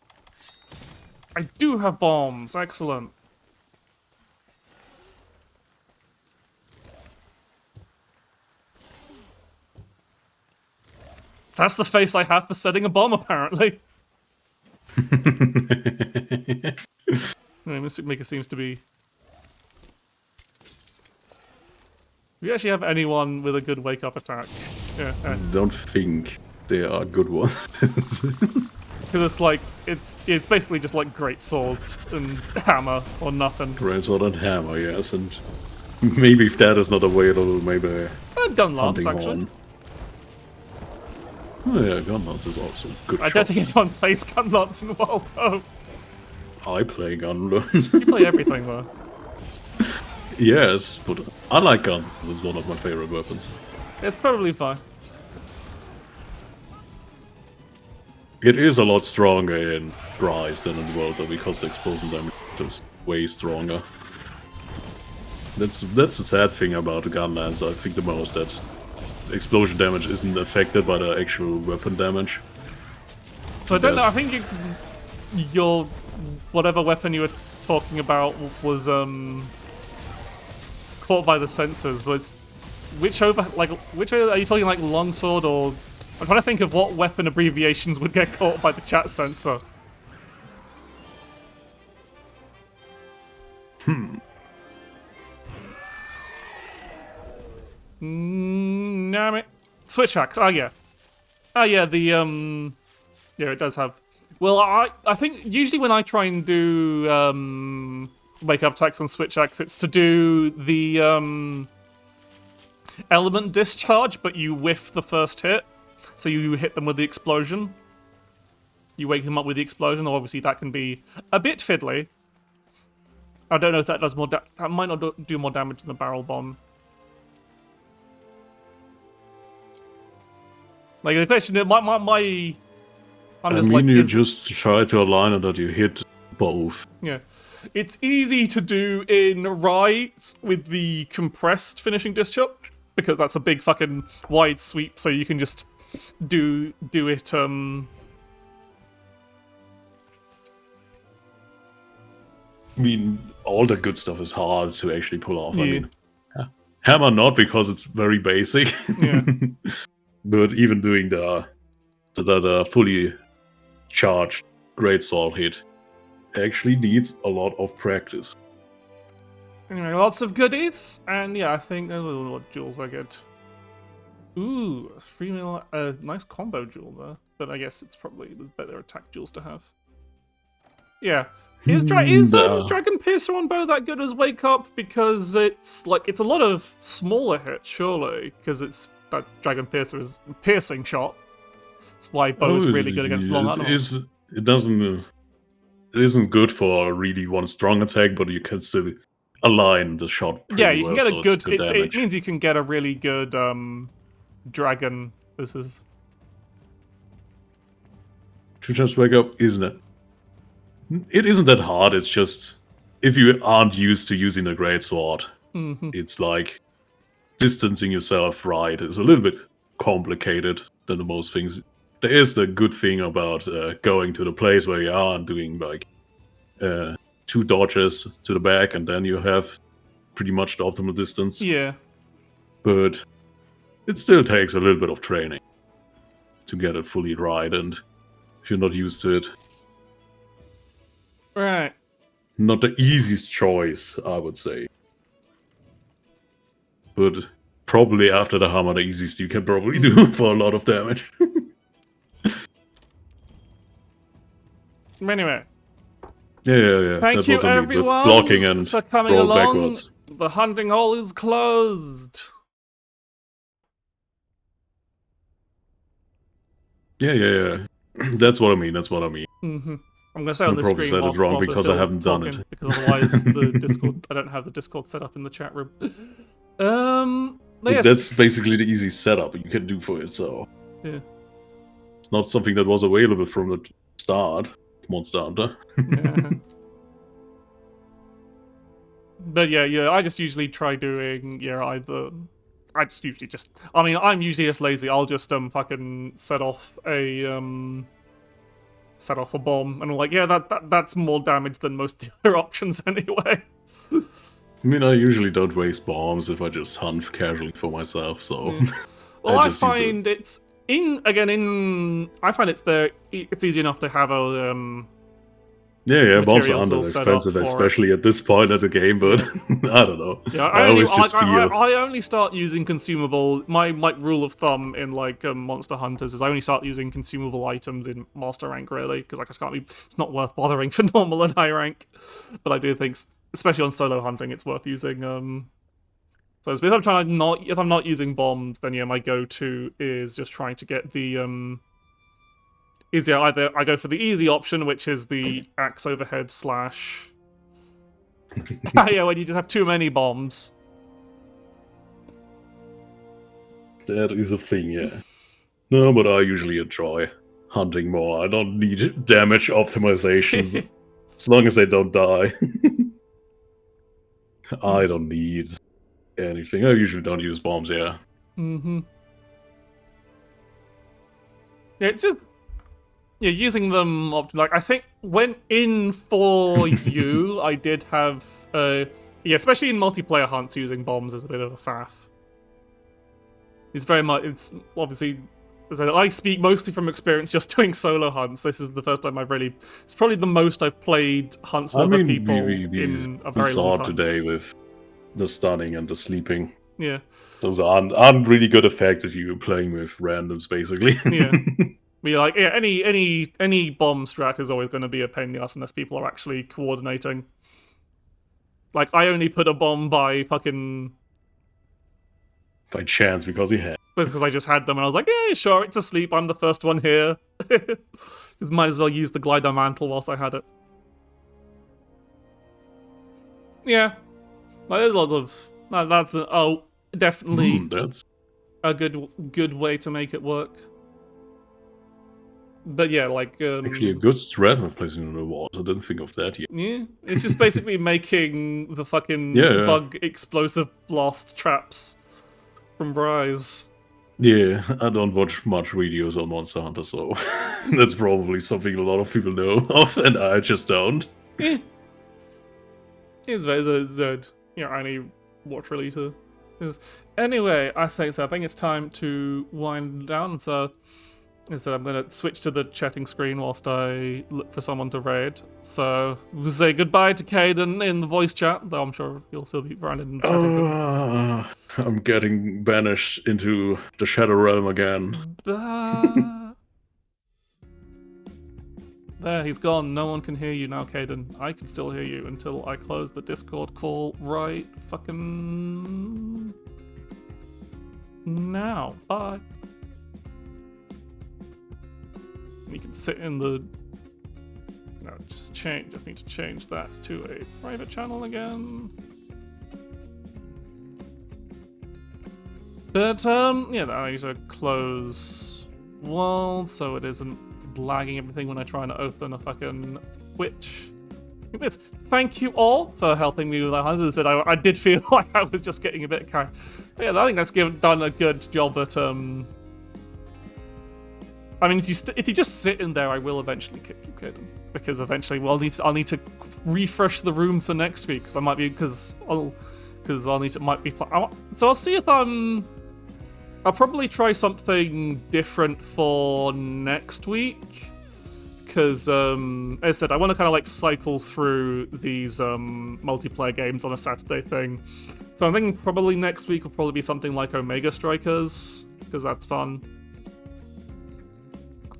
I do have bombs! Excellent. That's the face I have for setting a bomb, apparently. Mystic Maker seems to be... Do you actually have anyone with a good wake-up attack? Yeah. Don't think they are good ones. Because it's like, it's basically just like great sword and hammer or nothing. Great sword and hammer, yes, and maybe if that is not available, maybe Gun lance, hunting actually. horn. Oh yeah, gun lance is also good. I don't think anyone plays gun lance in WoW, though. I play gun lance. You play everything, though. Yes, but I like guns. It's one of my favorite weapons. It's probably fine. It is a lot stronger in Rise than in World, though, because the explosion damage is way stronger. That's the sad thing about the gun lance. I think the most that explosion damage isn't affected by the actual weapon damage. So I don't know. I think your whatever weapon you were talking about was caught by the sensors, but it's, which are you talking, like longsword or? I'm trying to think of what weapon abbreviations would get caught by the chat sensor. Damn it. Switch axe. Oh yeah. Oh yeah. The yeah, it does have. Well, I think usually when I try and do wake up attacks on switch axe, it's to do the element discharge, but you whiff the first hit. So you hit them with the explosion. You wake them up with the explosion, though obviously that can be a bit fiddly. I don't know if that does more that might not do more damage than the barrel bomb. Like the question, I'm just like... you just try to align it that you hit both. Yeah. It's easy to do in Rise with the compressed finishing discharge, because that's a big fucking wide sweep, so you can just do it, I mean, all the good stuff is hard to actually pull off. Yeah. I mean, hammer not, because it's very basic. Yeah. But even doing the fully charged greatsword hit actually needs a lot of practice. Anyway, lots of goodies, and yeah, I think what jewels I get. Ooh, a 3 mil, nice combo jewel there, but I guess it's probably there's better attack jewels to have. Yeah, is Dragon Piercer on bow that good as Wake Up? Because it's like it's a lot of smaller hits, surely, because it's that Dragon Piercer is a piercing shot. That's why bow is really good against long animals. It isn't good for really one strong attack, but you can still align the shot pretty Yeah, you can well, get so a good. it's good It damage. means you can get a really good dragon. This is. To just wake up, isn't it? It isn't that hard. It's just if you aren't used to using a greatsword, it's like distancing yourself right is a little bit complicated than the most things. There is the good thing about going to the place where you are and doing like 2 dodges to the back, and then you have pretty much the optimal distance. Yeah. But it still takes a little bit of training to get it fully right, and if you're not used to it, Right. not the easiest choice, I would say. But probably after the hammer, the easiest you can probably do for a lot of damage. Anyway, yeah. thank That's you what I mean with everyone blocking and for coming roll along. backwards. The hunting hole is closed. Yeah. That's what I mean. I'm gonna say I on the probably screen said it whilst wrong we're because I still haven't done talking, it. because otherwise the Discord. I don't have the Discord set up in the chat room. Yes. That's basically the easy setup you can do for it, so... Yeah. It's not something that was available from the start, Monster Hunter. Yeah. But yeah, I just usually try doing either. I just usually just. I mean, I'm usually just lazy. I'll just fucking set off a bomb, and I'm like, yeah, that's more damage than most of the other options anyway. I mean, I usually don't waste bombs if I just hunt casually for myself, so... Well, I just use find it's I find it's easy enough to have a Yeah, bombs are materials all set up expensive, for it. especially at this point of the game, but I don't know. Yeah, I always just feel... I only start using consumable. My rule of thumb in like Monster Hunters is I only start using consumable items in Master Rank really, because I just can't be. It's not worth bothering for normal and high rank. But I do think, especially on solo hunting, it's worth using. So if I'm not using bombs, then yeah, my go-to is just trying to get the either I go for the easy option, which is the axe overhead slash. Yeah, when you just have too many bombs. That is a thing, yeah. No, but I usually enjoy hunting more. I don't need damage optimizations as long as I don't die. I don't need anything. I usually don't use bombs, yeah. Yeah, it's just using them like I think when in for you, I did have especially in multiplayer hunts, using bombs is a bit of a faff. It's obviously, as I speak mostly from experience just doing solo hunts. This is the first time it's probably the most I've played hunts with other people in a very long time. We saw today with the stunning and the sleeping. Yeah. Those aren't really good effects if you're playing with randoms, basically. Yeah. But like, yeah, any bomb strat is always going to be a pain in the ass unless people are actually coordinating. Like, I only put a bomb by chance, because I just had them, and I was like, yeah, sure, it's asleep, I'm the first one here. Just might as well use the glider mantle whilst I had it. Yeah. Like, there's lots of... That's definitely that's a good way to make it work. But yeah, like... actually a good strat of placing on the walls. I didn't think of that yet. Yeah, it's just basically making the fucking bug explosive blast traps from Rise. Yeah, I don't watch much videos on Monster Hunter, so that's probably something a lot of people know of, and I just don't. Yeah. It's I only watch really to... Anyway, I think it's time to wind down, so... Instead, I'm going to switch to the chatting screen whilst I look for someone to raid. So, we'll say goodbye to Caden in the voice chat, though I'm sure you'll still be around in the chatting. I'm getting banished into the Shadow Realm again. There, he's gone. No one can hear you now, Caden. I can still hear you until I close the Discord call right fucking now. Bye. You can sit in the... No, just need to change that to a private channel again. But, yeah, I need to close world so it isn't lagging everything when I try and open a fucking Twitch. Thank you all for helping me with that. As I said, I did feel like I was just getting a bit carried. But yeah, I think that's done a good job at, I mean, if you just sit in there, I will eventually kick you, Caden. Because eventually, well, I'll need to refresh the room for next week, because I might be, might be, so I'll see if I'll probably try something different for next week. Because, as I said, I want to kind of like cycle through these multiplayer games on a Saturday thing. So I'm thinking probably next week will probably be something like Omega Strikers, because that's fun.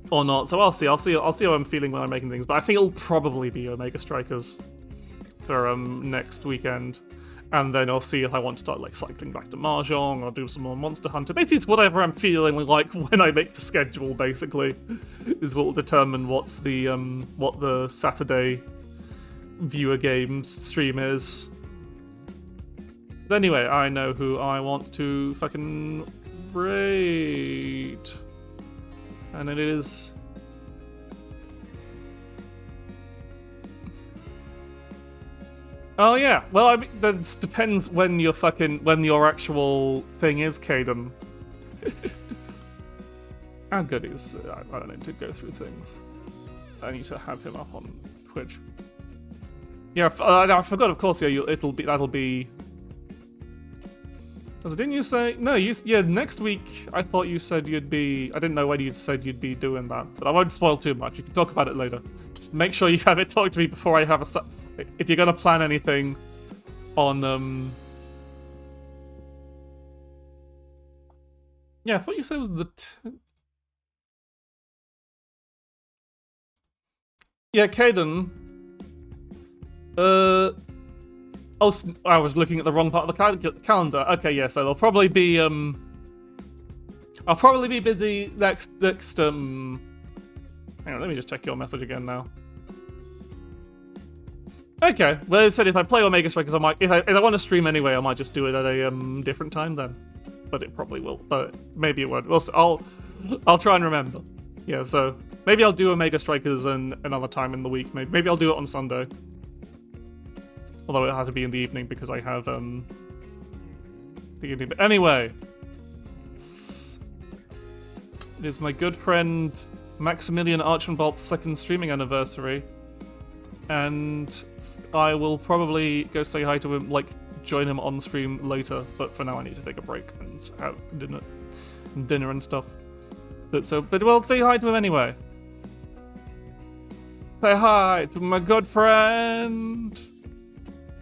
Or not. So I'll see how I'm feeling when I'm making things. But I think it'll probably be Omega Strikers for next weekend. And then I'll see if I want to start like cycling back to Mahjong or do some more Monster Hunter. Basically, it's whatever I'm feeling like when I make the schedule. Basically, is what will determine what's the what the Saturday viewer games stream is. But anyway, I know who I want to fucking raid, and it is. Oh yeah, well I mean, that depends when your actual thing is, Caden. How good is I don't need to go through things. I need to have him up on Twitch. Yeah, I forgot. Of course, yeah, that'll be. So didn't you say no? Yeah, next week. I thought you said you'd be. I didn't know when you said you'd be doing that, but I won't spoil too much. You can talk about it later. Just make sure you have it talk to me before I have a. If you're gonna plan anything on yeah, I thought you said it was the yeah, Caden. Oh, I was looking at the wrong part of the calendar. Okay, yeah, so there'll probably be I'll probably be busy next hang on, let me just check your message again now. Okay, well, as I said, if I play Omega Strikers, I might. If I want to stream anyway, I might just do it at a different time then. But it probably will. But maybe it won't. I'll try and remember. Yeah, so maybe I'll do Omega Strikers another time in the week. Maybe I'll do it on Sunday. Although it has to be in the evening because I have the evening. But anyway, it is my good friend Maximilian Archambault's second streaming anniversary. And I will probably go say hi to him, like join him on stream later. But for now, I need to take a break and have dinner and stuff. But we'll say hi to him anyway. Say hi to my good friend.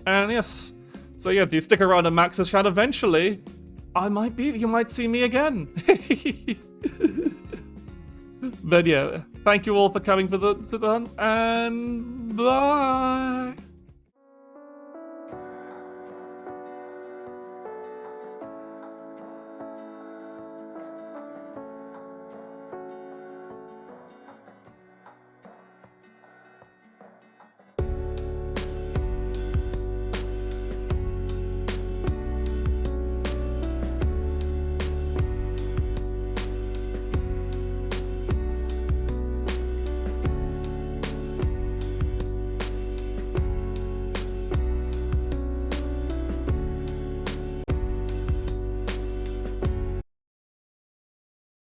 And yes, so yeah, if you stick around in Max's chat, eventually, you might see me again. But yeah, thank you all for coming to the hunts, and bye!